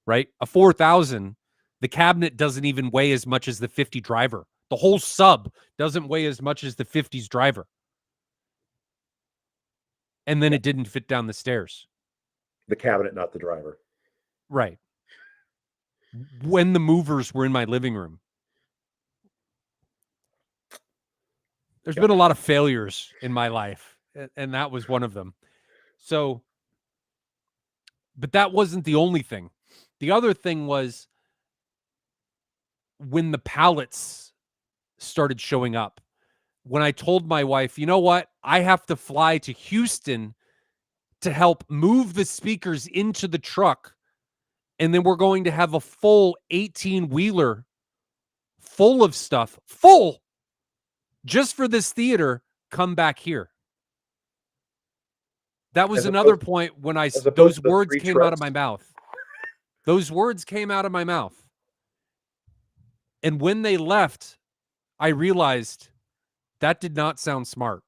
Speaker 1: right? A 4000, the cabinet doesn't even weigh as much as the 50 driver. The whole sub doesn't weigh as much as the 50's driver. And then it didn't fit down the stairs.
Speaker 3: the cabinet, not the driver.
Speaker 1: Right. When the movers were in my living room. There's been a lot of failures in my life, and that was one of them. So, but that wasn't the only thing. The other thing was when the pallets started showing up. When I told my wife, you know what? I have to fly to Houston to help move the speakers into the truck. And then we're going to have a full 18-wheeler full of stuff, just for this theater, come back here. That was another point when those words came out of my mouth. Those words came out of my mouth. And when they left, I realized that did not sound smart.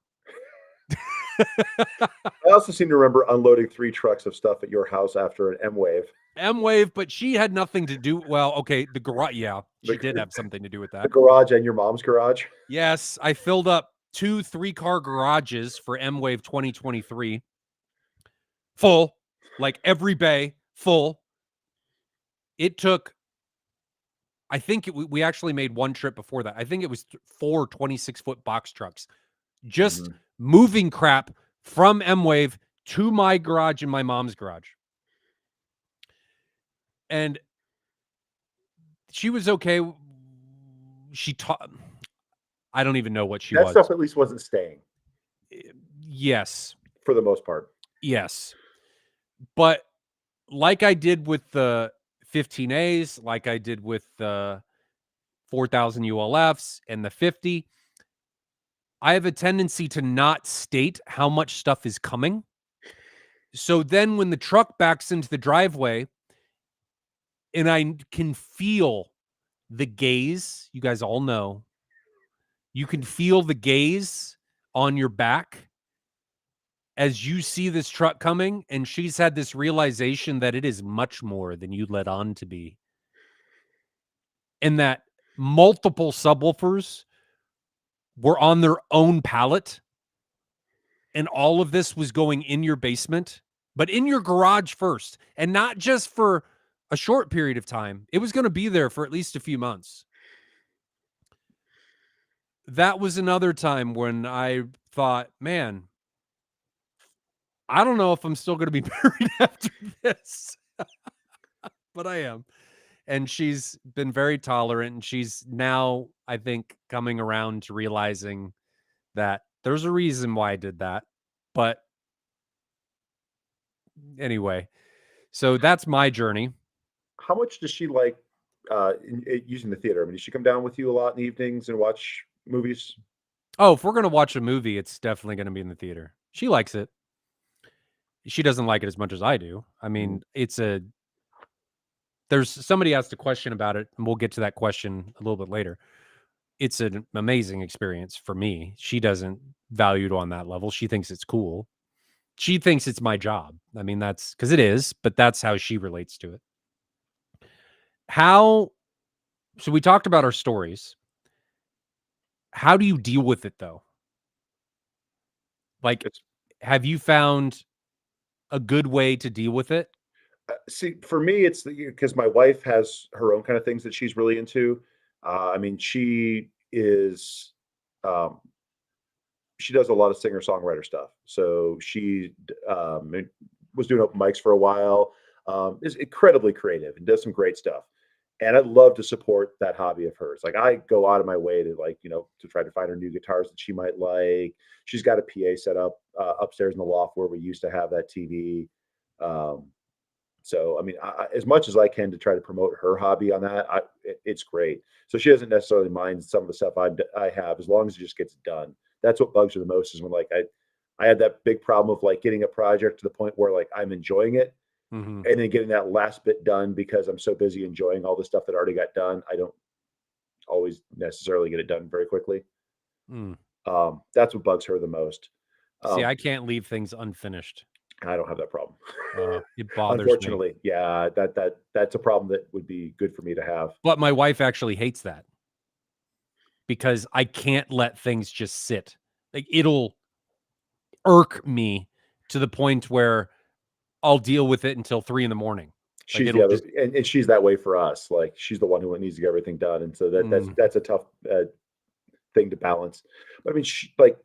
Speaker 3: I also seem to remember unloading 3 trucks of stuff at your house after an
Speaker 1: M-Wave, but she had nothing to do. Well, okay, the garage. Yeah, she did have something to do with that.
Speaker 3: The garage and your mom's garage.
Speaker 1: Yes, I filled up 2 3-car garages for M-Wave 2023. Full, like every bay, full. It took, I think we actually made one trip before that. I think it was 4 26-foot box trucks. Just moving crap from M-Wave to my garage and my mom's garage. And she was okay. She taught, I don't even know what she
Speaker 3: That
Speaker 1: was.
Speaker 3: stuff at least wasn't staying
Speaker 1: Yes.
Speaker 3: for the most part.
Speaker 1: Yes. But like I did with the 15As, like I did with the 4,000 ULFs and the 50, I have a tendency to not state how much stuff is coming. So then when the truck backs into the driveway and I can feel the gaze, you guys all know, you can feel the gaze on your back as you see this truck coming, and she's had this realization that it is much more than you let on to be. And that multiple subwoofers were on their own pallet, and all of this was going in your basement, but in your garage first, and not just for a short period of time. It was going to be there for at least a few months. That was another time when I thought, man, I don't know if I'm still going to be married after this, but I am. And she's been very tolerant, and she's now, I think, coming around to realizing that there's a reason why I did that. But anyway, so that's my journey.
Speaker 3: How much does she like using the theater? I mean, does she come down with you a lot in the evenings and watch movies?
Speaker 1: Oh, if we're going to watch a movie, it's definitely going to be in the theater. She likes it. She doesn't like it as much as I do. I mean, there's somebody asked a question about it, and we'll get to that question a little bit later. It's an amazing experience for me. She doesn't value it on that level. She thinks it's cool. She thinks it's my job. I mean, that's because it is, but that's how she relates to it. So we talked about our stories. How do you deal with it though? Like,
Speaker 3: It's
Speaker 1: have you found a good way to deal with it?
Speaker 3: See, for me, it's because my wife has her own kind of things that she's really into. I mean, um, she does a lot of singer songwriter stuff. So she was doing open mics for a while. Is incredibly creative and does some great stuff. And I'd love to support that hobby of hers. Like I go out of my way to to try to find her new guitars that she might like. She's got a PA set up upstairs in the loft where we used to have that TV. Um, so, I mean, as much as I can to try to promote her hobby on that, it's great. So she doesn't necessarily mind some of the stuff I have as long as it just gets done. That's what bugs her the most is when I had that big problem of like getting a project to the point where like I'm enjoying it
Speaker 1: Mm-hmm.
Speaker 3: and then getting that last bit done because I'm so busy enjoying all the stuff that already got done. I don't always necessarily get it done very quickly.
Speaker 1: Mm.
Speaker 3: That's what bugs her the most.
Speaker 1: See,
Speaker 3: Um,
Speaker 1: I can't leave things unfinished.
Speaker 3: I don't have that problem.
Speaker 1: It bothers me.
Speaker 3: Unfortunately, yeah, that's a problem that would be good for me to have.
Speaker 1: But my wife actually hates that because I can't let things just sit. Like it'll irk me to the point where I'll deal with it until 3 a.m. Like
Speaker 3: She's the
Speaker 1: it'll
Speaker 3: other,
Speaker 1: just
Speaker 3: and she's that way for us. Like she's the one who needs to get everything done, and so that's a tough thing to balance. But I mean,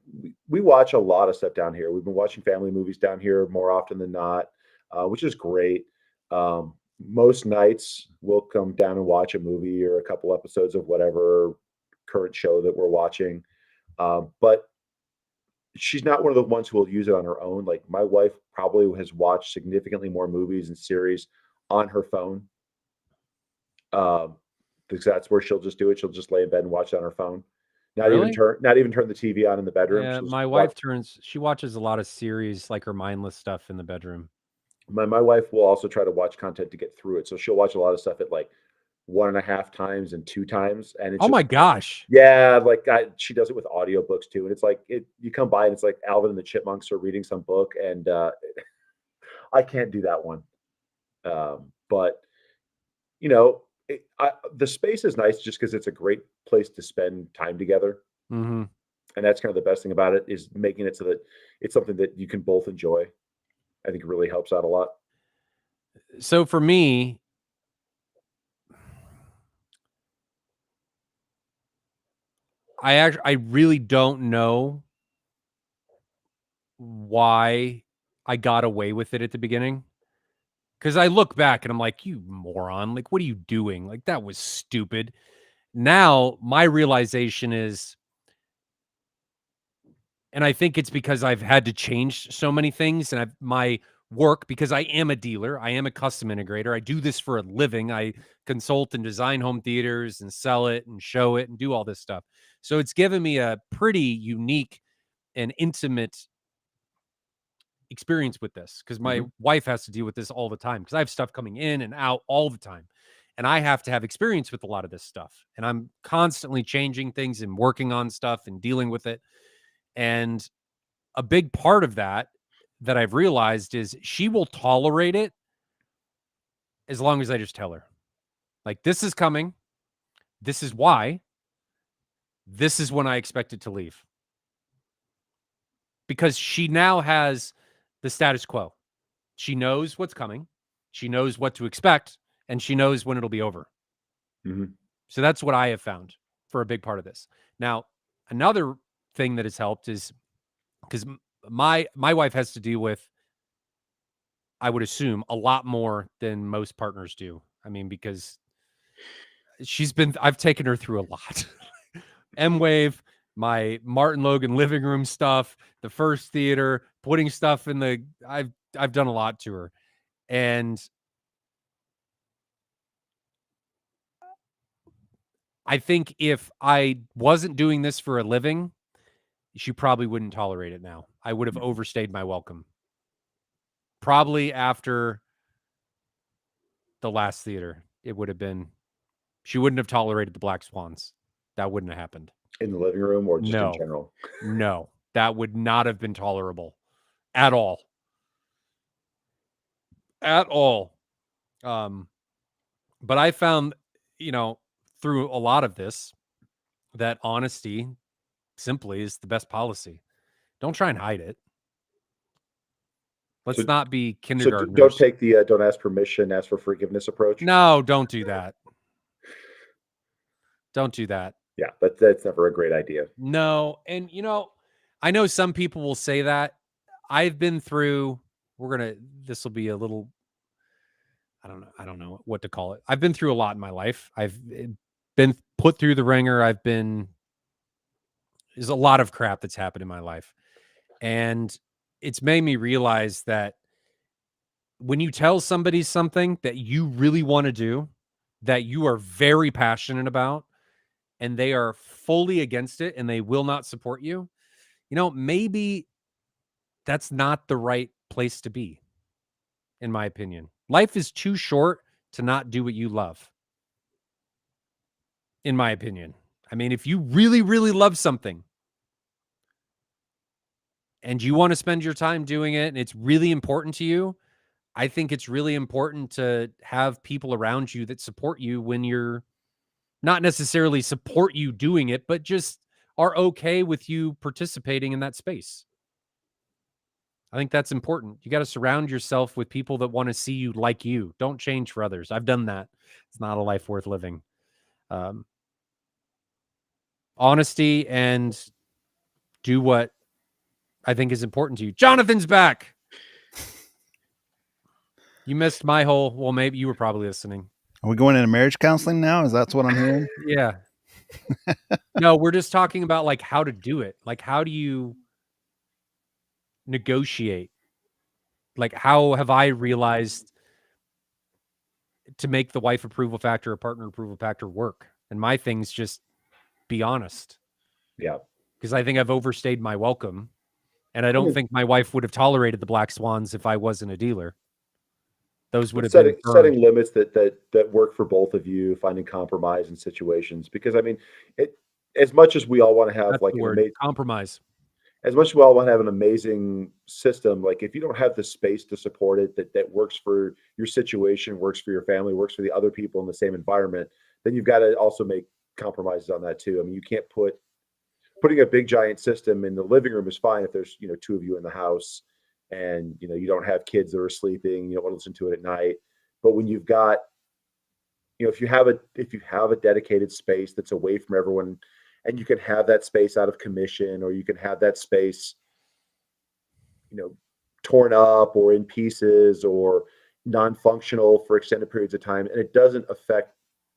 Speaker 3: we watch a lot of stuff down here. We've been watching family movies down here more often than not, which is great. Most nights we'll come down and watch a movie or a couple episodes of whatever current show that we're watching. But she's not one of the ones who will use it on her own. Like my wife probably has watched significantly more movies and series on her phone. Um, because that's where she'll just do it. She'll just lay in bed and watch it on her phone.
Speaker 1: really.
Speaker 3: Not even turn the TV on in the bedroom.
Speaker 1: Yeah,
Speaker 3: She'll just
Speaker 1: my
Speaker 3: watch.
Speaker 1: wife she watches a lot of series like her mindless stuff in the bedroom.
Speaker 3: My wife will also try to watch content to get through it. So she'll watch a lot of stuff at like 1.5 times and 2 times. And it's
Speaker 1: Oh my
Speaker 3: just
Speaker 1: gosh.
Speaker 3: yeah, like she does it with audiobooks too. And it's like you come by and it's like Alvin and the Chipmunks are reading some book and I can't do that one. But the space is nice just because it's a great place to spend time together,
Speaker 1: Mm-hmm.
Speaker 3: and that's kind of the best thing about it is making it so that it's something that you can both enjoy. I think it really helps out a lot.
Speaker 1: So for me, I really don't know why I got away with it at the beginning. Because I look back and I'm like, you moron, like, what are you doing? Like, that was stupid. Now, my realization is, and I think it's because I've had to change so many things, and my work, because I am a dealer, I am a custom integrator. I do this for a living. I consult and design home theaters and sell it and show it and do all this stuff. So it's given me a pretty unique and intimate experience with this, because my wife has to deal with this all the time, because I have stuff coming in and out all the time. And I have to have experience with a lot of this stuff. And I'm constantly changing things and working on stuff and dealing with it. And a big part of that I've realized is she will tolerate it as long as I just tell her, like, this is coming. This is why. This is when I expect it to leave. Because she now has the status quo. She knows what's coming. She knows what to expect, and she knows when it'll be over. So that's what I have found for a big part of this. Now, another thing that has helped is because my wife has to deal with, I would assume, a lot more than most partners do. I mean, because I've taken her through a lot. M-Wave, my Martin Logan living room stuff, the first theater, putting stuff in I've done a lot to her. And I think if I wasn't doing this for a living, she probably wouldn't tolerate it now. I would have overstayed my welcome. Probably after the last theater, it would have been, she wouldn't have tolerated the Black Swans. That wouldn't have happened.
Speaker 3: In the living room or just in general?
Speaker 1: No, that would not have been tolerable at all. At all. But I found, through a lot of this, that honesty simply is the best policy. Don't try and hide it. Let's not be kindergartners.
Speaker 3: So don't take the don't ask permission, ask for forgiveness approach.
Speaker 1: No, don't do that. Don't do that.
Speaker 3: Yeah, that's never a great idea.
Speaker 1: No, and I know some people will say that. I've been through. This will be a little. I don't know what to call it. I've been through a lot in my life. I've been put through the ringer. There's a lot of crap that's happened in my life. And it's made me realize that when you tell somebody something that you really want to do, that you are very passionate about, and they are fully against it and they will not support you, maybe that's not the right place to be, in my opinion. Life is too short to not do what you love, in my opinion. I mean, if you really, really love something and you want to spend your time doing it and it's really important to you, I think it's really important to have people around you that support you when you're not necessarily support you doing it, but just are okay with you participating in that space. I think that's important. You got to surround yourself with people that want to see you like you. Don't change for others. I've done that. It's not a life worth living. Honesty and do what I think is important to you. Jonathan's back. You missed my whole, well, maybe you were probably listening.
Speaker 2: Are we going into marriage counseling now? Is that what I'm hearing?
Speaker 1: Yeah. No, we're just talking about like how to do it. Like, how do you negotiate? Like, how have I realized to make the wife approval factor, a partner approval factor work? And my thing's just be honest.
Speaker 3: Yeah.
Speaker 1: Because I think I've overstayed my welcome. And I don't think my wife would have tolerated the Black Swans if I wasn't a dealer. Those would have been
Speaker 3: setting limits that work for both of you, finding compromise in situations. Because I mean, as much as we all want to have
Speaker 1: That's
Speaker 3: like
Speaker 1: an amazing compromise,
Speaker 3: as much as we all want to have an amazing system, like if you don't have the space to support it, that works for your situation, works for your family, works for the other people in the same environment, then you've got to also make compromises on that too. I mean, you can't putting a big giant system in the living room is fine if there's two of you in the house and you don't have kids that are sleeping, you don't want to listen to it at night. But when you've got if you have a dedicated space that's away from everyone, and you can have that space out of commission, or you can have that space torn up or in pieces or non-functional for extended periods of time, and it doesn't affect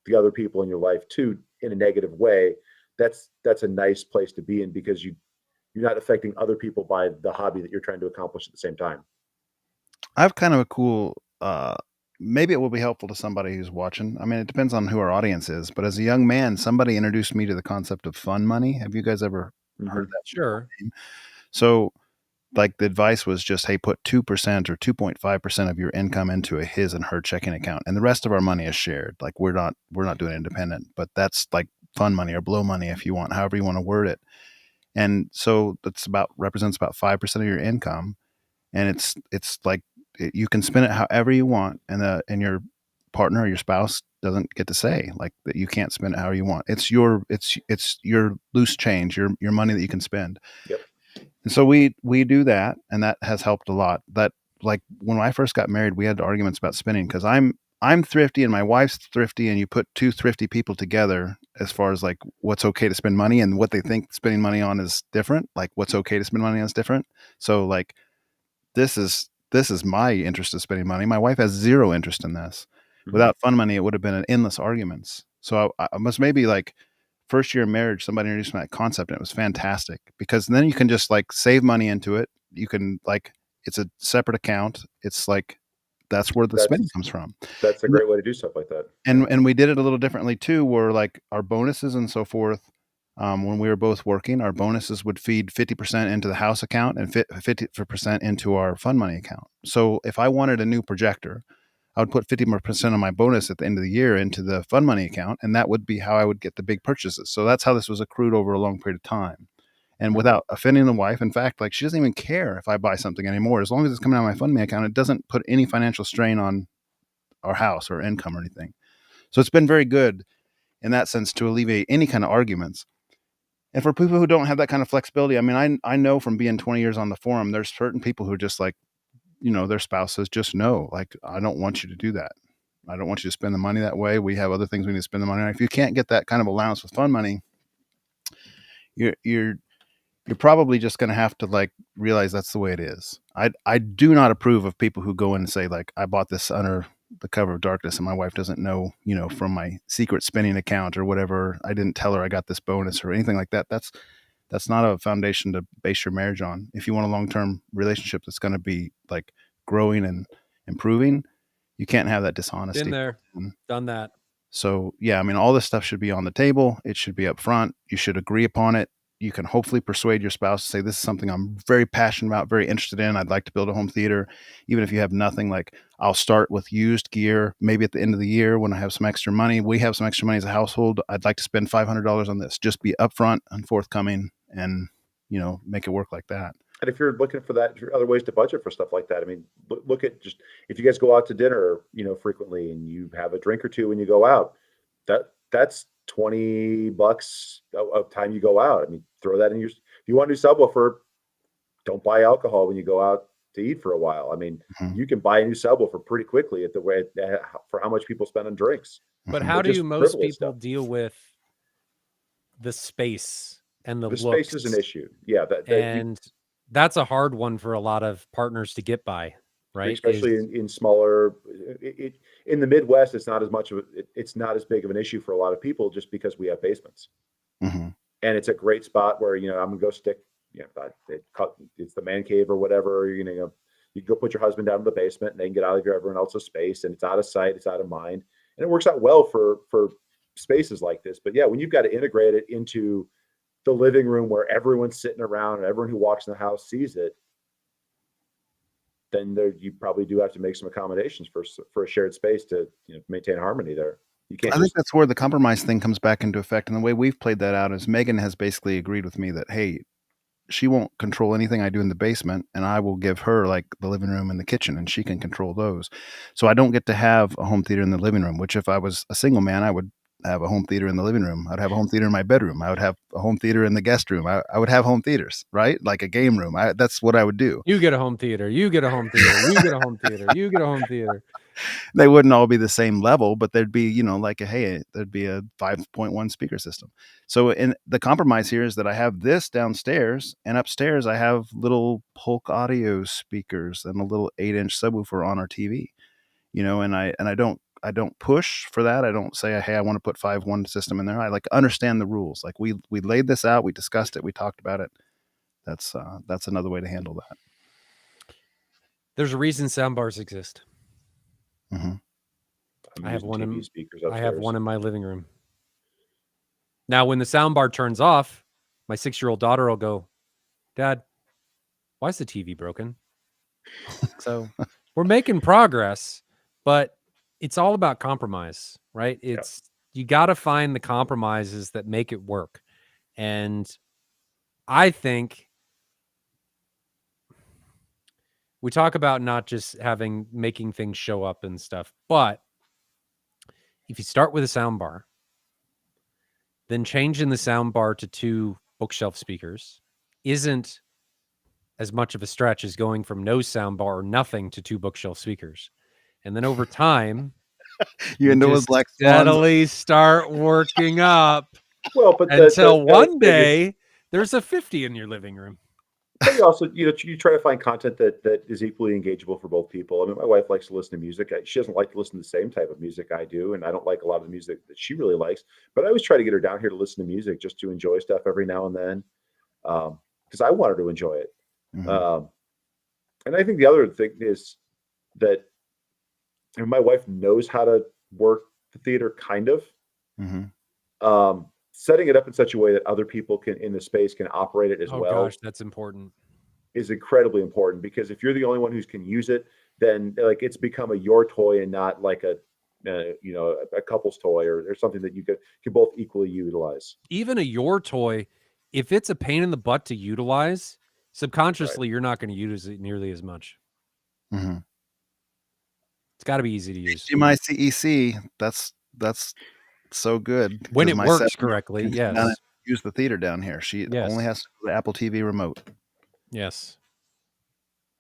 Speaker 3: the other people in your life too in a negative way, that's a nice place to be in, because you're not affecting other people by the hobby that you're trying to accomplish at the same time.
Speaker 2: I have kind of a cool maybe it will be helpful to somebody who's watching. I mean, it depends on who our audience is, but as a young man, somebody introduced me to the concept of fun money. Have you guys ever heard that?
Speaker 1: Sure.
Speaker 2: So, like, the advice was just, hey, put 2% or 2.5% of your income into a his and her checking account, and the rest of our money is shared. Like, we're not doing independent, but that's like fun money or blow money, if you want, however you want to word it. And so that's represents about 5% of your income, and it's like you can spend it however you want, and your partner or your spouse doesn't get to say like that you can't spend it however you want. It's your loose change, your money that you can spend.
Speaker 3: Yep.
Speaker 2: And so we do that, and that has helped a lot. That, like, when I first got married, we had arguments about spending, because I'm thrifty and my wife's thrifty, and you put two thrifty people together as far as like what's okay to spend money and what they think spending money on is different. Like, what's okay to spend money on is different. So, like, this is my interest of spending money. My wife has zero interest in this. Without fun money, it would have been an endless arguments. So I must maybe, like, first year of marriage, somebody introduced me that concept, and it was fantastic, because then you can just like save money into it. You can, like, it's a separate account. It's like that's where the spending comes from.
Speaker 3: That's a great way to do stuff like that.
Speaker 2: And we did it a little differently too, where like our bonuses and so forth. When we were both working, our bonuses would feed 50% into the house account and 50% into our fund money account. So if I wanted a new projector, I would put 50% of my bonus at the end of the year into the fund money account, and that would be how I would get the big purchases. So that's how this was accrued over a long period of time. And without offending the wife, in fact, like, she doesn't even care if I buy something anymore. As long as it's coming out of my fund money account, it doesn't put any financial strain on our house or income or anything. So it's been very good in that sense to alleviate any kind of arguments. And for people who don't have that kind of flexibility, I mean, I know from being 20 years on the forum, there's certain people who are just like, their spouse says, just no, like, I don't want you to do that. I don't want you to spend the money that way. We have other things we need to spend the money on. If you can't get that kind of allowance with fund money, you're probably just going to have to, like, realize that's the way it is. I do not approve of people who go in and say, like, I bought this under the cover of darkness and my wife doesn't know, from my secret spending account or whatever. I didn't tell her I got this bonus or anything like that. That's not a foundation to base your marriage on. If you want a long-term relationship that's going to be, like, growing and improving, you can't have that dishonesty.
Speaker 1: Been there, done that.
Speaker 2: So, yeah, I mean, all this stuff should be on the table. It should be up front. You should agree upon it. You can hopefully persuade your spouse to say, this is something I'm very passionate about, very interested in. I'd like to build a home theater. Even if you have nothing, like, I'll start with used gear. Maybe at the end of the year when I have some extra money, we have some extra money as a household, I'd like to spend $500 on this. Just be upfront and forthcoming and, make it work like that.
Speaker 3: And if you're looking for that, other ways to budget for stuff like that, I mean, look at just, if you guys go out to dinner, frequently, and you have a drink or two when you go out, that's $20 of time you go out. I mean, throw that in your, if you want to do subwoofer, don't buy alcohol when you go out to eat for a while. I mean, you can buy a new subwoofer pretty quickly at the way for how much people spend on drinks.
Speaker 1: But how do most people deal with the space and the looks?
Speaker 3: Space is an issue. Yeah.
Speaker 1: That's a hard one for a lot of partners to get by, right?
Speaker 3: Especially in smaller, in the Midwest, it's not as much of it's not as big of an issue for a lot of people, just because we have basements. And it's a great spot where, I'm gonna go stick, it's the man cave or whatever, you can go put your husband down in the basement and they can get out of everyone else's space, and it's out of sight, it's out of mind. And it works out well for spaces like this. But yeah, when you've got to integrate it into the living room where everyone's sitting around and everyone who walks in the house sees it, then you probably do have to make some accommodations for a shared space to maintain harmony there. You can't. I
Speaker 2: think that's where the compromise thing comes back into effect. And the way we've played that out is Megan has basically agreed with me that, hey, she won't control anything I do in the basement, and I will give her, like, the living room and the kitchen, and she can control those. So I don't get to have a home theater in the living room, which if I was a single man, I would have a home theater in the living room. I'd have a home theater in my bedroom. I would have a home theater in the guest room. I would have home theaters, right? Like a game room. That's what I would do.
Speaker 1: You get a home theater. You get a home theater. You get a home theater. You get a home theater.
Speaker 2: They wouldn't all be the same level, but there'd be, like there'd be a 5.1 speaker system. So in the compromise here is that I have this downstairs, and upstairs I have little Polk audio speakers and a little 8-inch subwoofer on our TV. And I don't push for that. I don't say, hey, I want to put 5.1 system in there. I like understand the rules. Like we laid this out, we discussed it, we talked about it. That's another way to handle that.
Speaker 1: There's a reason soundbars exist.
Speaker 2: Mm-hmm.
Speaker 1: I have one in
Speaker 3: speakers
Speaker 1: I have one in my living room. Now, when the soundbar turns off, my 6-year-old daughter will go, "Dad, why is the TV broken?" So we're making progress, but it's all about compromise, right? You got to find the compromises that make it work. And I think we talk about not just making things show up and stuff, but if you start with a sound bar, then changing the sound bar to 2 bookshelf speakers isn't as much of a stretch as going from no sound bar or nothing to 2 bookshelf speakers. And then over time, you just
Speaker 2: like
Speaker 1: steadily start working up.
Speaker 3: Well, but
Speaker 1: until one day there's a 50 in your living room.
Speaker 3: But you also, you try to find content that is equally engageable for both people. I mean, my wife likes to listen to music. She doesn't like to listen to the same type of music I do, and I don't like a lot of the music that she really likes. But I always try to get her down here to listen to music, just to enjoy stuff every now and then, because I want her to enjoy it.
Speaker 2: Mm-hmm.
Speaker 3: And I think the other thing is that my wife knows how to work the theater, kind of.
Speaker 2: Mm-hmm.
Speaker 3: Setting it up in such a way that other people in the space can operate it as well.
Speaker 1: Gosh, that's important.
Speaker 3: Is incredibly important, because if you're the only one who can use it, then like it's become your toy and not like a couple's toy or something that you can both equally utilize.
Speaker 1: Even your toy, if it's a pain in the butt to utilize, subconsciously you're not going to use it nearly as much.
Speaker 2: Mm-hmm.
Speaker 1: It's got to be easy to use.
Speaker 2: My CEC, that's so good
Speaker 1: when it works correctly. Yes,
Speaker 2: use the theater down here. She only has to go to Apple TV remote.
Speaker 1: Yes,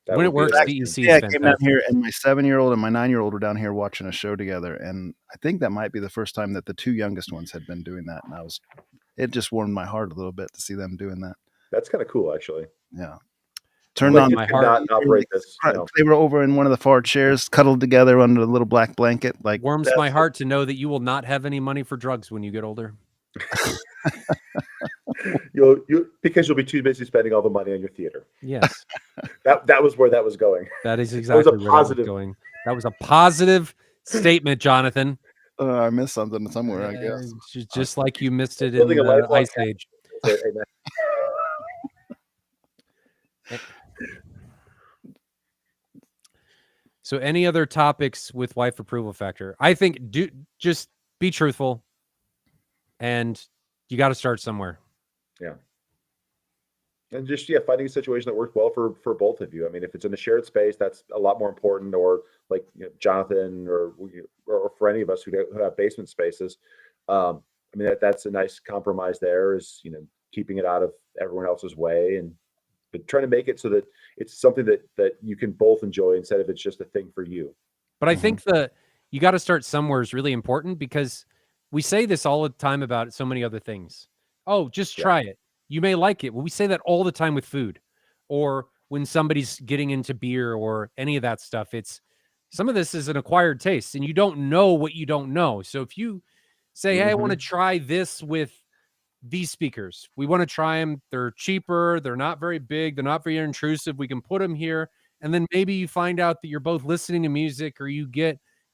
Speaker 3: that
Speaker 1: when it works, CEC is fantastic.
Speaker 2: I came down here, and my 7-year-old and my 9-year-old were down here watching a show together, and I think that might be the first time that the 2 youngest ones had been doing that, and it just warmed my heart a little bit to see them doing that.
Speaker 3: That's kind of cool, actually.
Speaker 2: Yeah. Turned on
Speaker 1: my heart.
Speaker 3: Operate this.
Speaker 2: They were over in one of the far chairs, cuddled together under a little black blanket. Like,
Speaker 1: warms my heart to know that you will not have any money for drugs when you get older.
Speaker 3: Because you'll be too busy spending all the money on your theater.
Speaker 1: Yes,
Speaker 3: that was where that was going.
Speaker 1: That is exactly where that was going. That was a positive statement, Jonathan.
Speaker 2: I missed something somewhere, I guess.
Speaker 1: Just like you missed it in the Ice Age. So any other topics with wife approval factor? I think just be truthful, and you got to start somewhere.
Speaker 3: Yeah. And just finding a situation that works well for both of you. I mean, if it's in a shared space, that's a lot more important. Or like Jonathan or for any of us who have basement spaces, I mean that's a nice compromise. There is keeping it out of everyone else's way, but trying to make it so that it's something that you can both enjoy instead of it's just a thing for you.
Speaker 1: But I think you got to start somewhere is really important, because we say this all the time about so many other things. Oh, just try it. You may like it. Well, we say that all the time with food, or when somebody's getting into beer or any of that stuff. Some of this is an acquired taste, and you don't know what you don't know. So if you say, hey, I want to try this with these speakers, we want to try them. They're cheaper. They're not very big. They're not very intrusive. We can put them here. And then maybe you find out that you're both listening to music, or you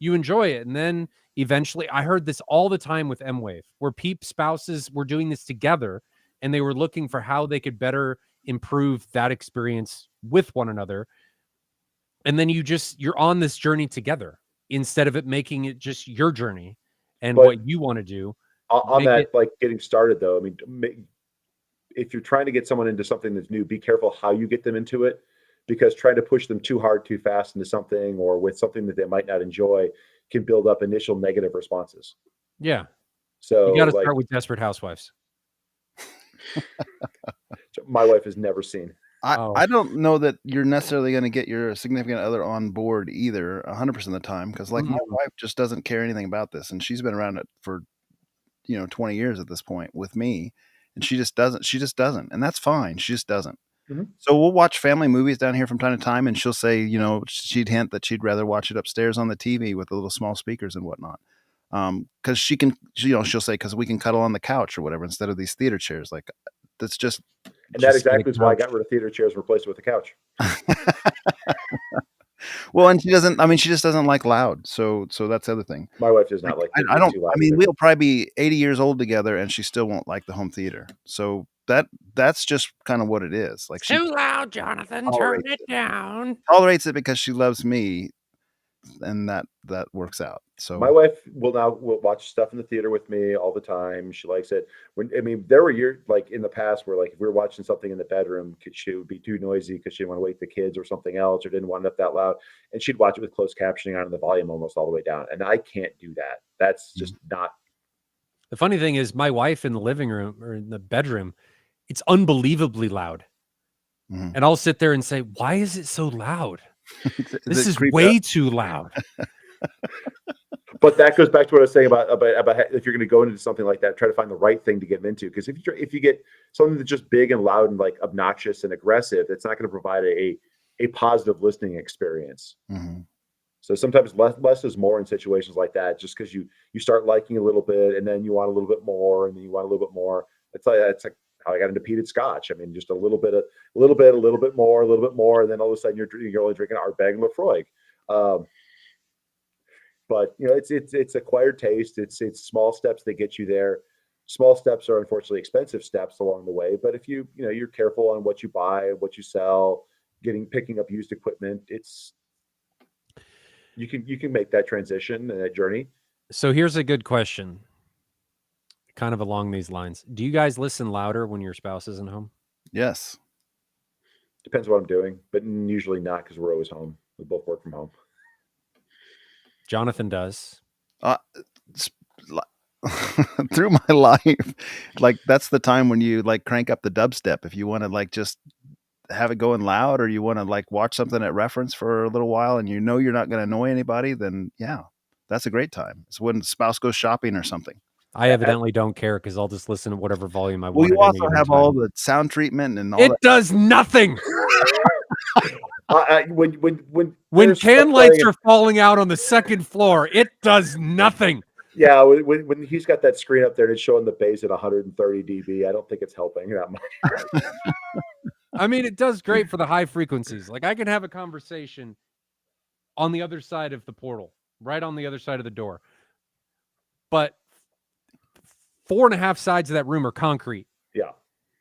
Speaker 1: enjoy it. And then eventually, I heard this all the time with M-Wave, where spouses were doing this together, and they were looking for how they could better improve that experience with one another. And then you're on this journey together, instead of it making it just your journey and what you want to do.
Speaker 3: On that, like getting started though, I mean, if you're trying to get someone into something that's new, be careful how you get them into it, because trying to push them too hard, too fast into something, or with something that they might not enjoy, can build up initial negative responses.
Speaker 1: Yeah.
Speaker 3: So
Speaker 1: You got to
Speaker 3: like
Speaker 1: start with Desperate Housewives.
Speaker 3: my wife has never seen.
Speaker 2: I don't know that you're necessarily going to get your significant other on board either 100% of the time, because like my wife just doesn't care anything about this, and she's been around it for 20 years at this point with me, and she just doesn't, and that's fine. She just doesn't.
Speaker 3: Mhm.
Speaker 2: So we'll watch family movies down here from time to time, and she'll say, she'd hint that she'd rather watch it upstairs on the TV with the little small speakers and whatnot. Because she'll say, because we can cuddle on the couch or whatever instead of these theater chairs. Like, that's just.
Speaker 3: And that
Speaker 1: Just get a
Speaker 3: exactly is why I
Speaker 1: couch.
Speaker 3: got rid of theater chairs and replaced it with a couch.
Speaker 2: Well, and she doesn't. I mean, she just doesn't like loud. So that's the other thing.
Speaker 3: My wife does not like
Speaker 2: I don't.
Speaker 3: too loud
Speaker 2: I mean,
Speaker 3: either.
Speaker 2: we'll probably be 80 years old together, and she still won't like the home theater. So that's just kind of what it is. Like, she
Speaker 1: Too loud, Jonathan. Turn it down.
Speaker 2: tolerates it because she loves me, and that works out. So
Speaker 3: My wife will watch stuff in the theater with me all the time. She likes it. There were years like in the past where like if we were watching something in the bedroom, she would be too noisy because she didn't want to wake the kids or something else, or didn't want it that loud, and she'd watch it with closed captioning on and the volume almost all the way down. And I can't do that. That's just not.
Speaker 1: The funny thing is, my wife in the living room or in the bedroom, it's unbelievably loud.
Speaker 2: Mhm.
Speaker 1: And I'll sit there and say, why is it so loud? This is
Speaker 2: creeped
Speaker 1: way
Speaker 2: out?
Speaker 1: too loud.
Speaker 3: But that goes back to what I was saying about if you're going to go into something like that, try to find the right thing to get them into. Because if you get something that's just big and loud and like obnoxious and aggressive, it's not going to provide a positive listening experience.
Speaker 2: Mhm.
Speaker 3: So sometimes less is more in situations like that. Just because you start liking a little bit, and then you want a little bit more, and then you want a little bit more. It's like how I got into peated scotch. I mean, just a little bit more, a little bit more, and then all of a sudden you're only drinking Ardbeg and Lefroy. But it's acquired taste. It's small steps that get you there. Small steps are unfortunately expensive steps along the way. But if you're careful on what you buy, what you sell, picking up used equipment, you can make that transition and that journey.
Speaker 1: So here's a good question, kind of along these lines. Do you guys listen louder when your spouse isn't home?
Speaker 2: Yes.
Speaker 3: Depends what I'm doing, but usually not because we're always home. We both work from home.
Speaker 1: Jonathan does.
Speaker 2: Through my life, like that's the time when you like crank up the dubstep if you want to like just have it going loud, or you want to like watch something at reference for a little while and you're not going to annoy anybody, then yeah, that's a great time. It's when spouse goes shopping or something.
Speaker 1: I evidently don't care because I'll just listen to whatever volume I
Speaker 2: Well,
Speaker 1: want.
Speaker 2: you
Speaker 1: at any
Speaker 2: also
Speaker 1: given
Speaker 2: have
Speaker 1: time.
Speaker 2: all the sound treatment and all
Speaker 1: It
Speaker 2: that.
Speaker 1: does nothing.
Speaker 3: When
Speaker 1: can lights are falling out on the second floor, it does nothing.
Speaker 3: Yeah, when he's got that screen up there and it's showing the bass at 130 dB, I don't think it's helping that much.
Speaker 1: I mean, it does great for the high frequencies. Like I can have a conversation on the other side of the portal, right on the other side of the door. But 4.5 sides of that room are concrete.
Speaker 3: Yeah.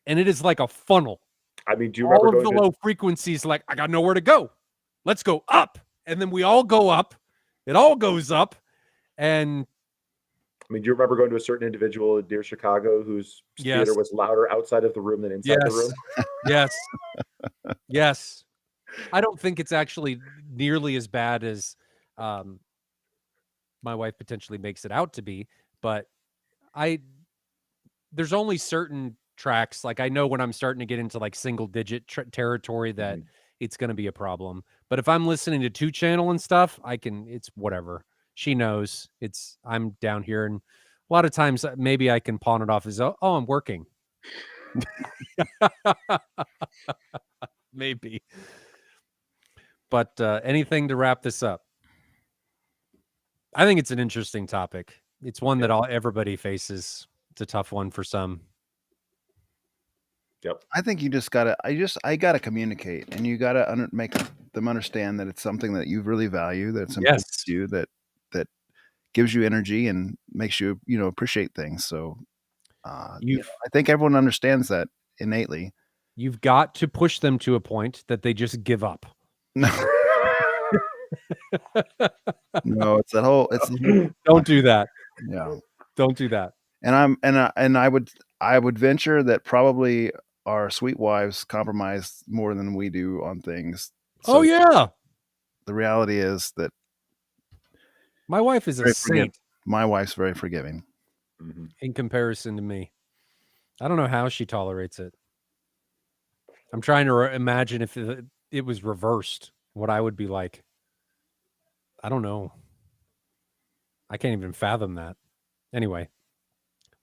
Speaker 1: And it is like a funnel.
Speaker 3: I mean, do you remember
Speaker 1: all of the low frequencies? Like, I got nowhere to go. Let's go up. And then we all go up. It all goes up. And
Speaker 3: I mean, do you remember going to a certain individual near Chicago whose theater was louder outside of the room than inside the room?
Speaker 1: Yes. Yes. I don't think it's actually nearly as bad as my wife potentially makes it out to be, but there's only certain tracks. Like I know when I'm starting to get into like single digit territory that it's going to be a problem. But if I'm listening to 2-channel and stuff, it's whatever. She knows I'm down here. And a lot of times maybe I can pawn it off as, oh, I'm working. Maybe. But anything to wrap this up? I think it's an interesting topic. It's one that everybody faces. It's a tough one for some.
Speaker 3: Yep.
Speaker 2: I think you just gotta. I gotta communicate, and you gotta make them understand that it's something that you really value. That it's important to you. That gives you energy and makes you appreciate things. So, I think everyone understands that innately.
Speaker 1: You've got to push them to a point that they just give up.
Speaker 2: No, no, it's that whole.
Speaker 1: Don't do that.
Speaker 2: Yeah,
Speaker 1: don't do that.
Speaker 2: And I would venture that probably our sweet wives compromise more than we do on things.
Speaker 1: So
Speaker 2: the reality is that
Speaker 1: my wife is a saint.
Speaker 2: My wife's very forgiving.
Speaker 1: in comparison to me. I don't know how she tolerates it. I'm trying to imagine if it was reversed, what I would be like. I don't know. I can't even fathom that. Anyway,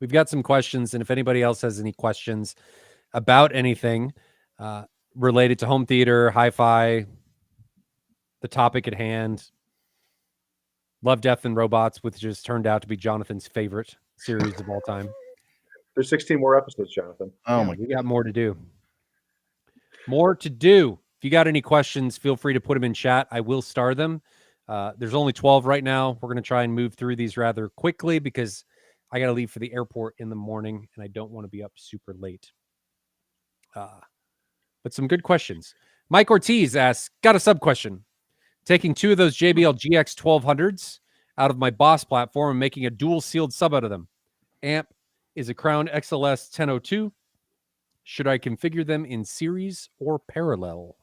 Speaker 1: we've got some questions, and if anybody else has any questions about anything related to home theater, hi-fi, the topic at hand, Love, Death, and Robots, which just turned out to be Jonathan's favorite series of all time.
Speaker 3: There's 16 more episodes, Jonathan.
Speaker 2: Oh
Speaker 1: Yeah,
Speaker 2: my!
Speaker 1: we got more to do. More to do. If you got any questions, feel free to put them in chat. I will star them. There's only 12 right now. We're going to try and move through these rather quickly because I got to leave for the airport in the morning and I don't want to be up super late. But some good questions. Mike Ortiz asks, got a sub question. Taking two of those JBL GX 1200s out of my Boss platform and making a dual sealed sub out of them. Amp is a Crown XLS 1002. Should I configure them in series or parallel?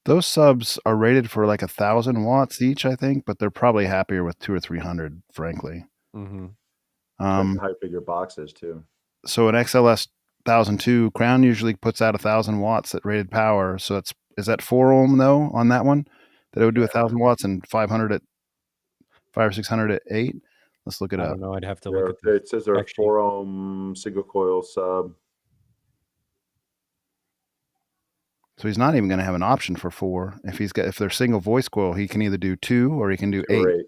Speaker 2: Those subs are rated for like 1,000 watts each, I think, but they're probably happier with 200 or 300, frankly.
Speaker 1: Mm-hmm.
Speaker 3: How big your box is too.
Speaker 2: So an XLS 1002 Crown usually puts out 1,000 watts at rated power. So is that 4 ohm though on that one? That it would do 1,000 watts and 500 at 500 or 600 at 8. Let's look it
Speaker 1: I
Speaker 2: up.
Speaker 1: don't know. I'd have to look at
Speaker 3: this. It says they're a 4 ohm single coil sub.
Speaker 2: So he's not even going to have an option for 4. If they're single voice coil, he can either do 2 or he can do 8.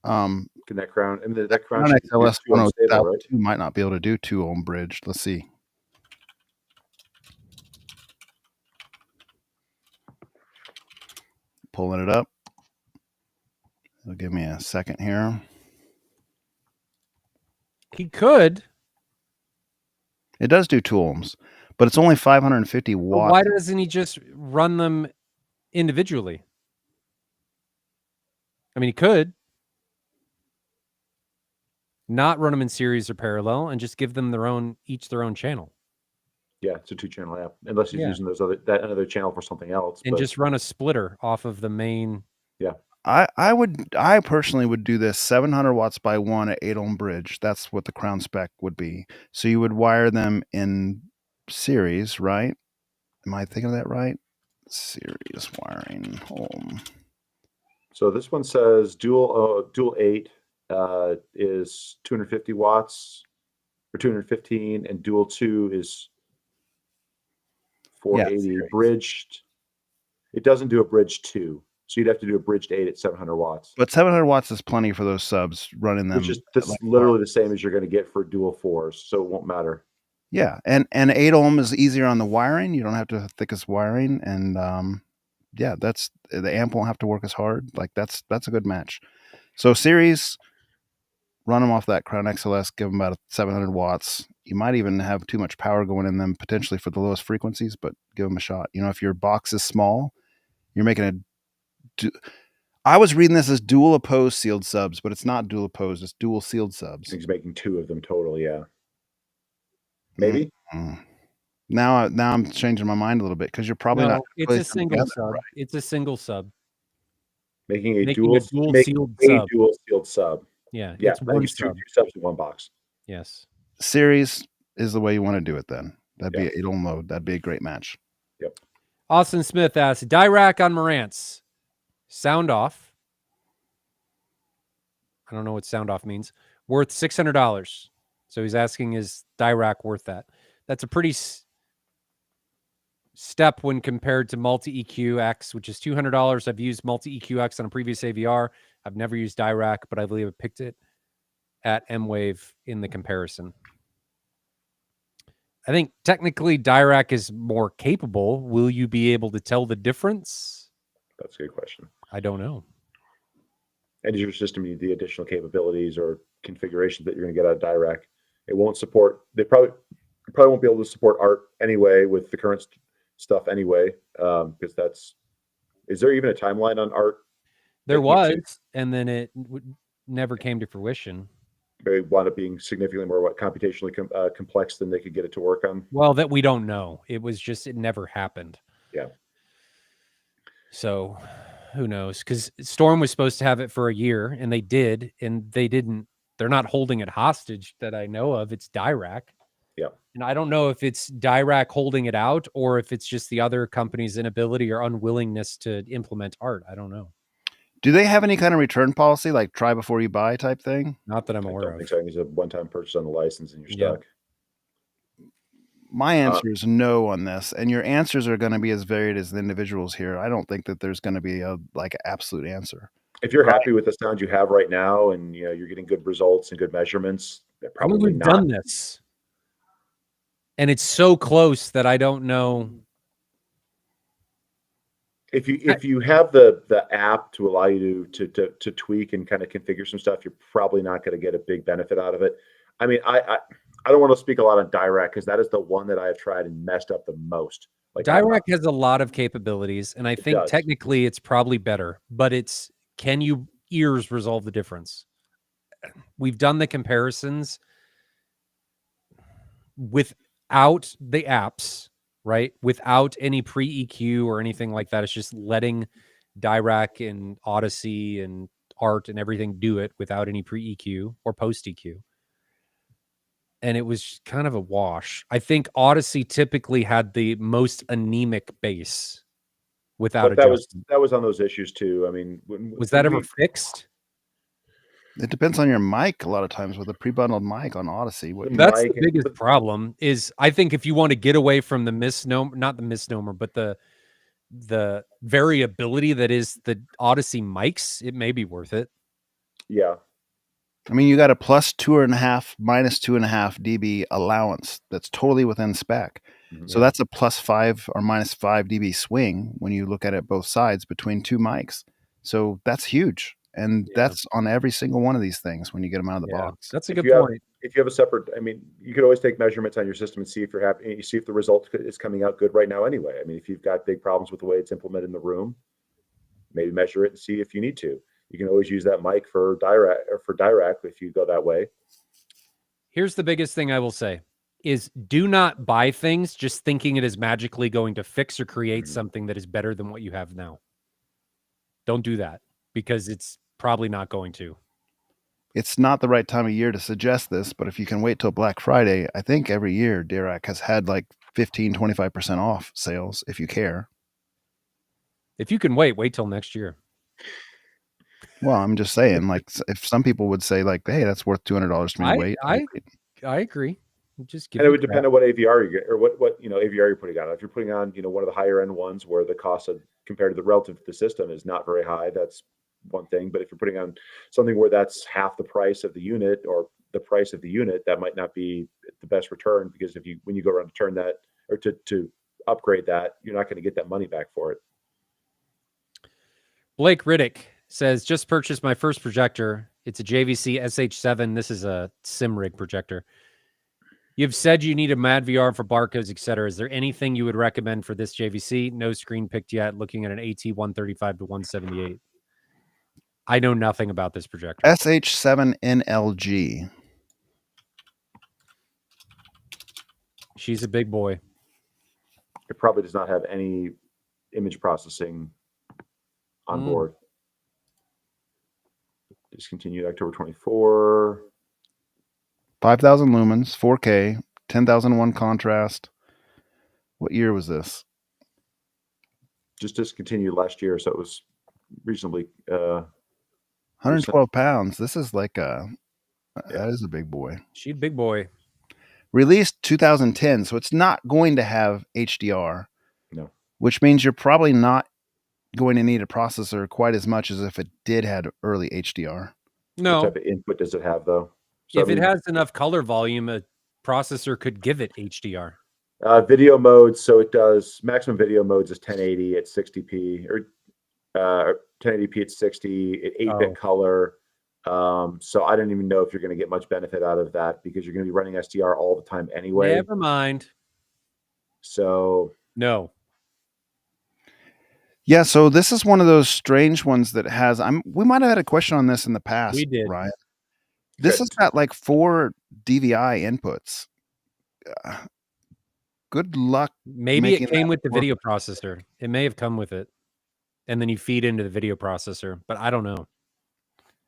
Speaker 3: Can that Crown? I mean, that Crown
Speaker 2: XLS 1002
Speaker 3: right?
Speaker 2: might not be able to do 2 ohm bridge. Let's see. Pulling it up. It'll give me a second here.
Speaker 1: He could.
Speaker 2: It does do 2 ohms, but it's only 550 watts.
Speaker 1: But why doesn't he just run them individually? I mean, he could not run them in series or parallel and just give them each their own channel.
Speaker 3: Yeah, it's a 2-channel amp, unless he's using that other channel for something else.
Speaker 1: And just run a splitter off of the main.
Speaker 2: Yeah. I personally would do this 700 watts by 1 at 8 ohm bridge. That's what the Crown spec would be. So you would wire them in series, right? Am I thinking of that right? Series wiring home.
Speaker 3: So this one says dual 8 is 250 watts or 215, and dual 2 is 480. Bridged. It doesn't do a bridge 2. So you'd have to do a bridged 8 at 700 watts.
Speaker 2: But 700 watts is plenty for those subs running them.
Speaker 3: Which is literally the same as you're going to get for dual 4s, so it won't matter.
Speaker 2: Yeah, and 8 ohm is easier on the wiring. You don't have to have thickest wiring, and that's the amp won't have to work as hard. Like that's a good match. So series, run them off that Crown XLS, give them about 700 watts. You might even have too much power going in them potentially for the lowest frequencies, but give them a shot. You know, if your box is small, you're making I was reading this as dual opposed sealed subs, but it's not dual opposed. It's dual sealed subs.
Speaker 3: He's making 2 of them total, yeah. Maybe.
Speaker 2: Mm-hmm. Now I'm changing my mind a little bit because you're probably not.
Speaker 1: It's a single sub. Right. It's a single sub.
Speaker 3: Making a dual sealed sub.
Speaker 1: Yeah.
Speaker 3: Yeah.
Speaker 1: It's one
Speaker 3: two subs in one box.
Speaker 1: Yes.
Speaker 2: Series is the way you want to do it. Then that'd be 8 ohm load. That'd be a great match.
Speaker 3: Yep.
Speaker 1: Austin Smith asks, Dirac on Marantz. Sound off. I don't know what sound off means. Worth $600. So he's asking, is Dirac worth that? That's a pretty step when compared to Multi EQ X, which is $200. I've used Multi EQ X on a previous AVR. I've never used Dirac, but I believe I picked it at M-Wave in the comparison. I think technically Dirac is more capable. Will you be able to tell the difference?
Speaker 3: That's a good question.
Speaker 1: I don't know.
Speaker 3: And does your system need the additional capabilities or configurations that you're going to get out of Dirac? It won't support. They probably won't be able to support ART anyway with the current stuff anyway. Because that's. Is there even a timeline on ART?
Speaker 1: There was, and then it never came to fruition.
Speaker 3: It wound up being significantly more computationally complex than they could get it to work on.
Speaker 1: Well, that we don't know. It was just it never happened.
Speaker 3: Yeah.
Speaker 1: So, who knows? Because Storm was supposed to have it for a year, and they did, and they didn't. They're not holding it hostage that I know of. It's Dirac.
Speaker 3: Yeah.
Speaker 1: And I don't know if it's Dirac holding it out or if it's just the other company's inability or unwillingness to implement art. I don't know.
Speaker 2: Do they have any kind of return policy, like try before you buy type thing?
Speaker 1: Not that I'm
Speaker 3: I
Speaker 1: aware
Speaker 3: don't think
Speaker 1: of.
Speaker 3: so. It's a one-time purchase on the license and you're
Speaker 1: Yeah.
Speaker 3: stuck.
Speaker 2: My answer is no on this, and your answers are going to be as varied as the individuals here. I don't think that there's going to be a absolute answer.
Speaker 3: If you're
Speaker 2: Right.
Speaker 3: happy with the sound you have right now and you're getting good results and good measurements,
Speaker 1: I mean,
Speaker 3: probably
Speaker 1: we've
Speaker 3: not.
Speaker 1: done this. And it's so close that I don't know.
Speaker 3: If you have the app to allow you to tweak and kind of configure some stuff, you're probably not going to get a big benefit out of it. I mean, I don't want to speak a lot on Dirac because that is the one that I have tried and messed up the most. Like
Speaker 1: Dirac has a lot of capabilities, and I think
Speaker 3: does.
Speaker 1: technically it's probably better, but it's can you ears resolve the difference? We've done the comparisons without the apps, right? Without any pre-EQ or anything like that. It's just letting Dirac and Odyssey and Art and everything do it without any pre-EQ or post-EQ. And it was kind of a wash. I think Odyssey typically had the most anemic bass without
Speaker 3: But
Speaker 1: adjustment.
Speaker 3: that was on those issues too. I mean,
Speaker 1: Was that ever fixed?
Speaker 2: It depends on your mic a lot of times with a pre-bundled mic on Odyssey.
Speaker 1: That's the biggest problem is I think if you want to get away from the misnomer, not the misnomer, but the variability that is the Odyssey mics, it may be worth it.
Speaker 3: Yeah.
Speaker 2: I mean, you got a plus 2.5, minus 2.5 dB allowance that's totally within spec. So that's a plus 5 or minus 5 dB swing when you look at it both sides between two mics. So that's huge. And that's on every single one of these things when you get them out of the box.
Speaker 1: That's a good point.
Speaker 3: If you have a separate, I mean, you could always take measurements on your system and see if you're happy. You see if the result is coming out good right now anyway. I mean, if you've got big problems with the way it's implemented in the room, maybe measure it and see if you need to. You can always use that mic for Dirac if you go that way.
Speaker 1: Here's the biggest thing I will say is do not buy things just thinking it is magically going to fix or create something that is better than what you have now. Don't do that because it's probably not going to.
Speaker 2: It's not the right time of year to suggest this, but if you can wait till Black Friday, I think every year Dirac has had like 15, 25% off sales if you care.
Speaker 1: If you can wait till next year.
Speaker 2: Well, I'm just saying, like, if some people would say, like, hey, that's worth $200 to me to wait.
Speaker 1: I agree. Just give
Speaker 3: and it would depend on what AVR you get or what AVR you're putting on. If you're putting on, one of the higher end ones where the cost of compared to the relative to the system is not very high, that's one thing. But if you're putting on something where that's half the price of the unit or the price of the unit, that might not be the best return because when you go around to turn that or to upgrade that, you're not going to get that money back for it.
Speaker 1: Blake Riddick says, just purchased my first projector. It's a JVC SH7. This is a SimRig projector. You've said you need a Mad VR for barcodes, etc. Is there anything you would recommend for this JVC? No screen picked yet. Looking at an AT 135 to 178. I know nothing about this projector.
Speaker 2: SH7 NLG.
Speaker 1: She's a big boy.
Speaker 3: It probably does not have any image processing on board. Discontinued October 24.
Speaker 2: 5,000 lumens, 4K, 10,001 contrast. What year was this?
Speaker 3: Just discontinued last year, so it was reasonably
Speaker 2: 112 pounds. This is like that is a big boy.
Speaker 1: She's a big boy.
Speaker 2: Released 2010, so it's not going to have HDR.
Speaker 3: No.
Speaker 2: Which means you're probably not going to need a processor quite as much as if it did have early HDR.
Speaker 1: No.
Speaker 3: What type of input does it have, though?
Speaker 1: So if it has enough color volume, a processor could give it HDR.
Speaker 3: Video modes, so it does maximum video modes is 1080 at 60p or 1080p at 60 at 8-bit color. So I don't even know if you're going to get much benefit out of that because you're going to be running SDR all the time anyway.
Speaker 1: Never mind.
Speaker 3: So
Speaker 1: no.
Speaker 2: Yeah, so this is one of those strange ones that has. We might have had a question on this in the past.
Speaker 1: We did,
Speaker 2: Ryan. This has got like 4 DVI inputs. Good luck.
Speaker 1: Maybe it came with the video processor. It may have come with it. and then you feed into the video processor. But I don't know.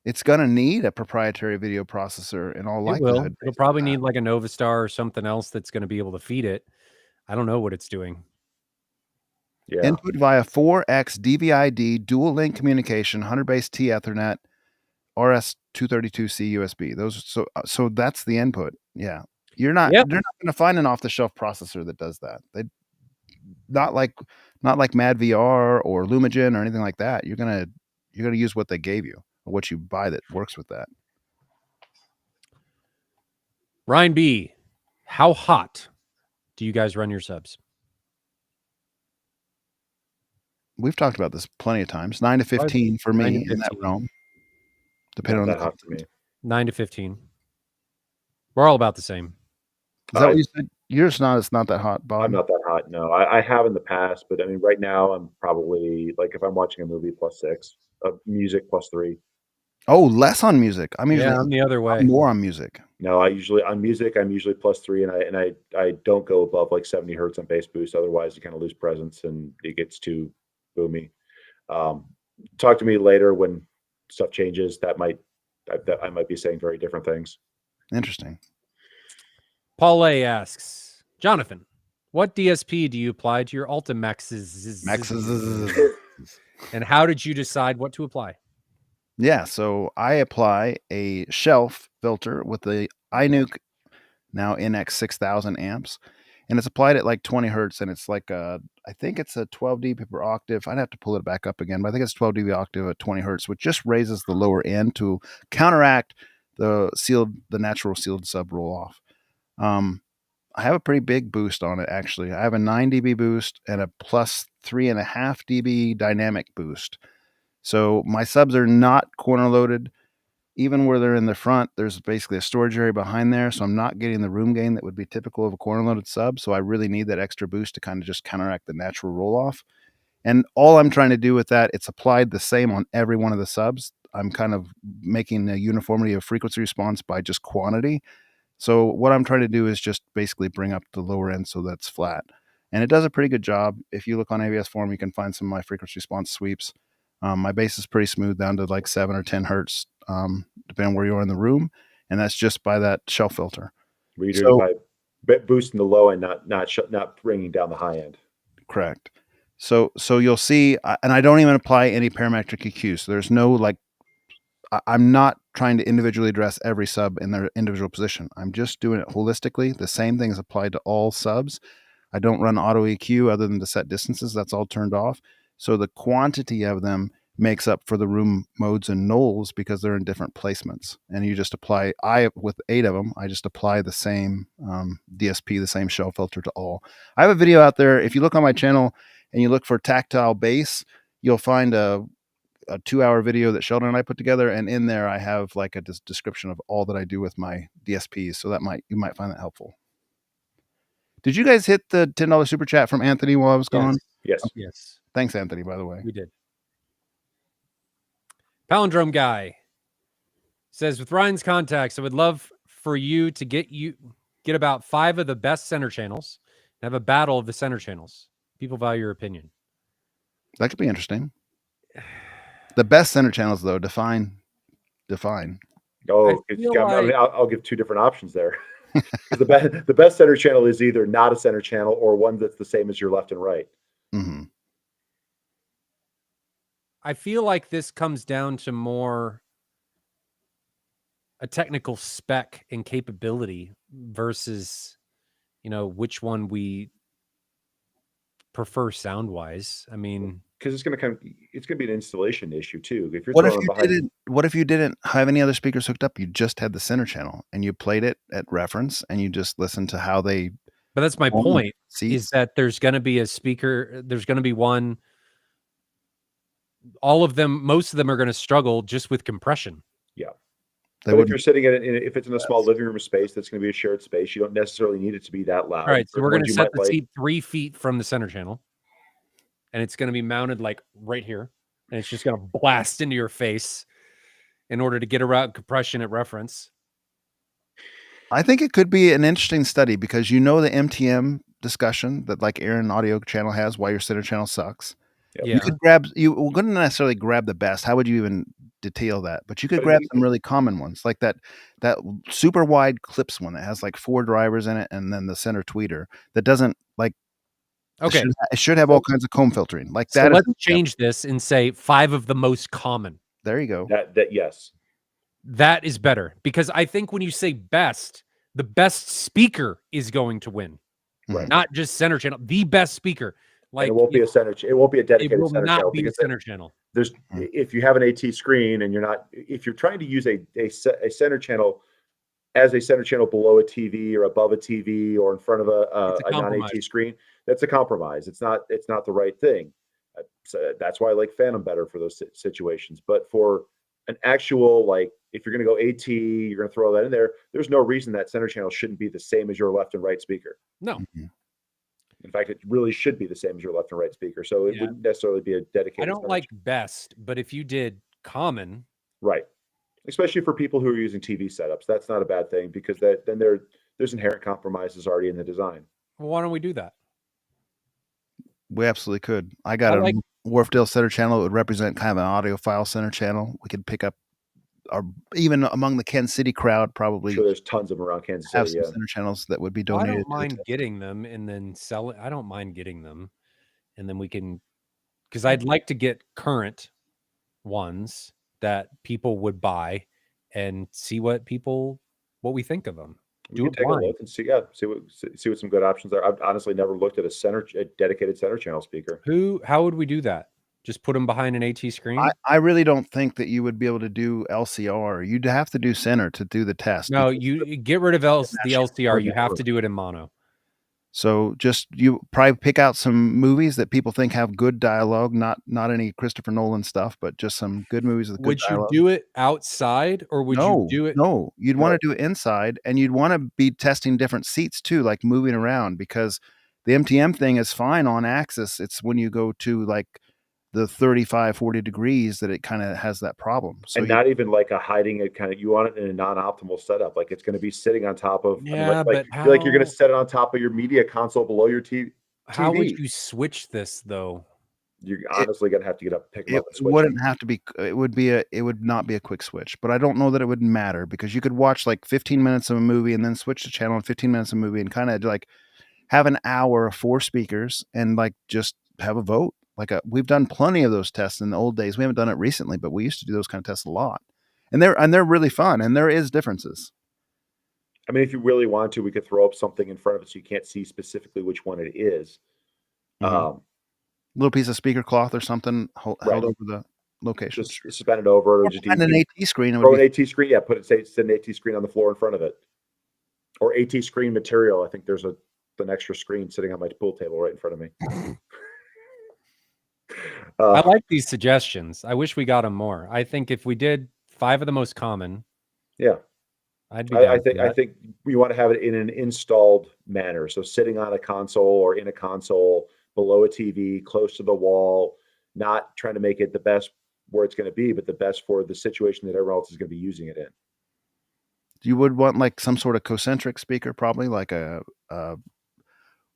Speaker 2: It's going to need a proprietary video processor in all
Speaker 1: It
Speaker 2: likelihood.
Speaker 1: will. It'll
Speaker 2: based on
Speaker 1: probably
Speaker 2: that.
Speaker 1: need like a Novastar or something else that's going to be able to feed it. I don't know what it's doing.
Speaker 3: Yeah.
Speaker 2: Input via 4x DVI-D dual link communication, 100 base T Ethernet, RS-232C USB. Those so that's the input. Yeah, you're not
Speaker 1: Yep.
Speaker 2: going to find an off the shelf processor that does that. They not like Mad VR or Lumagen or anything like that. You're gonna use what they gave you or what you buy that works with that.
Speaker 1: Ryan B, how hot do you guys run your subs?
Speaker 2: We've talked about this plenty of times. 9 to 15 for
Speaker 1: 9
Speaker 2: me
Speaker 1: to
Speaker 2: in that
Speaker 1: 15.
Speaker 2: realm, depending
Speaker 3: Not
Speaker 2: on
Speaker 3: that hot to me.
Speaker 1: 9 to 15. We're all about the same.
Speaker 2: Is that what you said? Yours not. It's not that hot, Bob.
Speaker 3: I'm not that hot. No, I have in the past, but I mean, right now I'm probably like if I'm watching a movie +6, music +3.
Speaker 2: Oh, less on music. I'm usually
Speaker 1: I'm the other way.
Speaker 2: more on music.
Speaker 3: No, on music I'm usually +3, and I don't go above like 70 hertz on bass boost. Otherwise, you kind of lose presence and it gets too boomy. Talk to me later when stuff changes. That I might be saying very different things.
Speaker 2: Interesting.
Speaker 1: Paul A asks, Jonathan, what DSP do you apply to your Ultimaxes? And how did you decide what to apply?
Speaker 2: Yeah, so I apply a shelf filter with the iNuke now NX 6000 amps, and it's applied at like 20 hertz, and it's like I think it's a 12 dB per octave. I'd have to pull it back up again, but I think it's 12 dB octave at 20 hertz, which just raises the lower end to counteract the natural sealed sub roll off. I have a pretty big boost on it, actually. I have a 9 dB boost and a plus 3.5 dB dynamic boost. So my subs are not corner loaded. Even where they're in the front, there's basically a storage area behind there. So I'm not getting the room gain that would be typical of a corner loaded sub. So I really need that extra boost to kind of just counteract the natural roll off. And all I'm trying to do with that, it's applied the same on every one of the subs. I'm kind of making a uniformity of frequency response by just quantity. So what I'm trying to do is just basically bring up the lower end so that's flat. And it does a pretty good job. If you look on AVS Forum, you can find some of my frequency response sweeps. My bass is pretty smooth down to like 7 or 10 hertz, depending on where you are in the room. And that's just by that shelf filter.
Speaker 3: Where you're doing it by boosting the low end, not bringing down the high end.
Speaker 2: Correct. So you'll see, and I don't even apply any parametric EQ. So there's no like, I'm not trying to individually address every sub in their individual position. I'm just doing it holistically. The same thing is applied to all subs. I don't run auto EQ other than to set distances. That's all turned off. So the quantity of them makes up for the room modes and nulls because they're in different placements. And you just apply, with 8 of them, I just apply the same DSP, the same shell filter to all. I have a video out there. If you look on my channel and you look for tactile bass, you'll find a 2-hour video that Sheldon and I put together, and in there I have like a description of all that I do with my DSPs. So you might find that helpful. Did you guys hit the $10 super chat from Anthony while I was gone?
Speaker 3: Yes.
Speaker 2: Okay.
Speaker 1: Yes.
Speaker 2: Thanks, Anthony, by the way.
Speaker 1: We did. Palindrome Guy says, with Ryan's contacts, I would love for you to get about 5 of the best center channels and have a battle of the center channels. People value your opinion.
Speaker 2: That could be interesting. The best center channels, though, define.
Speaker 3: Oh, I'll give 2 different options there. The best center channel is either not a center channel or one that's the same as your left and right.
Speaker 2: Mm-hmm.
Speaker 1: I feel like this comes down to more a technical spec and capability versus, which one we prefer sound wise. I mean,
Speaker 3: because it's going to be an installation issue too. If you're
Speaker 2: what if you didn't have any other speakers hooked up? You just had the center channel and you played it at reference and you just listened to how they.
Speaker 1: But that's my point. Is that there's going to be a speaker. There's going to be one. All of them, most of them are going to struggle just with compression.
Speaker 3: Yeah. But if you're sitting if it's in a small living room space, that's going to be a shared space. You don't necessarily need it to be that loud.
Speaker 1: All right. So we're going to set the seat 3 feet from the center channel. And it's going to be mounted like right here. And it's just going to blast into your face in order to get around compression at reference.
Speaker 2: I think it could be an interesting study because the MTM discussion that like Aaron Audio Channel has why your center channel sucks.
Speaker 1: Yeah.
Speaker 2: You could grab you wouldn't necessarily grab the best. How would you even detail that? But you could
Speaker 3: But
Speaker 2: grab
Speaker 3: you
Speaker 2: some really common ones, like that super wide clips one that has like 4 drivers in it, and then the center tweeter that doesn't like.
Speaker 1: Okay.
Speaker 2: It should have all kinds of comb filtering like
Speaker 1: So
Speaker 2: that.
Speaker 1: let's change this and say 5 of the most common.
Speaker 2: There you go.
Speaker 3: that yes.
Speaker 1: That is better because I think when you say best, the best speaker is going to win,
Speaker 3: Right.
Speaker 1: not just center channel. The best speaker, like
Speaker 3: and it won't be a center. It won't be a
Speaker 1: it
Speaker 3: dedicated
Speaker 1: will
Speaker 3: center
Speaker 1: not
Speaker 3: channel
Speaker 1: be a
Speaker 3: because
Speaker 1: center channel.
Speaker 3: there's if you have an AT screen and if you're trying to use a center channel as a center channel below a TV or above a TV or in front of
Speaker 1: It's a
Speaker 3: a non-AT
Speaker 1: compromise.
Speaker 3: screen, that's a compromise. It's not the right thing. So that's why I like Phantom better for those situations. But for an actual, like, if you're going to go AT, you're going to throw that in there. There's no reason that center channel shouldn't be the same as your left and right speaker.
Speaker 1: No.
Speaker 3: In fact, it really should be the same as your left and right speaker. So it wouldn't necessarily be a dedicated.
Speaker 1: I don't
Speaker 3: center
Speaker 1: like
Speaker 3: channel.
Speaker 1: best, but if you did common,
Speaker 3: Right. Especially for people who are using TV setups, that's not a bad thing because then there's inherent compromises already in the design.
Speaker 1: well, why don't we do that?
Speaker 2: We absolutely could. I got a Wharfdale center channel that would represent kind of an audiophile center channel. We could pick up, or even among the Kansas City crowd, probably.
Speaker 3: I'm sure there's tons of them around Kansas
Speaker 2: have
Speaker 3: City.
Speaker 2: some center channels that would be donated.
Speaker 1: I don't mind getting them and then sell it. I don't mind getting them, and then we can, because I'd like to get current ones that people would buy and see what we think of them.
Speaker 3: We can take a look and see what some good options are. I've honestly never looked at a dedicated center channel speaker.
Speaker 1: How would we do that? Just put them behind an AT screen?
Speaker 2: I really don't think that you would be able to do LCR. You'd have to do center to do the test.
Speaker 1: No, you get rid of the LCR. You have to do it in mono.
Speaker 2: So just you probably pick out some movies that people think have good dialogue, not any Christopher Nolan stuff, but just some good movies with good dialogue.
Speaker 1: Would you do it outside or would you do it?
Speaker 2: No, you'd want to do it inside, and you'd want to be testing different seats too, like moving around, because the MTM thing is fine on axis. It's when you go to like the 35-40 degrees that it kind of has that problem. So
Speaker 3: and not even like a hiding it kind of, you want it in a non-optimal setup. Like it's going to be sitting on top of, like you're going to set it on top of your media console below your TV.
Speaker 1: How would you switch this though?
Speaker 3: You're honestly going to have to get up, pick them up and switch.
Speaker 2: It wouldn't have to be, it would not be a quick switch, but I don't know that it would matter because you could watch like 15 minutes of a movie and then switch the channel in 15 minutes of a movie and kind of like have an hour of 4 speakers and like just have a vote. We've done plenty of those tests in the old days. We haven't done it recently, but we used to do those kind of tests a lot, and they're really fun. And there is differences.
Speaker 3: I mean, if you really want to, we could throw up something in front of it so you can't see specifically which one it is.
Speaker 2: Little piece of speaker cloth or something held over the location.
Speaker 3: Just suspend it over. Or
Speaker 2: just an AT screen.
Speaker 3: Throw an AT screen. Yeah, it's an AT screen on the floor in front of it, or AT screen material. I think there's an extra screen sitting on my pool table right in front of me.
Speaker 1: I like these suggestions. I wish we got them more. I think if we did 5 of the most common,
Speaker 3: I think we want to have it in an installed manner. So sitting on a console or in a console below a TV, close to the wall, not trying to make it the best where it's going to be, but the best for the situation that everyone else is going to be using it in.
Speaker 2: You would want like some sort of concentric speaker, probably like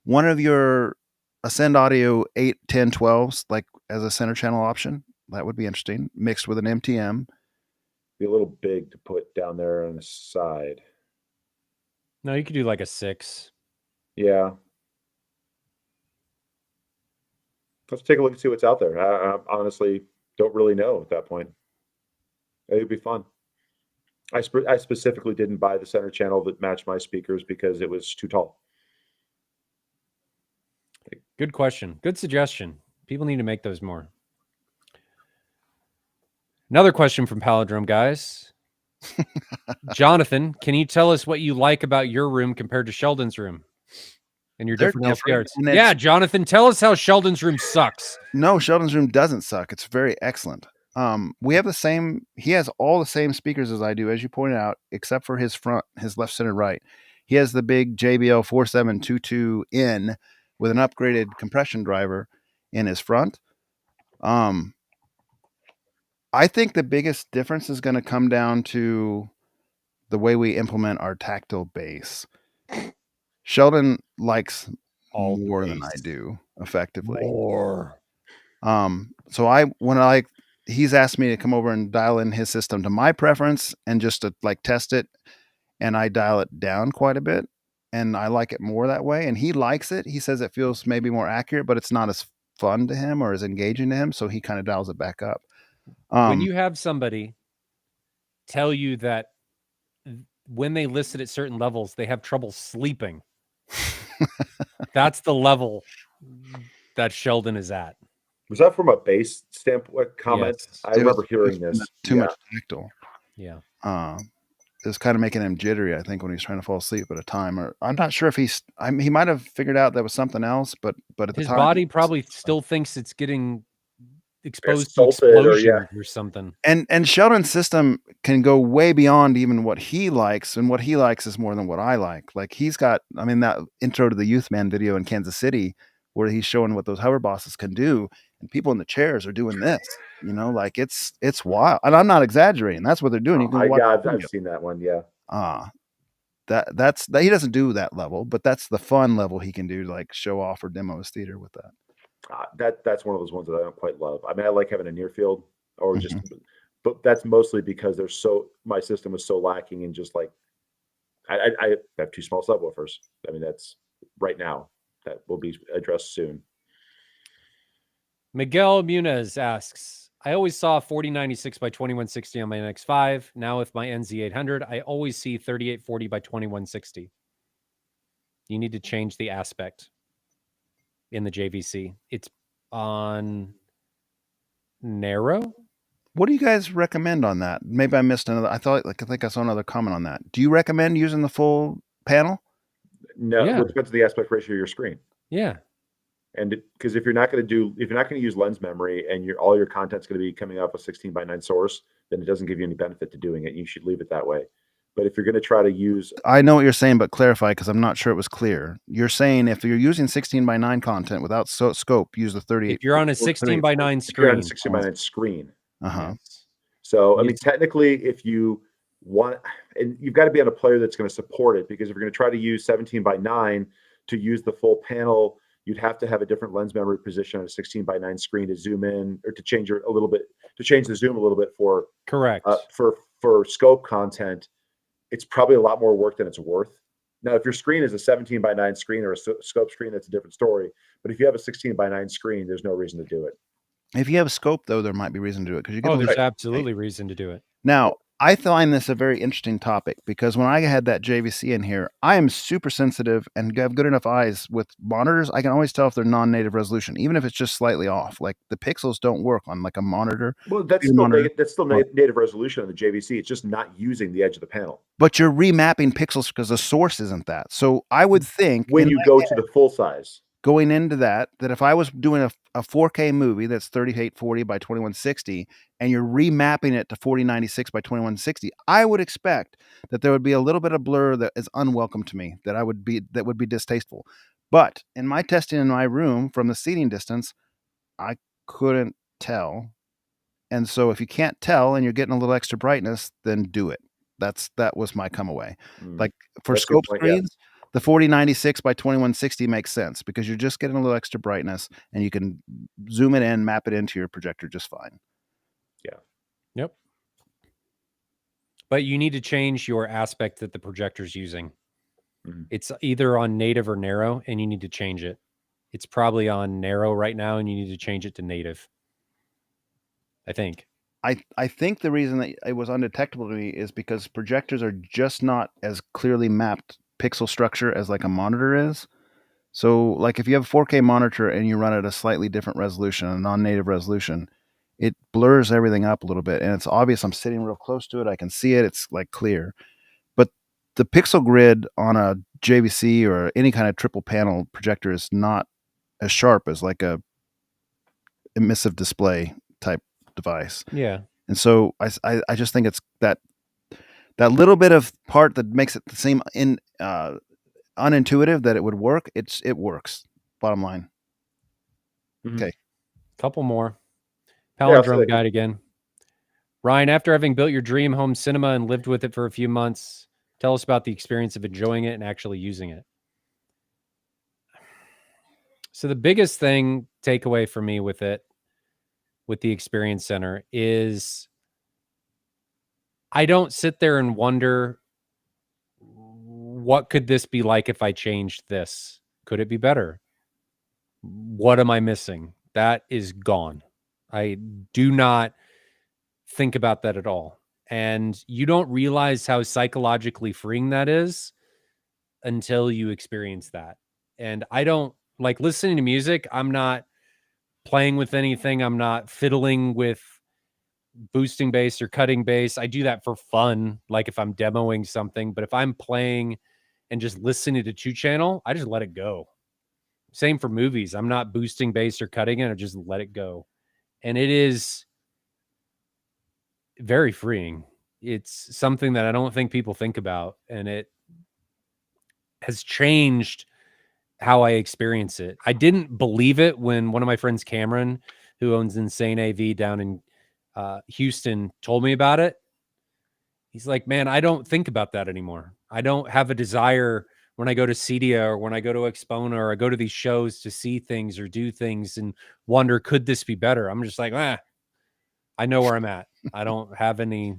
Speaker 2: one of your Ascend Audio 8, 10, 12s, like as a center channel option. That would be interesting, mixed with an MTM.
Speaker 3: Be a little big to put down there on the side.
Speaker 1: No, you could do like a 6.
Speaker 3: Yeah. Let's take a look and see what's out there. I honestly don't really know at that point. It would be fun. I specifically didn't buy the center channel that matched my speakers because it was too tall.
Speaker 1: Good question. Good suggestion. People need to make those more. Another question from Palindrome, guys. Jonathan, can you tell us what you like about your room compared to Sheldon's room and your different LCRs? Yeah, Jonathan, tell us how Sheldon's room sucks.
Speaker 2: No, Sheldon's room doesn't suck. It's very excellent. We have he has all the same speakers as I do, as you pointed out, except for his left, center, right. He has the big JBL 4722N with an upgraded compression driver in his front. I think the biggest difference is going to come down to the way we implement our tactile bass. Sheldon likes more than I do, effectively.
Speaker 1: More.
Speaker 2: So he's asked me to come over and dial in his system to my preference and just to like test it, and I dial it down quite a bit, and I like it more that way. And he likes it. He says it feels maybe more accurate, but it's not as fun to him or as engaging to him, so he kind of dials it back up.
Speaker 1: When you have somebody tell you that when they listen at certain levels, they have trouble sleeping, that's the level that Sheldon is at.
Speaker 3: Was that from a base standpoint comment?
Speaker 1: Yes.
Speaker 3: I remember hearing this.
Speaker 2: Too much tactile.
Speaker 1: Yeah.
Speaker 2: It was kind of making him jittery, I think, when he was trying to fall asleep at a time. Or I'm not sure if he might have figured out that was something else, but at the
Speaker 1: His
Speaker 2: time,
Speaker 1: body probably still thinks it's getting exposed to
Speaker 3: Assaulted or,
Speaker 1: explosions or something.
Speaker 2: And Sheldon's system can go way beyond even what he likes, and what he likes is more than what I like. Like he's got, I mean, that intro to the Youth Man video in Kansas City where he's showing what those hover bosses can do, and people in the chairs are doing this. You know, like it's wild, and I'm not exaggerating. That's what they're doing. You can watch.
Speaker 3: I've seen that one. Yeah.
Speaker 2: That's he doesn't do that level, but that's the fun level he can do, like show off or demo his theater with that.
Speaker 3: That's one of those ones that I don't quite love. I mean, I like having a near field or just,
Speaker 2: Mm-hmm.
Speaker 3: but that's mostly because my system was so lacking in just like, I have 2 small subwoofers. I mean, that's right now that will be addressed soon.
Speaker 1: Miguel Munez asks, I always saw 4096 by 2160 on my NX5. Now with my NZ800, I always see 3840 by 2160. You need to change the aspect in the JVC. It's on narrow.
Speaker 2: What do you guys recommend on that? Maybe I missed another. I think I saw another comment on that. Do you recommend using the full panel?
Speaker 3: No,
Speaker 1: Yeah.
Speaker 3: it depends on the aspect ratio of your screen.
Speaker 1: Yeah.
Speaker 3: And because if you're not going to use lens memory and all your content's going to be coming off a 16:9 source, then it doesn't give you any benefit to doing it. You should leave it that way. But if you're going to try to use,
Speaker 2: I know what you're saying, but clarify, because I'm not sure it was clear. You're saying if you're using 16:9 content without scope, use the 38.
Speaker 1: If you're on a 16:9
Speaker 3: if you're on a
Speaker 1: screen.
Speaker 3: 16:9 screen.
Speaker 1: Yes.
Speaker 3: So, I mean, technically, if you want, and you've got to be on a player that's going to support it, because if you're going to try to use 17:9 to use the full panel, you'd have to have a different lens memory position on a 16:9 screen to zoom in, or to change the zoom a little bit for
Speaker 1: Correct.
Speaker 3: For scope content. It's probably a lot more work than it's worth. Now, if your screen is a 17:9 screen or a scope screen, that's a different story. But if you have a 16:9 screen, there's no reason to do it.
Speaker 2: If you have a scope, though, there might be reason to do it, because you get.
Speaker 1: There's absolutely reason to do it.
Speaker 2: Now, I find this a very interesting topic, because when I had that JVC in here, I am super sensitive and have good enough eyes with monitors. I can always tell if they're non-native resolution, even if it's just slightly off. Like the pixels don't work on like a monitor.
Speaker 3: Well, that's still native resolution on the JVC. It's just not using the edge of the panel.
Speaker 2: But you're remapping pixels because the source isn't that. So I would think
Speaker 3: when you go to the full size,
Speaker 2: going into that if I was doing a 4K movie that's 3840 by 2160 and you're remapping it to 4096 by 2160, I would expect that there would be a little bit of blur that is unwelcome to me, that would be distasteful. But in my testing in my room from the seating distance, I couldn't tell. And so if you can't tell and you're getting a little extra brightness, then do it. That was my come away. Like for scope screens, the 4096 by 2160 makes sense, because you're just getting a little extra brightness and you can zoom it in, map it into your projector just fine.
Speaker 3: Yeah.
Speaker 1: Yep. But you need to change your aspect that the projector's using. Mm-hmm. It's either on native or narrow, and you need to change it. It's probably on narrow right now, and you need to change it to native. I think.
Speaker 2: I think the reason that it was undetectable to me is because projectors are just not as clearly mapped pixel structure as like a monitor is. So like if you have a 4K monitor and you run at a slightly different resolution, a non-native resolution, it blurs everything up a little bit, and it's obvious. I'm sitting real close to it. I can see it. It's like clear. But the pixel grid on a JVC or any kind of triple panel projector is not as sharp as like a emissive display type device.
Speaker 1: Yeah.
Speaker 2: And so I just think it's that little bit of part that makes it seem unintuitive that it would work. It works. Bottom line.
Speaker 1: Mm-hmm. Okay. Couple more. Palindrome guide again. Ryan, after having built your dream home cinema and lived with it for a few months, tell us about the experience of enjoying it and actually using it. So the biggest takeaway for me with it with the Experience Center is I don't sit there and wonder, what could this be like if I changed this? Could it be better? What am I missing? That is gone. I do not think about that at all. And you don't realize how psychologically freeing that is until you experience that. And I don't like listening to music. I'm not playing with anything. I'm not fiddling with boosting bass or cutting bass. I do that for fun, like if I'm demoing something. But if I'm playing and just listening to 2-channel, I just let it go. Same for movies. I'm not boosting bass or cutting it. I just let it go. And it is very freeing. It's something that I don't think people think about. And it has changed how I experience it. I didn't believe it when one of my friends, Cameron, who owns Insane AV down in Houston, told me about it. He's like, man, I don't think about that anymore. I don't have a desire when I go to CEDIA or when I go to Expona or I go to these shows to see things or do things and wonder, could this be better? I'm just like, I know where I'm at. I don't have any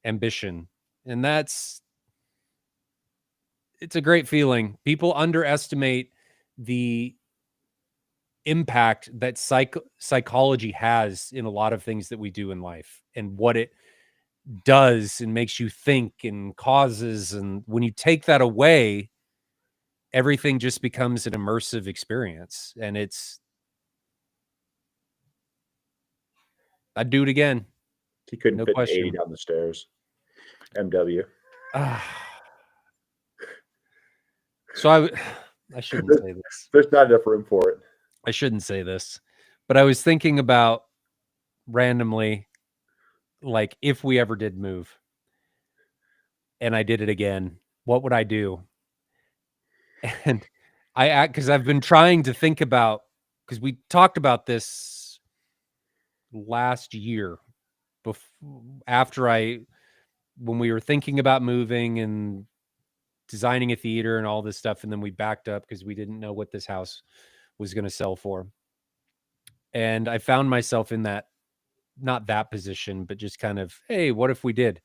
Speaker 1: ambition. And it's a great feeling. People underestimate the impact that psychology has in a lot of things that we do in life and what it does and makes you think and causes. And when you take that away, everything just becomes an immersive experience. And I'd do it again.
Speaker 3: He couldn't
Speaker 1: No
Speaker 3: fit
Speaker 1: question.
Speaker 3: 80 down the stairs. MW.
Speaker 1: So I shouldn't say this.
Speaker 3: There's not enough room for it.
Speaker 1: I shouldn't say this, but I was thinking about randomly, like if we ever did move and I did it again, what would I do? And because I've been trying to think about, because we talked about this last year when we were thinking about moving and designing a theater and all this stuff. And then we backed up because we didn't know what this house was going to sell for. And I found myself in that, not that position, but just kind of, hey, what if we did?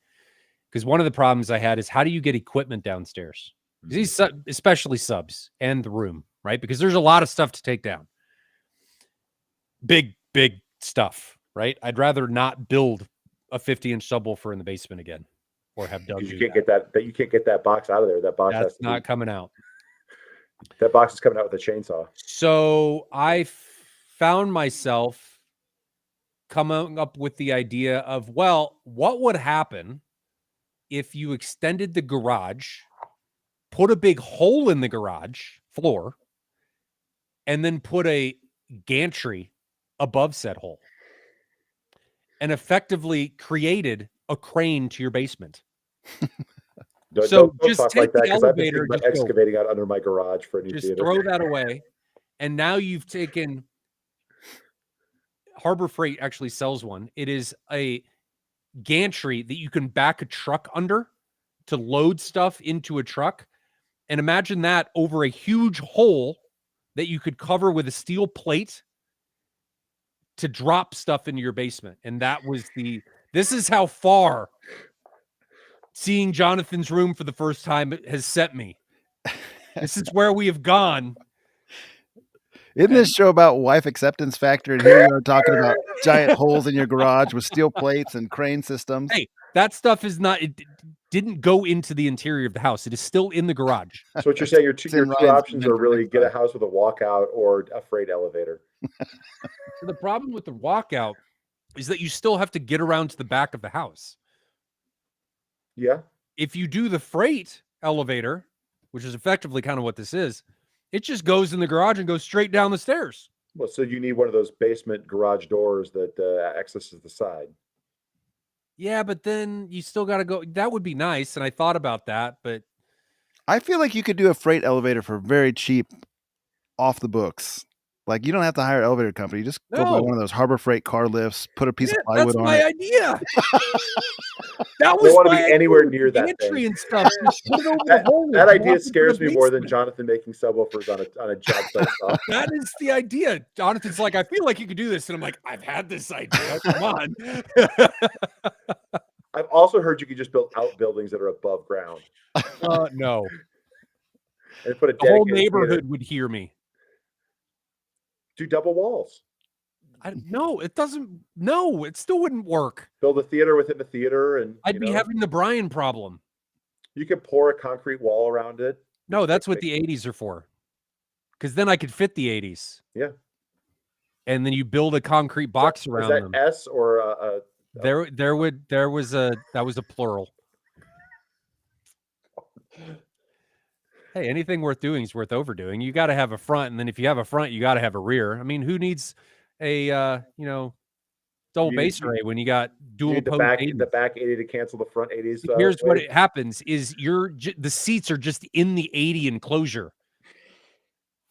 Speaker 1: Because one of the problems I had is, how do you get equipment downstairs? Especially subs and the room, right? Because there's a lot of stuff to take down. Big stuff, right? I'd rather not build a 50-inch subwoofer in the basement again, or have Doug.
Speaker 3: You can't get that box out of there. That box
Speaker 1: that's not coming out.
Speaker 3: That box is coming out with a chainsaw.
Speaker 1: So I found myself coming up with the idea of, well, what would happen if you extended the garage, put a big hole in the garage floor, and then put a gantry above said hole and effectively created a crane to your basement.
Speaker 3: Don't just take the elevator, just excavating out under my garage for a new theater.
Speaker 1: Throw that away. And now you've taken Harbor Freight actually sells one. It is a gantry that you can back a truck under to load stuff into a truck. And imagine that over a huge hole that you could cover with a steel plate to drop stuff into your basement. And that was this is how far seeing Jonathan's room for the first time has set me. This is where we have gone.
Speaker 2: Isn't this show about wife acceptance factor? And here you are talking about giant holes in your garage with steel plates and crane systems.
Speaker 1: Hey, that stuff is not, it didn't go into the interior of the house. It is still in the garage.
Speaker 3: So what you're saying, your two options are really get a house with a walkout or a freight elevator.
Speaker 1: So the problem with the walkout is that you still have to get around to the back of the house.
Speaker 3: Yeah.
Speaker 1: If you do the freight elevator, which is effectively kind of what this is, it just goes in the garage and goes straight down the stairs.
Speaker 3: Well, so you need one of those basement garage doors that accesses the side.
Speaker 1: Yeah, but then you still got to go. That would be nice. And I thought about that, but
Speaker 2: I feel like you could do a freight elevator for very cheap off the books. Like, you don't have to hire an elevator company. You just go buy
Speaker 1: No.
Speaker 2: one of those Harbor Freight car lifts, put a piece of
Speaker 1: Yeah,
Speaker 2: plywood
Speaker 1: that's
Speaker 2: on
Speaker 1: my
Speaker 2: it.
Speaker 1: idea. That
Speaker 3: Don't
Speaker 1: was
Speaker 3: want to
Speaker 1: my
Speaker 3: be
Speaker 1: idea
Speaker 3: anywhere
Speaker 1: with
Speaker 3: near
Speaker 1: the
Speaker 3: that
Speaker 1: gantry
Speaker 3: thing.
Speaker 1: and stuff. Just put it over the hole.
Speaker 3: That
Speaker 1: drop
Speaker 3: idea
Speaker 1: it into
Speaker 3: scares
Speaker 1: the
Speaker 3: me more than
Speaker 1: basement.
Speaker 3: Jonathan making subwoofers on a job site saw.
Speaker 1: That is the idea. Jonathan's like, I feel like you could do this. And I'm like, I've had this idea. Come on.
Speaker 3: I've also heard you could just build outbuildings that are above ground
Speaker 1: No.
Speaker 3: and put a
Speaker 1: The whole
Speaker 3: dedicated theater.
Speaker 1: neighborhood would hear me.
Speaker 3: Do double walls.
Speaker 1: No, it doesn't. No, it still wouldn't work.
Speaker 3: Build a theater within a theater, and
Speaker 1: I'd be having the Brian problem.
Speaker 3: you could pour a concrete wall around it.
Speaker 1: No, that's what the 80s are for. Because then I could fit the 80s.
Speaker 3: Yeah.
Speaker 1: And then you build a concrete box around
Speaker 3: that
Speaker 1: them.
Speaker 3: S or a
Speaker 1: that was a plural. Hey, anything worth doing is worth overdoing. You got to have a front, and then if you have a front, you got to have a rear. I mean, who needs a double base array when you got dual
Speaker 3: the back 80 to cancel the front 80s?
Speaker 1: Here's what it happens: is the seats are just in the 80 enclosure.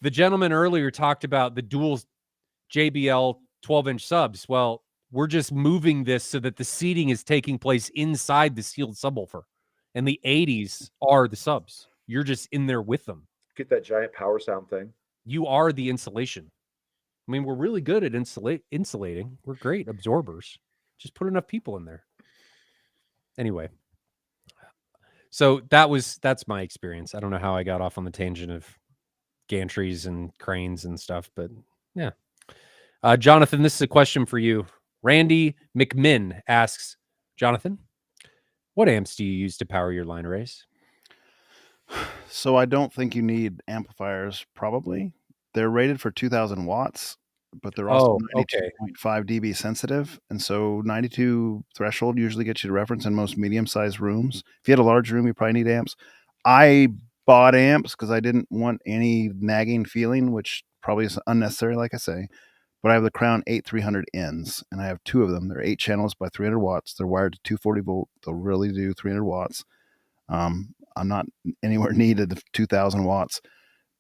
Speaker 1: The gentleman earlier talked about the dual JBL 12-inch subs. Well, we're just moving this so that the seating is taking place inside the sealed subwoofer, and the 80s are the subs. You're just in there with them.
Speaker 3: Get that giant power sound thing.
Speaker 1: You are the insulation. I mean, we're really good at insulating. We're great absorbers. Just put enough people in there. Anyway, so that's my experience. I don't know how I got off on the tangent of gantries and cranes and stuff, but yeah. Jonathan, this is a question for you. Randy McMinn asks, Jonathan, what amps do you use to power your line arrays?
Speaker 2: So I don't think you need amplifiers, probably. They're rated for 2,000 watts, but they're also 92.5 dB sensitive. And so 92 threshold usually gets you to reference in most medium-sized rooms. If you had a large room, you probably need amps. I bought amps because I didn't want any nagging feeling, which probably is unnecessary, like I say. But I have the Crown 8300Ns, and I have two of them. They're 8 channels by 300 watts. They're wired to 240 volt. They'll really do 300 watts. I'm not anywhere near the 2,000 watts.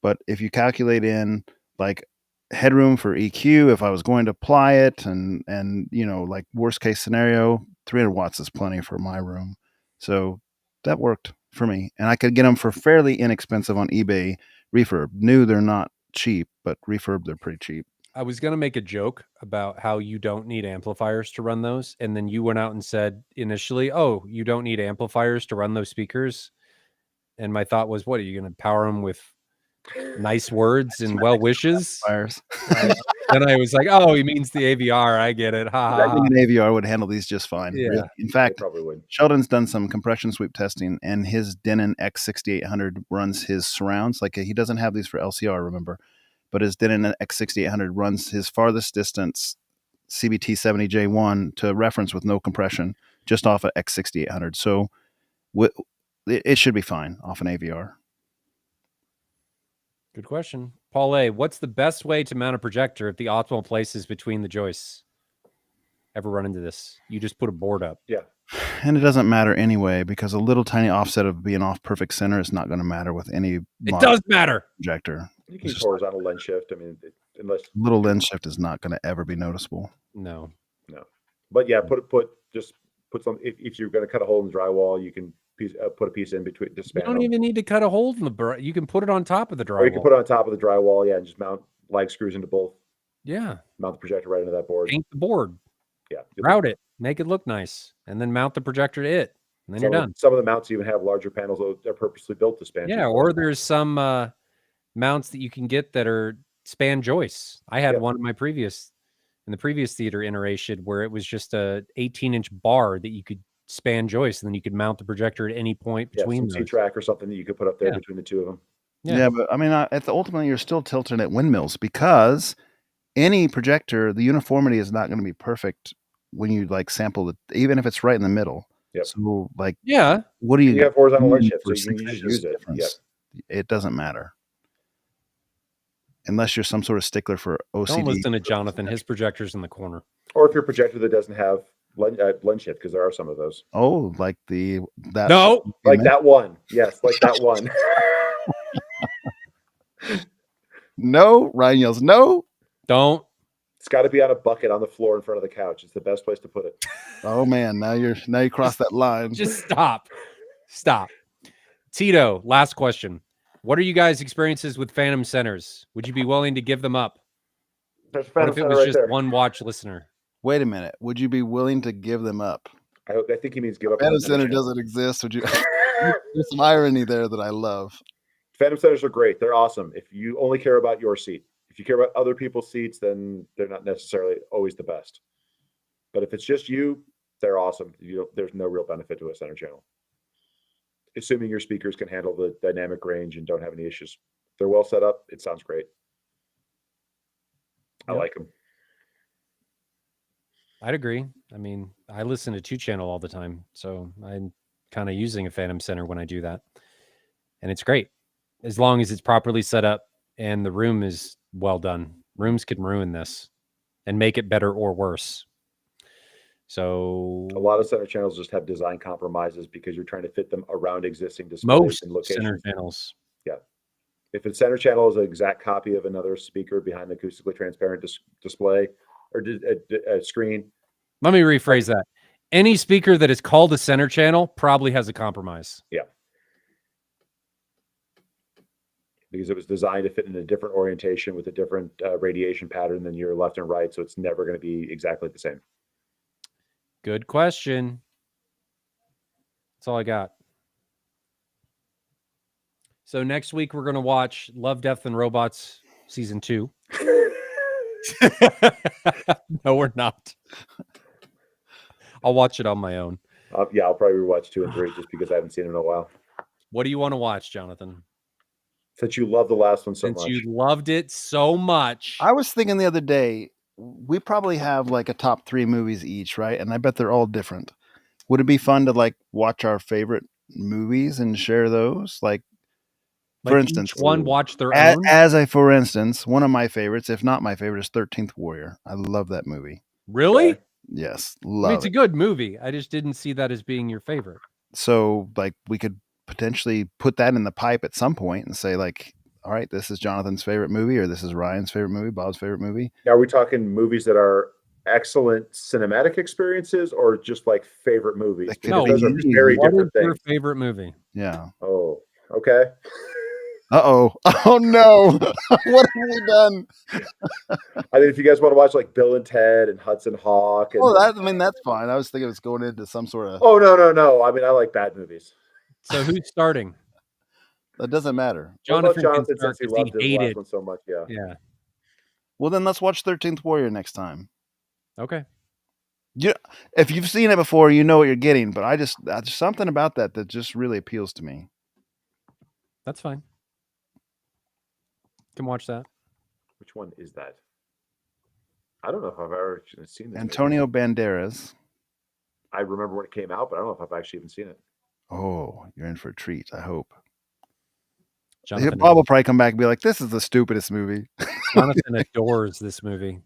Speaker 2: But if you calculate in like headroom for EQ, if I was going to apply it and like worst case scenario, 300 watts is plenty for my room. So that worked for me. And I could get them for fairly inexpensive on eBay. Refurb. New, they're not cheap, but refurb, they're pretty cheap.
Speaker 1: I was going to make a joke about how you don't need amplifiers to run those. And then you went out and said initially, oh, you don't need amplifiers to run those speakers. And my thought was, what, are you going to power them with nice words and well wishes? Then I was like, oh, he means the AVR. I get it.
Speaker 2: I think an AVR would handle these just fine.
Speaker 1: Yeah.
Speaker 2: Really. In fact, Sheldon's done some compression sweep testing, and his Denon X6800 runs his surrounds. Like, he doesn't have these for LCR, remember, but his Denon X6800 runs his farthest distance CBT70J1 to reference with no compression, just off of X6800. So it should be fine off an AVR.
Speaker 1: Good question. Paul A., what's the best way to mount a projector if the optimal place is between the joists? Ever run into this? You just put a board up.
Speaker 3: Yeah.
Speaker 2: And it doesn't matter anyway, because a little tiny offset of being off perfect center is not going to matter with any.
Speaker 1: It does matter.
Speaker 2: Projector.
Speaker 3: You can use horizontal lens shift. I mean, unless
Speaker 2: little lens shift is not going to ever be noticeable.
Speaker 1: No.
Speaker 3: But yeah, put some. If you're going to cut a hole in the drywall, you can put a piece in between. Just
Speaker 1: you don't even need to cut a hole in the. You can put it on top of the drywall.
Speaker 3: Or you can put it on top of the drywall, yeah, and just mount lag screws into both.
Speaker 1: Yeah.
Speaker 3: Mount the projector right into that board.
Speaker 1: Paint the board.
Speaker 3: Yeah.
Speaker 1: Route it. Make it look nice, and then mount the projector to it, and then you're done.
Speaker 3: Some of the mounts even have larger panels that are purposely built to span.
Speaker 1: Yeah, or there's some mounts that you can get that are span joists. I had one in the previous theater iteration where it was just a 18-inch bar that you could span joist, and then you could mount the projector at any point between
Speaker 3: some C-track or something that you could put up there between the two of them.
Speaker 2: Yeah, but I mean, ultimately, you're still tilting at windmills, because any projector, the uniformity is not going to be perfect when you like sample it, even if it's right in the middle.
Speaker 3: Yep.
Speaker 2: So like,
Speaker 3: what do you have horizontal lens shift, so you can just use it. Yep.
Speaker 2: It doesn't matter. Unless you're some sort of stickler for OCD.
Speaker 1: Don't listen to Jonathan. His projector's in the corner.
Speaker 3: Or if you're a projector that doesn't have lens shift, because there are some of those.
Speaker 2: Oh, like that.
Speaker 1: No,
Speaker 3: like that one. Yes, like that one.
Speaker 2: No, Ryan yells no.
Speaker 1: Don't.
Speaker 3: It's got to be on a bucket on the floor in front of the couch. It's the best place to put it.
Speaker 2: Oh man, now you cross that line.
Speaker 1: Just stop. Stop. Tito, last question. What are you guys' experiences with Phantom Centers? Would you be willing to give them up?
Speaker 3: There's
Speaker 1: What
Speaker 3: Phantom
Speaker 1: if it
Speaker 3: Center
Speaker 1: was
Speaker 3: right
Speaker 1: just
Speaker 3: there.
Speaker 1: one watch listener?
Speaker 2: Wait a minute. Would you be willing to give them up?
Speaker 3: I think he means give up.
Speaker 2: Phantom
Speaker 3: on the
Speaker 2: Center
Speaker 3: channel.
Speaker 2: doesn't exist. Would you? There's some irony there that I love.
Speaker 3: Phantom Centers are great. They're awesome. If you only care about your seat, if you care about other people's seats, then they're not necessarily always the best. But if it's just you, they're awesome. There's no real benefit to a center channel. Assuming your speakers can handle the dynamic range and don't have any issues. If they're well set up, it sounds great. I like them.
Speaker 1: I'd agree. I mean, I listen to 2-channel all the time, so I'm kind of using a Phantom Center when I do that. And it's great. As long as it's properly set up and the room is well done. Rooms can ruin this and make it better or worse. So
Speaker 3: A lot of center channels just have design compromises because you're trying to fit them around existing displays
Speaker 1: most
Speaker 3: and locations.
Speaker 1: center channels.
Speaker 3: Yeah. If a center channel is an exact copy of another speaker behind the acoustically transparent display or a screen.
Speaker 1: Let me rephrase that. Any speaker that is called a center channel probably has a compromise.
Speaker 3: Yeah. Because it was designed to fit in a different orientation with a different radiation pattern than your left and right. So it's never going to be exactly the same.
Speaker 1: Good question. That's all I got. So next week we're going to watch Love, Death, and Robots season 2. No, we're not. I'll watch it on my own.
Speaker 3: Yeah, I'll probably rewatch 2 and 3 just because I haven't seen it in a while.
Speaker 1: What do you want to watch, Jonathan?
Speaker 3: Since you love the last one so
Speaker 1: Since
Speaker 3: much.
Speaker 1: you loved it so much.
Speaker 2: I was thinking the other day, we probably have like a top 3 movies each, right? And I bet they're all different. Would it be fun to like watch our favorite movies and share those? Like for instance,
Speaker 1: each one watch their own.
Speaker 2: For instance, one of my favorites, if not my favorite, is 13th Warrior. I love that movie.
Speaker 1: Really?
Speaker 3: Okay.
Speaker 2: Yes,
Speaker 1: I mean,
Speaker 2: love
Speaker 1: it's a good movie. I just didn't see that as being your favorite.
Speaker 2: So like we could potentially put that in the pipe at some point and say like, all right, this is Jonathan's favorite movie, or this is Ryan's favorite movie, Bob's favorite movie.
Speaker 3: Now, are we talking movies that are excellent cinematic experiences or just like favorite movies?
Speaker 2: No,
Speaker 3: Those are very
Speaker 1: what
Speaker 3: different
Speaker 1: is your
Speaker 3: things.
Speaker 1: favorite movie?
Speaker 2: Yeah.
Speaker 3: Oh, okay.
Speaker 2: Uh-oh. Oh no. What have we done?
Speaker 3: I think if you guys want to watch like Bill and Ted and Hudson Hawk. And,
Speaker 2: that's fine. I was thinking it was going into some sort of.
Speaker 3: Oh, no. I mean, I like bad movies.
Speaker 1: So who's starting?
Speaker 2: That doesn't matter.
Speaker 1: Jonathan can
Speaker 3: Jonathan
Speaker 1: start
Speaker 3: since he
Speaker 1: 'cause
Speaker 3: loved his
Speaker 1: hated.
Speaker 3: last one so much. Yeah.
Speaker 1: Yeah.
Speaker 2: Well, then let's watch 13th Warrior next time.
Speaker 1: Okay.
Speaker 2: Yeah, if you've seen it before, you know what you're getting. But there's something about that just really appeals to me.
Speaker 1: That's fine. Can watch that.
Speaker 3: Which one is that? I don't know if I've ever seen this.
Speaker 2: Antonio Banderas.
Speaker 3: I remember when it came out, but I don't know if I've actually even seen it.
Speaker 2: Oh, you're in for a treat. I hope.
Speaker 1: Jonathan,
Speaker 2: Bob will probably come back and be like, "This is the stupidest movie."
Speaker 1: Jonathan adores this movie.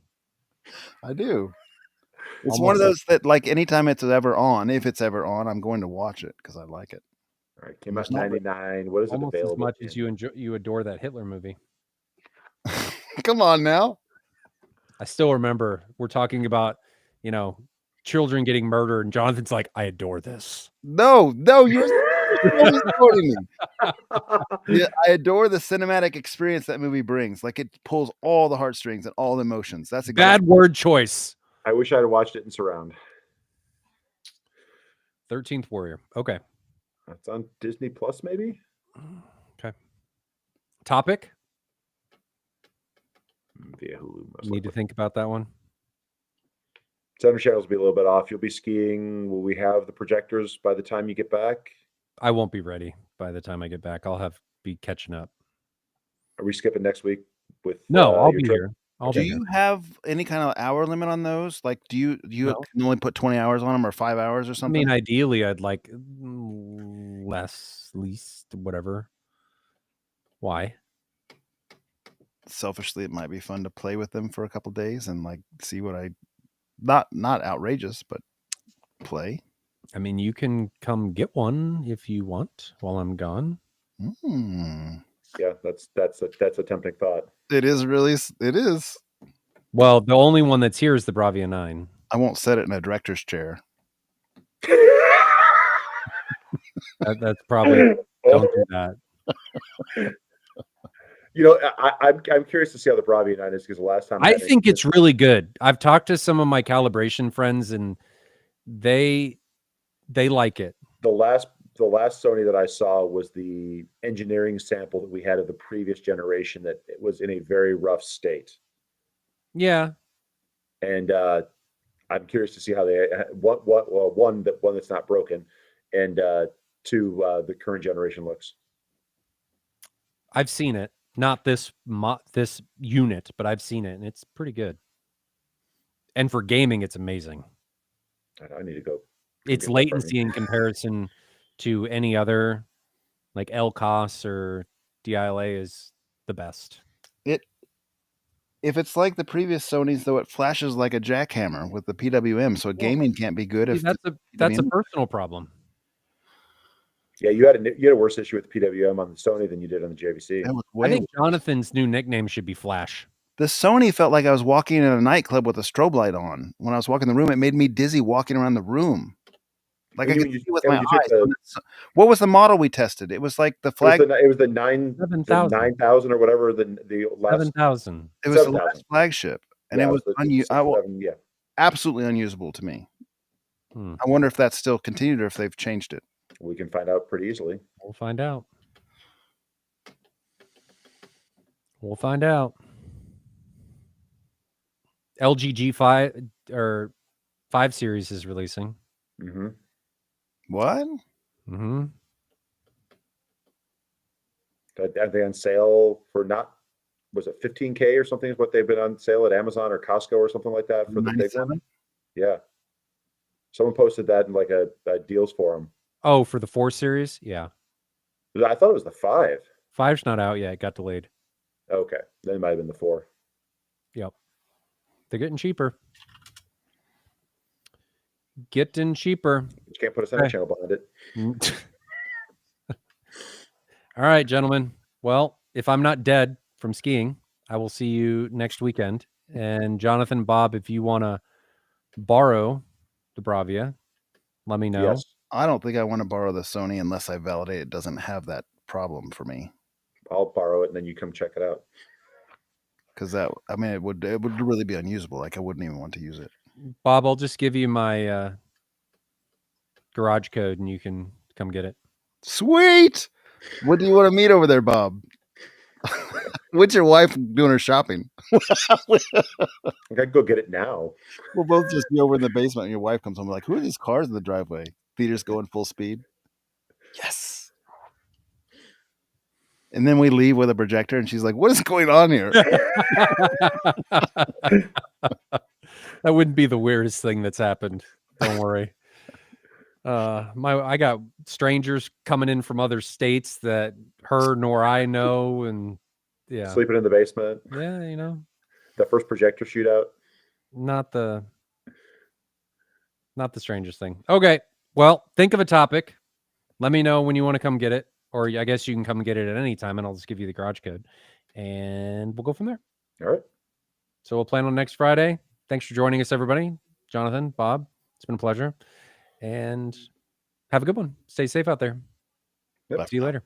Speaker 2: I do. It's one of those that, like, anytime it's ever on, if it's ever on, I'm going to watch it because I like it.
Speaker 3: All right, came out in '99. What is it
Speaker 1: Almost
Speaker 3: available?
Speaker 1: as much as you adore that Hitler movie.
Speaker 2: Come on now.
Speaker 1: I still remember we're talking about, children getting murdered, and Jonathan's like, I adore this.
Speaker 2: No, you're quoting me. Yeah, I adore the cinematic experience that movie brings. Like, it pulls all the heartstrings and all the emotions. That's
Speaker 1: Bad word choice.
Speaker 3: I wish I'd watched it in surround.
Speaker 1: 13th Warrior. Okay.
Speaker 3: That's on Disney Plus, maybe.
Speaker 1: Okay. Topic.
Speaker 3: Via Hulu.
Speaker 1: Need to think about that one.
Speaker 3: Center channels will be a little bit off. You'll be skiing. Will we have the projectors by the time you get back?
Speaker 1: I won't be ready by the time I get back. I'll be catching up.
Speaker 3: Are we skipping next week?
Speaker 1: No, I'll
Speaker 3: your
Speaker 1: be
Speaker 3: trip?
Speaker 1: here.
Speaker 2: Do you have any kind of hour limit on those? Like, do you
Speaker 1: No.
Speaker 2: can only put 20 hours on them or 5 hours or
Speaker 1: I
Speaker 2: something?
Speaker 1: mean, ideally, I'd like least, whatever. Why?
Speaker 2: Selfishly, it might be fun to play with them for a couple days and like see what not outrageous, but play.
Speaker 1: I mean, you can come get one if you want while I'm gone.
Speaker 2: Mm.
Speaker 3: Yeah, that's a tempting thought.
Speaker 2: It is.
Speaker 1: Well, the only one that's here is the Bravia 9.
Speaker 2: I won't set it in a director's chair.
Speaker 1: That's probably don't do that.
Speaker 3: I'm curious to see how the Bravia 9 is, because the last time
Speaker 1: I think it's really good. I've talked to some of my calibration friends, and they like it.
Speaker 3: the last Sony that I saw was the engineering sample that we had of the previous generation that it was in a very rough state.
Speaker 1: Yeah.
Speaker 3: And I'm curious to see how they one that's not broken, and two, the current generation looks.
Speaker 1: I've seen it. Not this this unit, but I've seen it, and it's pretty good. And for gaming, it's amazing.
Speaker 3: I need to go.
Speaker 1: Its latency in comparison to any other, like LCOS or DILA, is the best.
Speaker 2: If it's like the previous Sonys, though, it flashes like a jackhammer with the PWM, so gaming can't be good.
Speaker 1: See, that's a personal problem.
Speaker 3: Yeah, you had a worse issue with the PWM on the Sony than you did on the JVC.
Speaker 1: I think Jonathan's new nickname should be Flash.
Speaker 2: The Sony felt like I was walking in a nightclub with a strobe light on. When I was walking in the room, it made me dizzy walking around the room. Like I could see with my eyes. What was the model we tested? It was like the flag.
Speaker 3: It was the 9000 or whatever. The last
Speaker 1: 7000.
Speaker 2: It was the last flagship, and it was absolutely unusable to me. I wonder if that's still continued or if they've changed it.
Speaker 3: We can find out pretty easily.
Speaker 1: We'll find out. We'll find out. LG G5 or 5 series is releasing.
Speaker 3: Mm-hmm.
Speaker 2: What?
Speaker 1: Mm-hmm.
Speaker 3: Are they on sale for was it $15K or something is what they've been on sale at Amazon or Costco or something like that for the big one? Yeah. Someone posted that in like a deals forum.
Speaker 1: Oh, for the 4 series? Yeah.
Speaker 3: I thought it was the 5.
Speaker 1: 5's not out yet. It got delayed.
Speaker 3: Okay. Then it might have been the 4.
Speaker 1: Yep. They're getting cheaper. Getting cheaper.
Speaker 3: You can't put a center channel behind it.
Speaker 1: All right, gentlemen. Well, if I'm not dead from skiing, I will see you next weekend. And Jonathan, Bob, if you want to borrow the Bravia, let me know.
Speaker 3: Yes.
Speaker 2: I don't think I want to borrow the Sony unless I validate it doesn't have that problem for me.
Speaker 3: I'll borrow it and then you come check it out.
Speaker 2: Because it would really be unusable. Like I wouldn't even want to use it.
Speaker 1: Bob, I'll just give you my garage code and you can come get it.
Speaker 2: Sweet. What do you want to meet over there, Bob? What's your wife doing her shopping?
Speaker 3: I gotta go get it now.
Speaker 2: We'll both just be over in the basement and your wife comes home like, who are these cars in the driveway? Peter's going full speed. Yes. And then we leave with a projector and she's like, what is going on here?
Speaker 1: That wouldn't be the weirdest thing that's happened. Don't worry. I got strangers coming in from other states that her nor I know, and yeah,
Speaker 3: sleeping in the basement.
Speaker 1: Yeah, you know,
Speaker 3: the first projector shootout.
Speaker 1: Not the strangest thing. Okay, well, think of a topic. Let me know when you want to come get it, or I guess you can come get it at any time, and I'll just give you the garage code, and we'll go from there.
Speaker 3: All right.
Speaker 1: So we'll plan on next Friday. Thanks for joining us, everybody. Jonathan, Bob, it's been a pleasure. And have a good one. Stay safe out there.
Speaker 3: Yep.
Speaker 1: See you later.